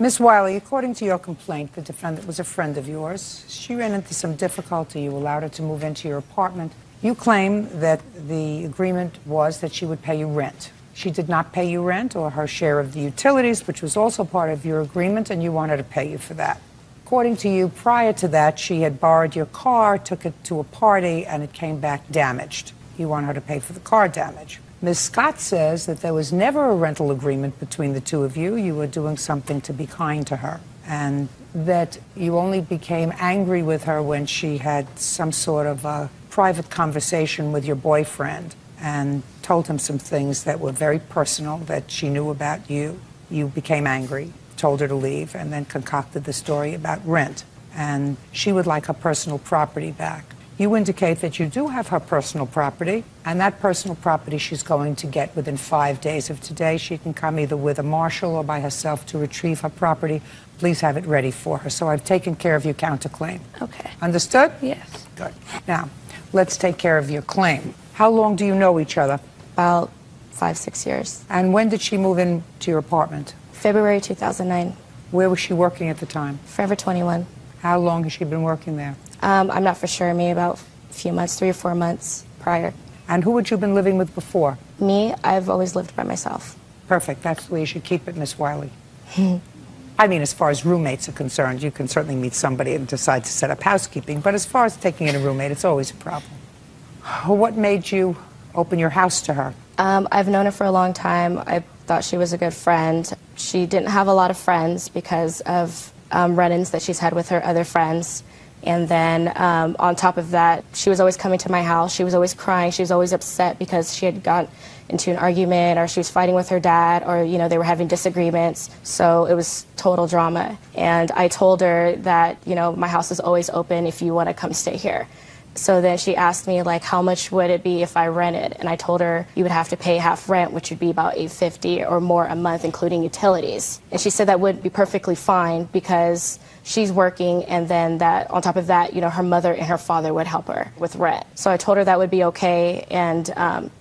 Ms. Wiley, according to your complaint, the defendant was a friend of yours. She ran into some difficulty. You allowed her to move into your apartment. You claim that the agreement was that she would pay you rent. She did not pay you rent or her share of the utilities, which was also part of your agreement, and you want her to pay you for that. According to you, prior to that, she had borrowed your car, took it to a party, and it came back damaged. You want her to pay for the car damage. Ms. Scott says that there was never a rental agreement between the two of you. You were doing something to be kind to her, and that you only became angry with her when she had some sort of a private conversation with your boyfriend and told him some things that were very personal that she knew about you. You became angry, told her to leave, and then concocted the story about rent. And she would like her personal property back. You indicate that you do have her personal property, and that personal property she's going to get within 5 days of today. She can come either with a marshal or by herself to retrieve her property. Please have it ready for her. So I've taken care of your counterclaim. Okay. Understood? Yes. Good. Now, let's take care of your claim. How long do you know each other? About 5-6 years. And when did she move into your apartment? February 2009. Where was she working at the time? Forever 21. How long has she been working there? I'm not for sure. Maybe about a few months, 3 or 4 months prior. And who had you been living with before? Me, I've always lived by myself. Perfect. That's the way you should keep it, Miss Wiley. I mean, as far as roommates are concerned, you can certainly meet somebody and decide to set up housekeeping. But as far as taking in a roommate, it's always a problem. What made you open your house to her? I've known her for a long time. I thought she was a good friend. She didn't have a lot of friends because of run-ins that she's had with her other friends. And then on top of that, she was always coming to my house. She was always crying. She was always upset because she had got into an argument or she was fighting with her dad or, you know, they were having disagreements. So it was total drama. And I told her that, you know, my house is always open if you want to come stay here. So then she asked me, like, how much would it be if I rented? And I told her you would have to pay half rent, which would be about $850 or more a month, including utilities. And she said that would be perfectly fine because she's working, and then that on top of that, you know, her mother and her father would help her with rent. So I told her that would be okay, and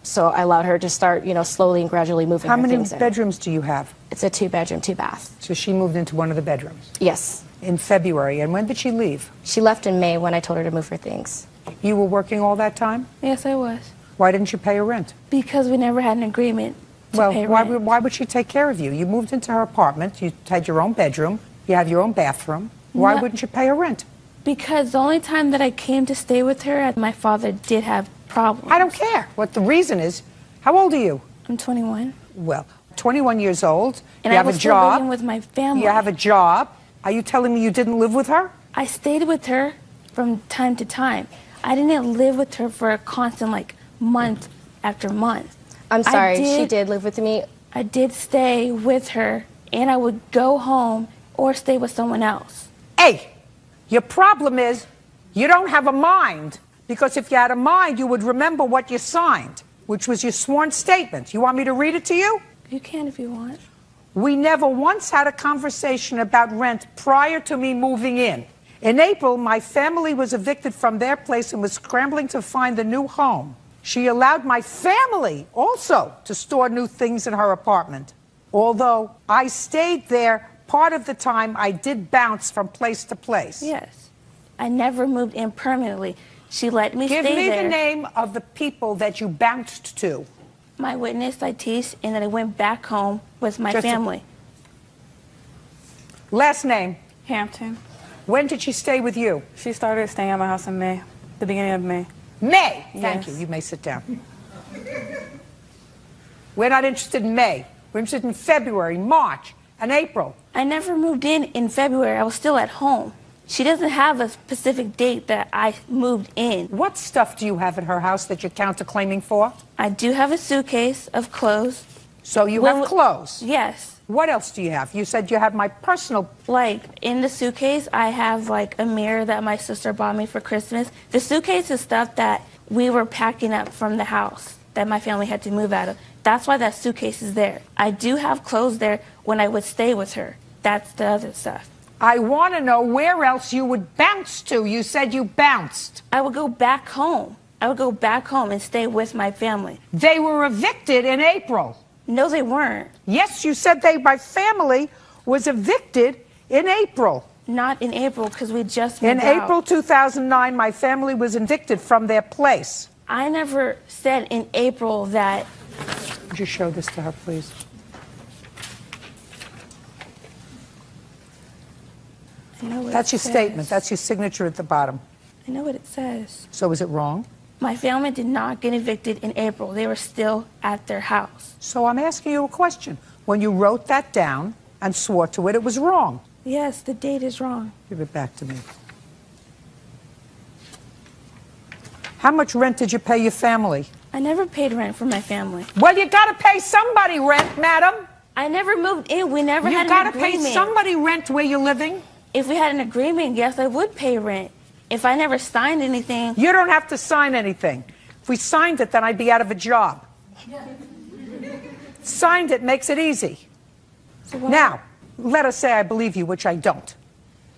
so I allowed her to start, you know, slowly and gradually moving her things in. How many bedrooms do you have? It's a 2-bedroom, 2-bath. So she moved into one of the bedrooms? Yes. In February. And when did she leave? She left in May when I told her to move her things. You were working all that time? Yes, I was. Why didn't you pay her rent? Because we never had an agreement to pay Well, rent. why would she take care of you? You moved into her apartment. You had your own bedroom. You have your own bathroom. Why No. wouldn't you pay her rent? Because the only time that I came to stay with her, my father did have problems. I don't care what the reason is. How old are you? I'm 21. Well, 21 years old. And you I have was a still job. living with my family. You have a job. Are you telling me you didn't live with her? I stayed with her from time to time. I didn't live with her for a constant, like, month after month. I'm sorry, she did live with me. I did stay with her, and I would go home or stay with someone else. Hey, your problem is you don't have a mind. Because if you had a mind, you would remember what you signed, which was your sworn statement. You want me to read it to you? You can if you want. We never once had a conversation about rent prior to me moving in. In April, my family was evicted from their place and was scrambling to find a new home. She allowed my family also to store new things in her apartment. Although I stayed there part of the time, I did bounce from place to place. Yes. I never moved in permanently. She let me stay there. Give me the name of the people that you bounced to. My witness, Latice, and then I went back home with my family. Last name? Hampton. When did she stay with you? She started staying at my house in May, the beginning of May. May? Thank Yes. you. You may sit down. We're not interested in May. We're interested in February, March, and April. I never moved in February. I was still at home. She doesn't have a specific date that I moved in. What stuff do you have at her house that you're counterclaiming for? I do have a suitcase of clothes. So you have clothes? Yes. What else do you have? You said you have my personal... Like, in the suitcase, I have, like, a mirror that my sister bought me for Christmas. The suitcase is stuff that we were packing up from the house that my family had to move out of. That's why that suitcase is there. I do have clothes there when I would stay with her. That's the other stuff. I want to know where else you would bounce to. You said you bounced. I would go back home. I would go back home and stay with my family. They were evicted in April. No, they weren't. Yes, you said my family was evicted in April. Not in April, because we just moved In out. April 2009, my family was evicted from their place. I never said in April that... Would you show this to her, please? That's your statement. That's your signature at the bottom. I know what it says. So is it wrong? My family did not get evicted in April. They were still at their house. So I'm asking you a question. When you wrote that down and swore to it, it was wrong. Yes, the date is wrong. Give it back to me. How much rent did you pay your family? I never paid rent for my family. Well, you got to pay somebody rent, madam. I never moved in. We never had You an got to agreement. pay somebody rent where you're living. If we had an agreement, yes, I would pay rent. If I never signed anything... You don't have to sign anything. If we signed it, then I'd be out of a job. Signed it makes it easy. Now, let us say I believe you, which I don't,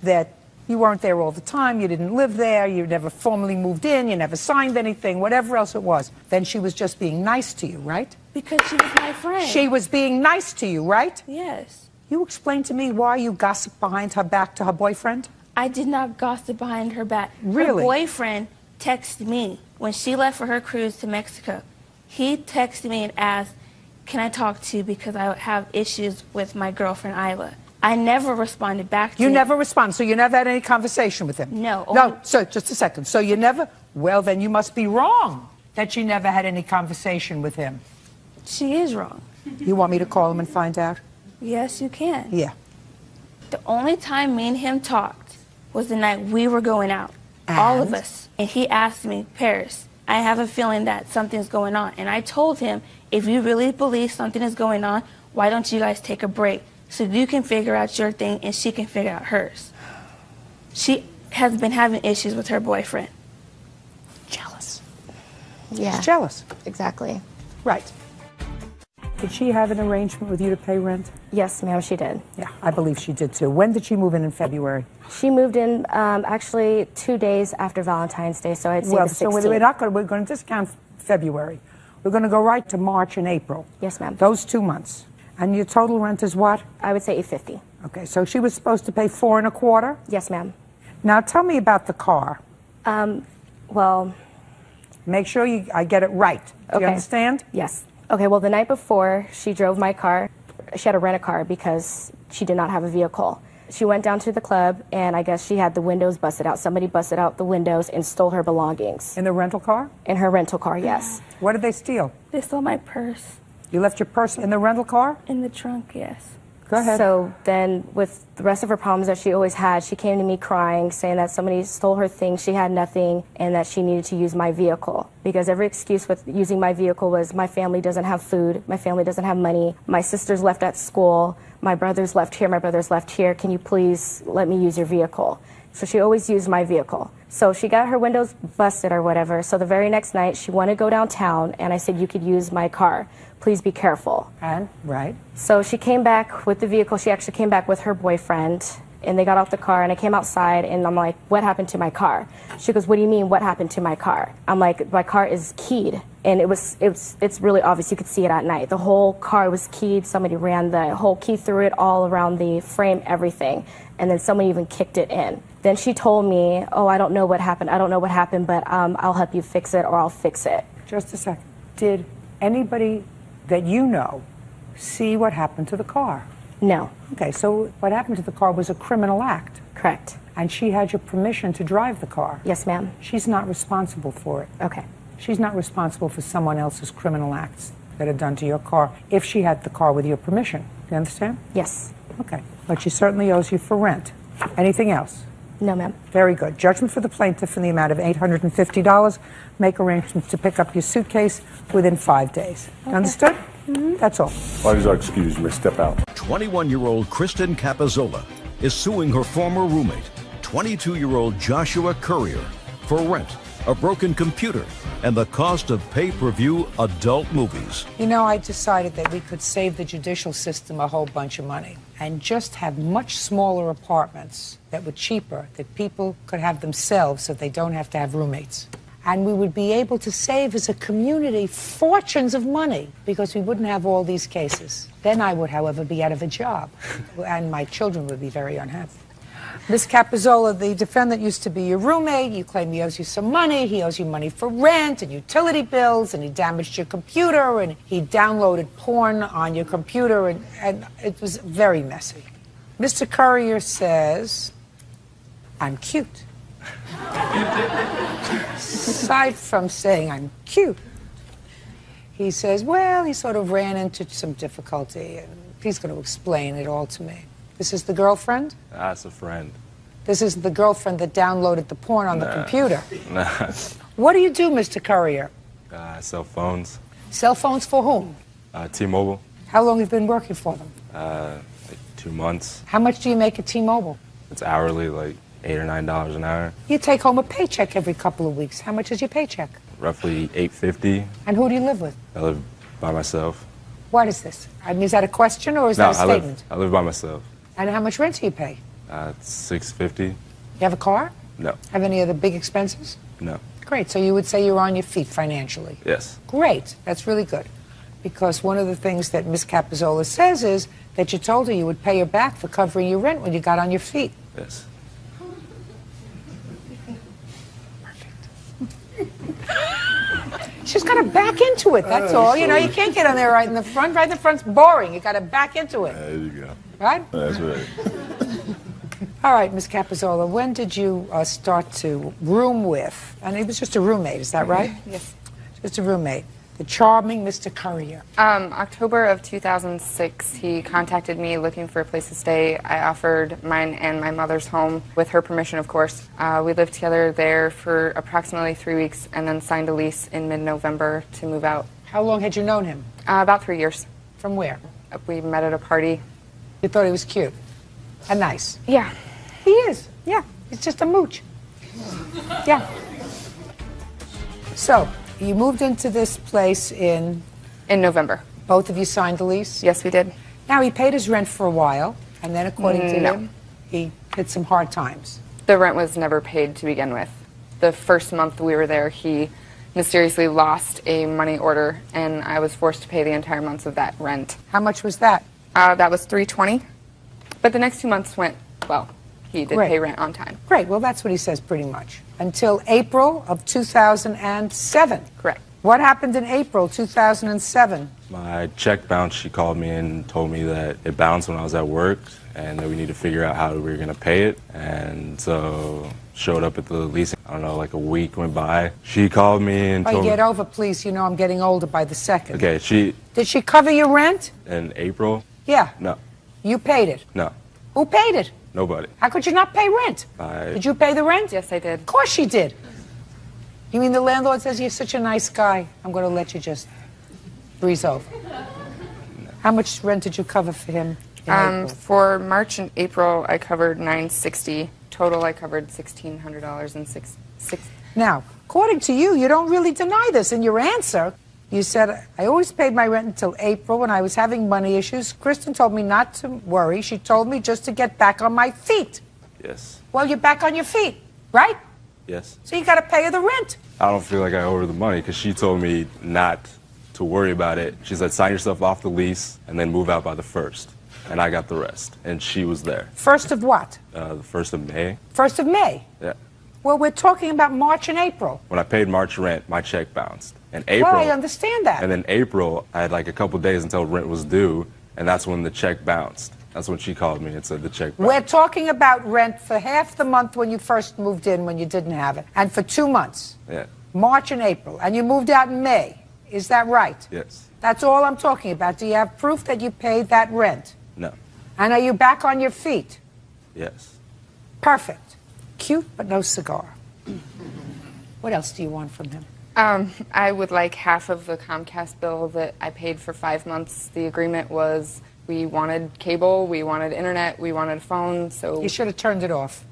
that you weren't there all the time, you didn't live there, you never formally moved in, you never signed anything, whatever else it was. Then she was just being nice to you, right? Because she was my friend. She was being nice to you, right? Yes. You explain to me why you gossiped behind her back to her boyfriend? I did not gossip behind her back. Really? Her boyfriend texted me when she left for her cruise to Mexico. He texted me and asked, can I talk to you because I have issues with my girlfriend, Isla. I never responded back to him. You never responded, so you never had any conversation with him? No. No, so just a second. So you never, well, then you must be wrong that you never had any conversation with him. She is wrong. You want me to call him and find out? Yes, you can. Yeah. The only time me and him talked was the night we were going out, all of us. And he asked me, Paris, I have a feeling that something's going on. And I told him, if you really believe something is going on, why don't you guys take a break so you can figure out your thing and she can figure out hers. She has been having issues with her boyfriend. Jealous. Yeah. She's jealous. Exactly. Right. Did she have an arrangement with you to pay rent? Yes, ma'am, she did. Yeah, I believe she did too. When did she move in February? She moved in actually 2 days after Valentine's Day, so I'd say Well, the 16th. so we're going to discount February. We're going to go right to March and April. Yes, ma'am. Those 2 months. And your total rent is what? I would say $850. Okay, so she was supposed to pay $4 1/4? Yes, ma'am. Now tell me about the car. Well... Make sure I get it right. Do you understand? Yes. Okay, well, the night before, she drove my car. She had to rent a car because she did not have a vehicle. She went down to the club, and I guess she had the windows busted out. Somebody busted out the windows and stole her belongings. In the rental car? In her rental car, yes. What did they steal? They stole my purse. You left your purse in the rental car? In the trunk, yes. Go ahead. So then, with the rest of her problems that she always had, she came to me crying, saying that somebody stole her things, she had nothing, and that she needed to use my vehicle. Because every excuse with using my vehicle was, my family doesn't have food, my family doesn't have money, my sister's left at school, my brother's left here, my brother's left here, can you please let me use your vehicle? So she always used my vehicle. So she got her windows busted or whatever, so the very next night, she wanted to go downtown, and I said, you could use my car. Please be careful. And, right. So she came back with the vehicle. She actually came back with her boyfriend, and they got off the car, and I came outside, and I'm like, what happened to my car? She goes, what do you mean, what happened to my car? I'm like, my car is keyed, and it's really obvious. You could see it at night. The whole car was keyed. Somebody ran the whole key through it all around the frame, everything, and then someone even kicked it in. Then she told me, oh, I don't know what happened. I don't know what happened, but I'll help you fix it, or I'll fix it. Just a second. Did anybody that you know see what happened to the car? No. Okay, so what happened to the car was a criminal act. Correct. And she had your permission to drive the car. Yes, ma'am. She's not responsible for it. Okay. She's not responsible for someone else's criminal acts that are done to your car if she had the car with your permission. Do you understand? Yes. Okay. But she certainly owes you for rent. Anything else? No, ma'am. Very good. Judgment for the plaintiff in the amount of $850. Make arrangements to pick up your suitcase within 5 days. Okay. Understood? That's all. Please excuse me. Step out. 21-year-old Kristen Capizzola is suing her former roommate, 22-year-old Joshua Courier, for rent, a broken computer, and the cost of pay-per-view adult movies. You know, I decided that we could save the judicial system a whole bunch of money and just have much smaller apartments that were cheaper, that people could have themselves so they don't have to have roommates. And we would be able to save as a community fortunes of money because we wouldn't have all these cases. Then I would, however, be out of a job, and my children would be very unhappy. Ms. Capizzola, the defendant used to be your roommate. You claim he owes you some money. He owes you money for rent and utility bills, and he damaged your computer, and he downloaded porn on your computer, and it was very messy. Mr. Courier says, I'm cute. Aside from saying I'm cute, he says, well, he sort of ran into some difficulty, and he's going to explain it all to me. This is the girlfriend? That's a friend. This is the girlfriend that downloaded the porn on the computer. Nah. What do you do, Mr. Courier? I sell phones. Cell phones for whom? T-Mobile. How long have you been working for them? Like 2 months. How much do you make at T-Mobile? It's hourly, like $8 or $9 an hour. You take home a paycheck every couple of weeks. How much is your paycheck? Roughly $850. And who do you live with? I live by myself. What is this? I mean, is that a question or is that a statement? I live by myself. And how much rent do you pay? It's $650. You have a car? No. Have any other big expenses? No. Great. So you would say you're on your feet financially? Yes. Great. That's really good. Because one of the things that Ms. Capizzola says is that you told her you would pay her back for covering your rent when you got on your feet. Yes. She's got to back into it, that's all. You know, you can't get on there right in the front. Right in the front's boring. You got to back into it. There you go. Right? That's right. All right, Ms. Capizzola, when did you start to room with, and it was just a roommate, is that right? Yes. Just a roommate. The charming Mr. Courier. October of 2006, he contacted me looking for a place to stay. I offered mine and my mother's home, with her permission, of course. We lived together there for approximately 3 weeks and then signed a lease in mid-November to move out. How long had you known him? About 3 years. From where? We met at a party. You thought he was cute and nice? Yeah. He is, yeah. He's just a mooch. Yeah. So, you moved into this place in November. Both of you signed the lease? Yes, we did. Now, he paid his rent for a while, and then according to No. him, he hit some hard times. The rent was never paid to begin with. The first month we were there, he mysteriously lost a money order, and I was forced to pay the entire months of that rent. How much was that? That was $320. But the next 2 months went well. He did Great. pay rent on time. Great, well, that's what he says pretty much. Until April of 2007. Correct. What happened in April 2007? My check bounced. She called me and told me that it bounced when I was at work and that we need to figure out how we were going to pay it. And so showed up at the lease. I don't know, like a week went by. She called me and told me. Get over, please. You know I'm getting older by the second. Okay, Did she cover your rent? in April? Yeah. No. You paid it. No. Who paid it? Nobody. How could you not pay rent? Did you pay the rent? Yes, I did. Of course she did. You mean the landlord says you're such a nice guy, I'm going to let you just breeze over? How much rent did you cover for him in April? For March and April, I covered $960. Total, I covered $1,600 and six. Now, according to you, you don't really deny this in your answer. You said, I always paid my rent until April when I was having money issues. Kristen told me not to worry. She told me just to get back on my feet. Yes. Well, you're back on your feet, right? Yes. So you got to pay her the rent. I don't feel like I owe her the money because she told me not to worry about it. She said, sign yourself off the lease and then move out by the 1st. And I got the rest. And she was there. 1st of what? The 1st of May. 1st of May? Yeah. Well, we're talking about March and April. When I paid March rent, my check bounced. And April. Well, I understand that. And then April, I had like a couple days until rent was due. And that's when the check bounced. That's when she called me and said the check bounced. We're talking about rent for half the month when you first moved in, when you didn't have it, and for 2 months. Yeah. March and April. And you moved out in May. Is that right? Yes. That's all I'm talking about. Do you have proof that you paid that rent? No. And are you back on your feet? Yes. Perfect. Cute, but no cigar. What else do you want from him? I would like half of the Comcast bill that I paid for 5 months. The agreement was we wanted cable, we wanted internet, we wanted a phone, so... You should have turned it off.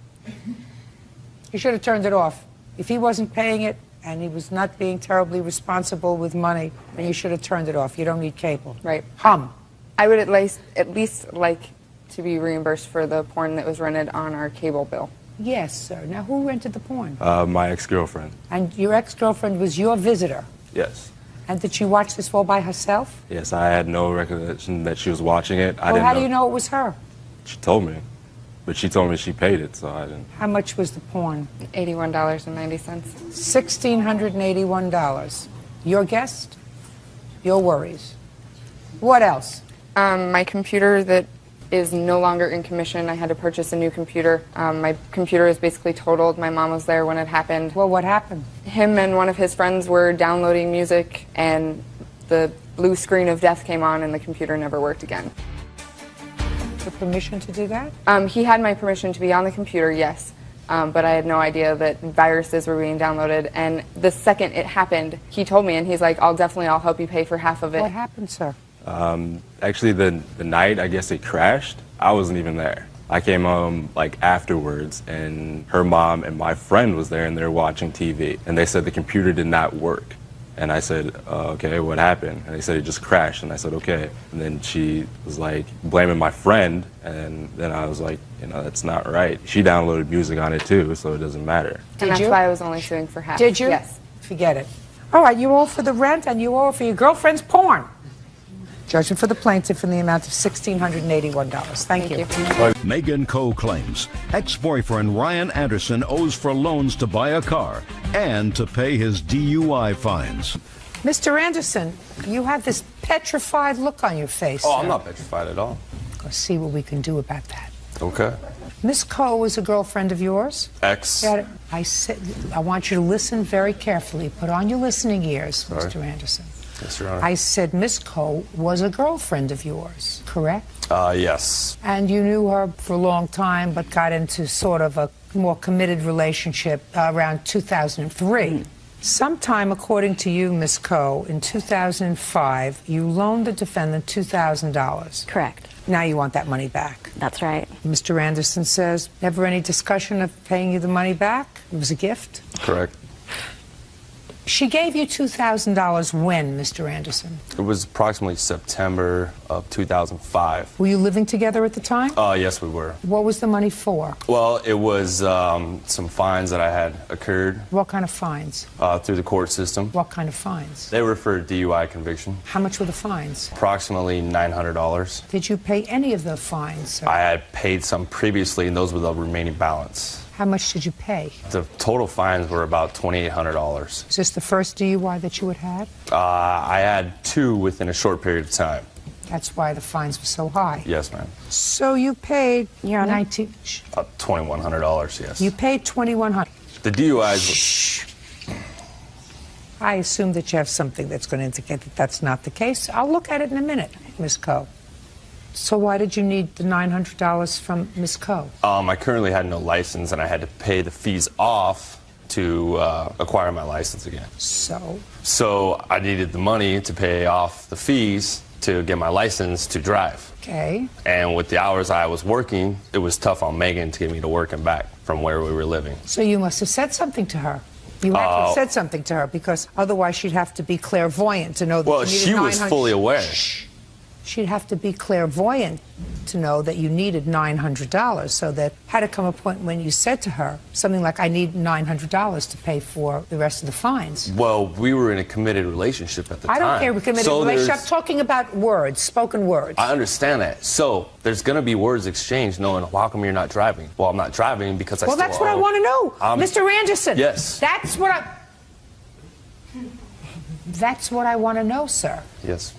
You should have turned it off. If he wasn't paying it and he was not being terribly responsible with money, then you should have turned it off. You don't need cable. Right. Hum. I would at least like to be reimbursed for the porn that was rented on our cable bill. Yes, sir. Now, who rented the porn? My ex-girlfriend. And your ex-girlfriend was your visitor? Yes. And did she watch this all by herself? Yes, I had no recollection that she was watching it. Well, how do you know it was her? She told me. But she told me she paid it, so I didn't. How much was the porn? $81.90. $1,681. Your guest? Your worries. What else? My computer that is no longer in commission. I had to purchase a new computer. My computer is basically totaled. My mom was there when it happened. Well, what happened? Him and one of his friends were downloading music, and the blue screen of death came on, and the computer never worked again. Your permission to do that? He had my permission to be on the computer, yes. But I had no idea that viruses were being downloaded. And the second it happened, he told me, and he's like, I'll help you pay for half of it. What happened, sir? Actually, the night, I guess it crashed, I wasn't even there. I came home like afterwards, and her mom and my friend was there, and they were watching TV. And they said the computer did not work. And I said, okay, what happened? And they said it just crashed. And I said, okay. And then she was like blaming my friend. And then I was like, that's not right. She downloaded music on it too, so it doesn't matter. And that's why I was only suing for half. Did you? Yes. Forget it. All right, you owe for the rent and you owe for your girlfriend's porn. Judgment for the plaintiff in the amount of $1,681. Thank you. Megan Coe claims ex-boyfriend Ryan Anderson owes for loans to buy a car and to pay his DUI fines. Mr. Anderson, you have this petrified look on your face. Oh, I'm not petrified at all. Let's see what we can do about that. Okay. Miss Coe was a girlfriend of yours? Ex. I said, I want you to listen very carefully. Put on your listening ears, Sorry. Mr. Anderson. Yes, Your Honor. I said Miss Coe was a girlfriend of yours, correct? Yes. And you knew her for a long time, but got into sort of a more committed relationship around 2003. Sometime, according to you, Miss Coe, in 2005, you loaned the defendant $2,000. Correct. Now you want that money back. That's right. Mr. Anderson says, never any discussion of paying you the money back? It was a gift? Correct. She gave you $2,000 when, Mr. Anderson? It was approximately September of 2005. Were you living together at the time? Yes, we were. What was the money for? Well, it was some fines that I had occurred. What kind of fines? Through the court system. What kind of fines? They were for DUI conviction. How much were the fines? Approximately $900. Did you pay any of the fines, sir? I had paid some previously, and those were the remaining balance. How much did you pay? The total fines were about $2,800. Is this the first DUI that you had had? I had 2 within a short period of time. That's why the fines were so high. Yes, ma'am. So you paid $2,100, yes. You paid $2,100. The DUIs. I assume that you have something that's going to indicate that that's not the case. I'll look at it in a minute, Ms. Coe. So why did you need the $900 from Ms. Coe? I currently had no license, and I had to pay the fees off to acquire my license again. So I needed the money to pay off the fees to get my license to drive. Okay. And with the hours I was working, it was tough on Megan to get me to work and back from where we were living. So you must have said something to her. You had to have said something to her, because otherwise she'd have to be clairvoyant to know that Well, you needed she was 900 fully aware. She'd have to be clairvoyant to know that you needed $900, so that had to come a point when you said to her something like, I need $900 to pay for the rest of the fines. Well, we were in a committed relationship at the time. I don't care, we're committed relationship. I'm talking about words, spoken words. I understand that. So there's going to be words exchanged knowing, well, how come you're not driving? Well, I'm not driving because I still that's what I want to know. Mr. Anderson. Yes. That's what I want to know, sir. Yes.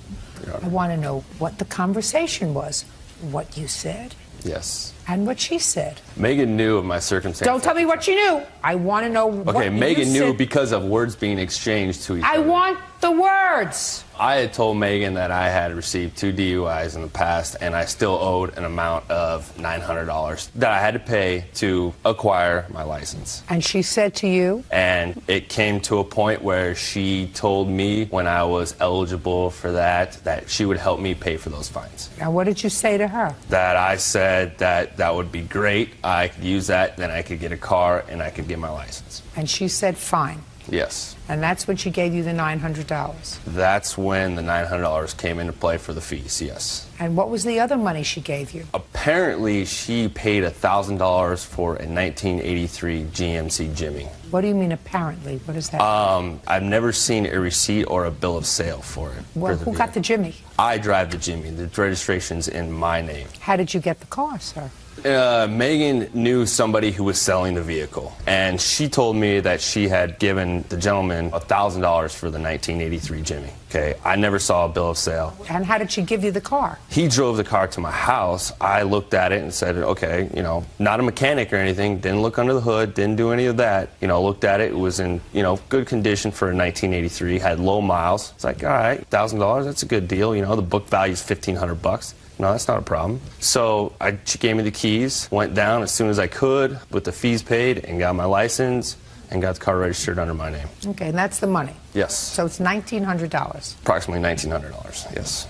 I want to know what the conversation was, what you said, yes, and what she said. Megan knew of my circumstances. Don't tell me what she knew. I want to know what you said. Okay, Megan knew because of words being exchanged to each other. I want the words. I had told Megan that I had received 2 DUIs in the past, and I still owed an amount of $900 that I had to pay to acquire my license. And she said to you? And it came to a point where she told me when I was eligible for that she would help me pay for those fines. Now, what did you say to her? That I said that would be great. I could use that, then I could get a car, and I could get my license. And she said, fine. Yes. And that's when she gave you the $900. That's when the $900 came into play for the fees, yes. And what was the other money she gave you? Apparently, she paid $1,000 for a 1983 GMC Jimmy. What do you mean apparently? What is that? I've never seen a receipt or a bill of sale for it. Well, who got the Jimmy? I drive the Jimmy. The registration's in my name. How did you get the car, sir? Megan knew somebody who was selling the vehicle, and she told me that she had given the gentleman $1,000 for the 1983 Jimmy. Okay, I never saw a bill of sale. And how did she give you the car? He drove the car to my house. I looked at it and said, okay, you know, not a mechanic or anything, didn't look under the hood, didn't do any of that. You know, looked at it, it was in, you know, good condition for a 1983, had low miles. It's like, all right, $1,000, that's a good deal. You know, the book value is $1,500. No, that's not a problem. So she gave me the keys, went down as soon as I could with the fees paid, and got my license and got the car registered under my name. Okay, and that's the money? Yes. So it's $1,900? Approximately $1,900, yes.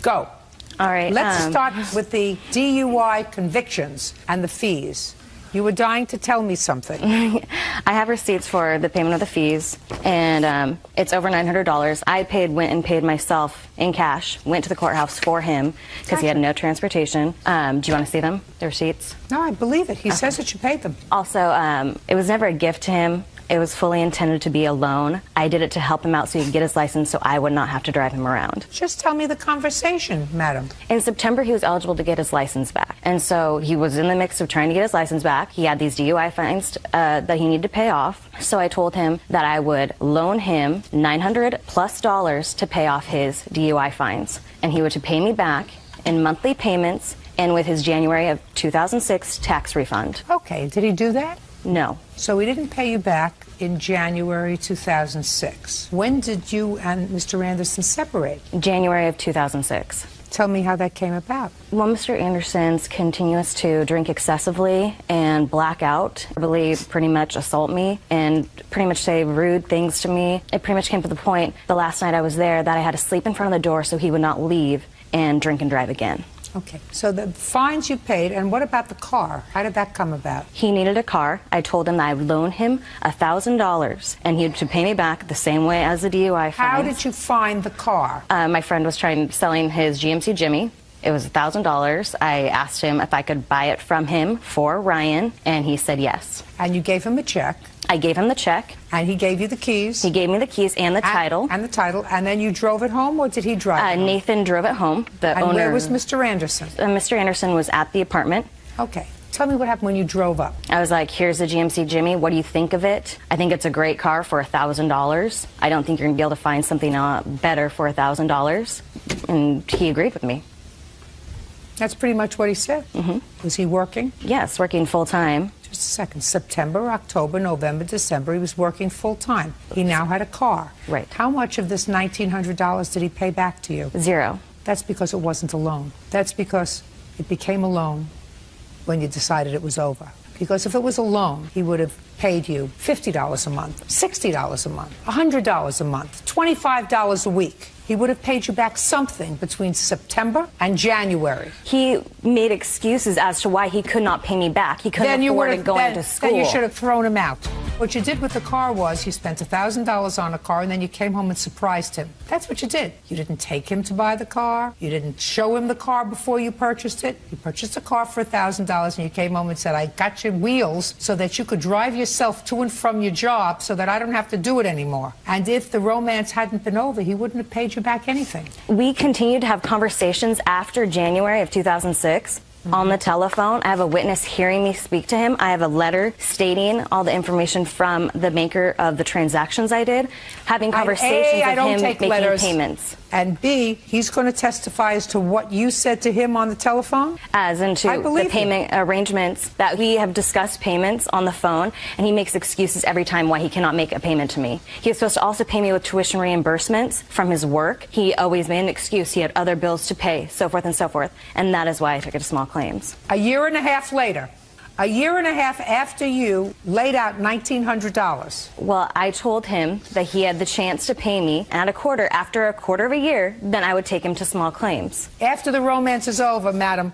Go. All right. Let's start with the DUI convictions and the fees. You were dying to tell me something. I have receipts for the payment of the fees, and it's over $900. I went and paid myself in cash, went to the courthouse for him because he had no transportation. Do you want to see them, the receipts? No, I believe it. He says that you paid them. Also, it was never a gift to him. It was fully intended to be a loan. I did it to help him out so he could get his license so I would not have to drive him around. Just tell me the conversation, madam. In September, he was eligible to get his license back. And so he was in the mix of trying to get his license back. He had these DUI fines that he needed to pay off. So I told him that I would loan him $900+ to pay off his DUI fines. And he would to pay me back in monthly payments and with his January of 2006 tax refund. Okay, did he do that? No. So he didn't pay you back in January 2006. When did you and Mr. Anderson separate? January of 2006. Tell me how that came about. Well, Mr. Anderson's continuous to drink excessively and black out, really pretty much assault me and pretty much say rude things to me. It pretty much came to the point the last night I was there that I had to sleep in front of the door so he would not leave and drink and drive again. Okay, so the fines you paid, and what about the car? How did that come about? He needed a car. I told him that I would loan him $1,000, and he had to pay me back the same way as the DUI fines. How did you find the car? My friend was selling his GMC Jimmy. It was $1,000. I asked him if I could buy it from him for Ryan, and he said yes. And you gave him a check? I gave him the check. And he gave you the keys? He gave me the keys and the title. And the title. And then you drove it home, or did he drive it home? Nathan drove it home. And where was Mr. Anderson? Mr. Anderson was at the apartment. Okay. Tell me what happened when you drove up. I was like, here's the GMC Jimmy. What do you think of it? I think it's a great car for $1,000. I don't think you're going to be able to find something better for $1,000. And he agreed with me. That's pretty much what he said? Mm-hmm. Was he working? Yes, working full-time. Just a second. September, October, November, December, he was working full-time. He now had a car. Right. How much of this $1,900 did he pay back to you? Zero. That's because it wasn't a loan. That's because it became a loan when you decided it was over. Because if it was a loan, he would have paid you $50 a month, $60 a month, $100 a month, $25 a week. He would have paid you back something between September and January. He made excuses as to why he could not pay me back. He couldn't afford to go into school. Then you should have thrown him out. What you did with the car was you spent $1,000 on a car and then you came home and surprised him. That's what you did. You didn't take him to buy the car. You didn't show him the car before you purchased it. You purchased a car for $1,000 and you came home and said, I got you wheels so that you could drive yourself to and from your job so that I don't have to do it anymore. And if the romance hadn't been over, he wouldn't have paid you back anything. We continued to have conversations after January of 2006. On the telephone. I have a witness hearing me speak to him. I have a letter stating all the information from the maker of the transactions I did, having conversations with him, making payments. And B, he's going to testify as to what you said to him on the telephone? As into the payment arrangements that we have discussed payments on the phone, and he makes excuses every time why he cannot make a payment to me. He was supposed to also pay me with tuition reimbursements from his work. He always made an excuse. He had other bills to pay, so forth and so forth. And that is why I took it to small claims. A year and a half later, a year and a half after you laid out $1,900. Well, I told him that he had the chance to pay me, and after a quarter of a year, then I would take him to small claims. After the romance is over, madam,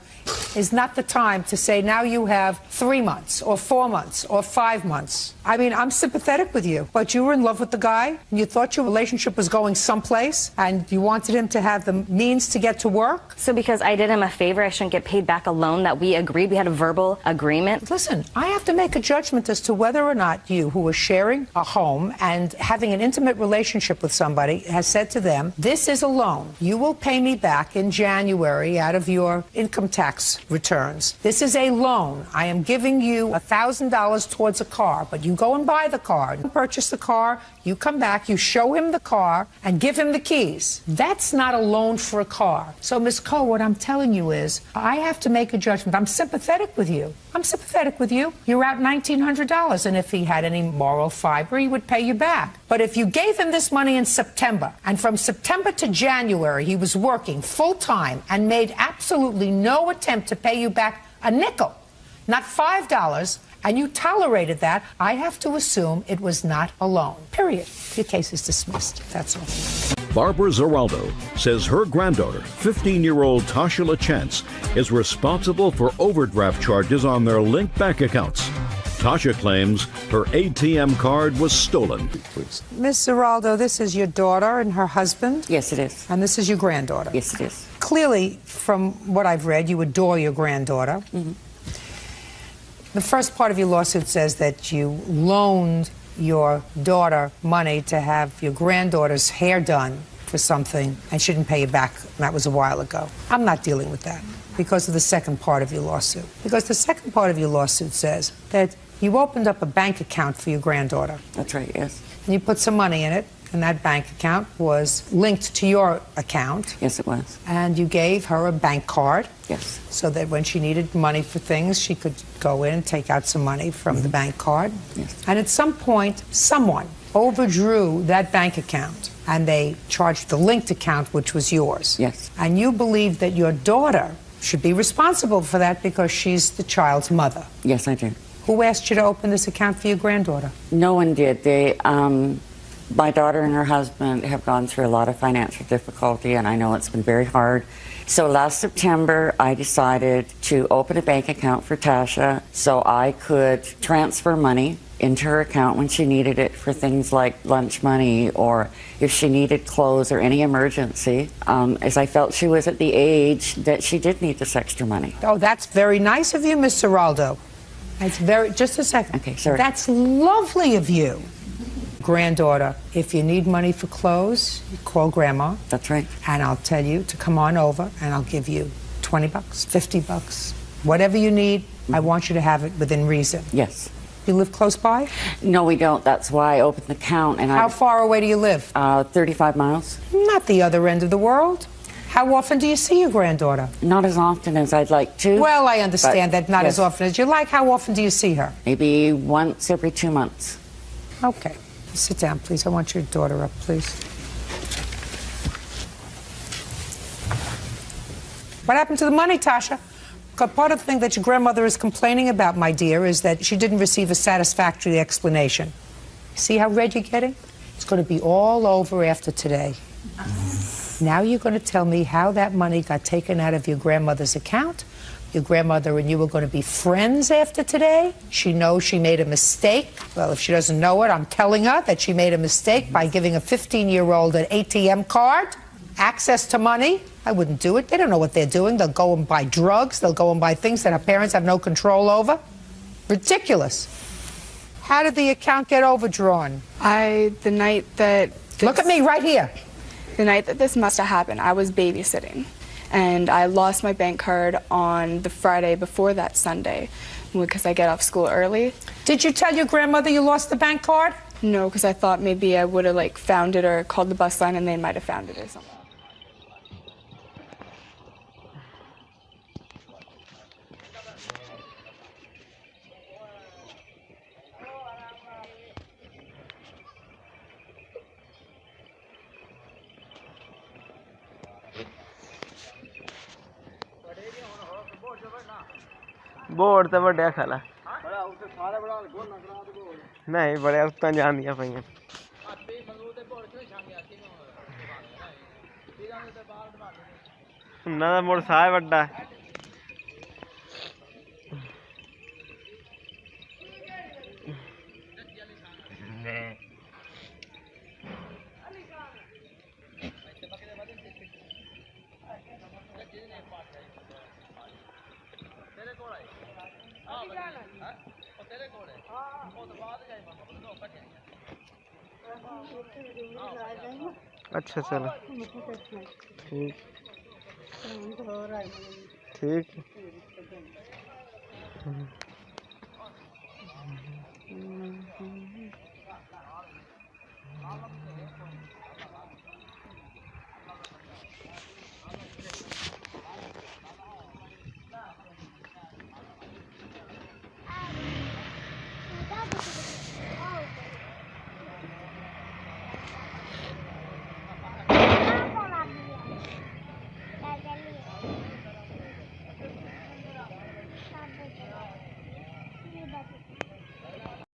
is not the time to say now you have 3 months or 4 months or 5 months. I mean, I'm sympathetic with you, but you were in love with the guy and you thought your relationship was going someplace and you wanted him to have the means to get to work. So because I did him a favor, I shouldn't get paid back a loan that we agreed. We had a verbal agreement. Listen, I have to make a judgment as to whether or not you, who are sharing a home and having an intimate relationship with somebody, has said to them, this is a loan. You will pay me back in January out of your income tax returns. This is a loan. I am giving you $1,000 towards a car, but you go and buy the car, you purchase the car, you come back, you show him the car, and give him the keys. That's not a loan for a car. So, Ms. Coe, what I'm telling you is, I have to make a judgment. I'm sympathetic with you. I'm sympathetic with you. You're out $1,900, and if he had any moral fiber, he would pay you back. But if you gave him this money in September, and from September to January, he was working full-time and made absolutely no attempt to pay you back a nickel, not $5, and you tolerated that, I have to assume it was not a loan. Period. Your case is dismissed. That's all. Barbara Zeraldo says her granddaughter, 15-year-old Tasha LaChance, is responsible for overdraft charges on their linked bank accounts. Tasha claims her ATM card was stolen. Ms. Zeraldo, this is your daughter and her husband? Yes, it is. And this is your granddaughter? Yes, it is. Clearly, from what I've read, you adore your granddaughter. Mm-hmm. The first part of your lawsuit says that you loaned your daughter money to have your granddaughter's hair done for something and she didn't pay you back. That was a while ago. I'm not dealing with that because of the second part of your lawsuit. Because the second part of your lawsuit says that you opened up a bank account for your granddaughter. That's right, yes. And you put some money in it, and that bank account was linked to your account. Yes, it was. And you gave her a bank card. Yes. So that when she needed money for things, she could go in and take out some money from the bank card. Yes. And at some point, someone overdrew that bank account, and they charged the linked account, which was yours. Yes. And you believe that your daughter should be responsible for that because she's the child's mother. Yes, I do. Who asked you to open this account for your granddaughter? No one did. My daughter and her husband have gone through a lot of financial difficulty, and I know it's been very hard. So last September, I decided to open a bank account for Tasha so I could transfer money into her account when she needed it for things like lunch money or if she needed clothes or any emergency, as I felt she was at the age that she did need this extra money. Oh, that's very nice of you, Miss Zeraldo. That's just a second. Okay, sorry. That's lovely of you. Granddaughter, if you need money for clothes, you call Grandma. That's right. And I'll tell you to come on over and I'll give you $20, $50, whatever you need. I want you to have it within reason. Yes. You live close by? No, we don't. That's why I opened the account. And How far away do you live? 35 miles. Not the other end of the world. How often do you see your granddaughter? Not as often as I'd like to. Well, I understand that not yes. as often as you like. How often do you see her? Maybe once every 2 months. Okay. Sit down, please. I want your daughter up, please. What happened to the money, Tasha? Part of the thing that your grandmother is complaining about, my dear, is that she didn't receive a satisfactory explanation. See how red you're getting? It's going to be all over after today. Now you're going to tell me how that money got taken out of your grandmother's account. your grandmother and you are going to be friends after today. She knows she made a mistake. Well, if she doesn't know it, I'm telling her that she made a mistake by giving a 15-year-old an ATM card, access to money. I wouldn't do it. They don't know what they're doing. They'll go and buy drugs. They'll go and buy things that our parents have no control over. Ridiculous. How did the account get overdrawn? The night that... Look at me right here. The night that this must have happened, I was babysitting. And I lost my bank card on the Friday before that Sunday because I get off school early. Did you tell your grandmother you lost the bank card? No, because I thought maybe I would have like found it or called the bus line and they might have found it or something. Board तो बड़ा खाला नहीं बड़े उत्ता जान दिया पाइयां ना मोड़ साह बड़ा अच्छा चलो ठीक ठीक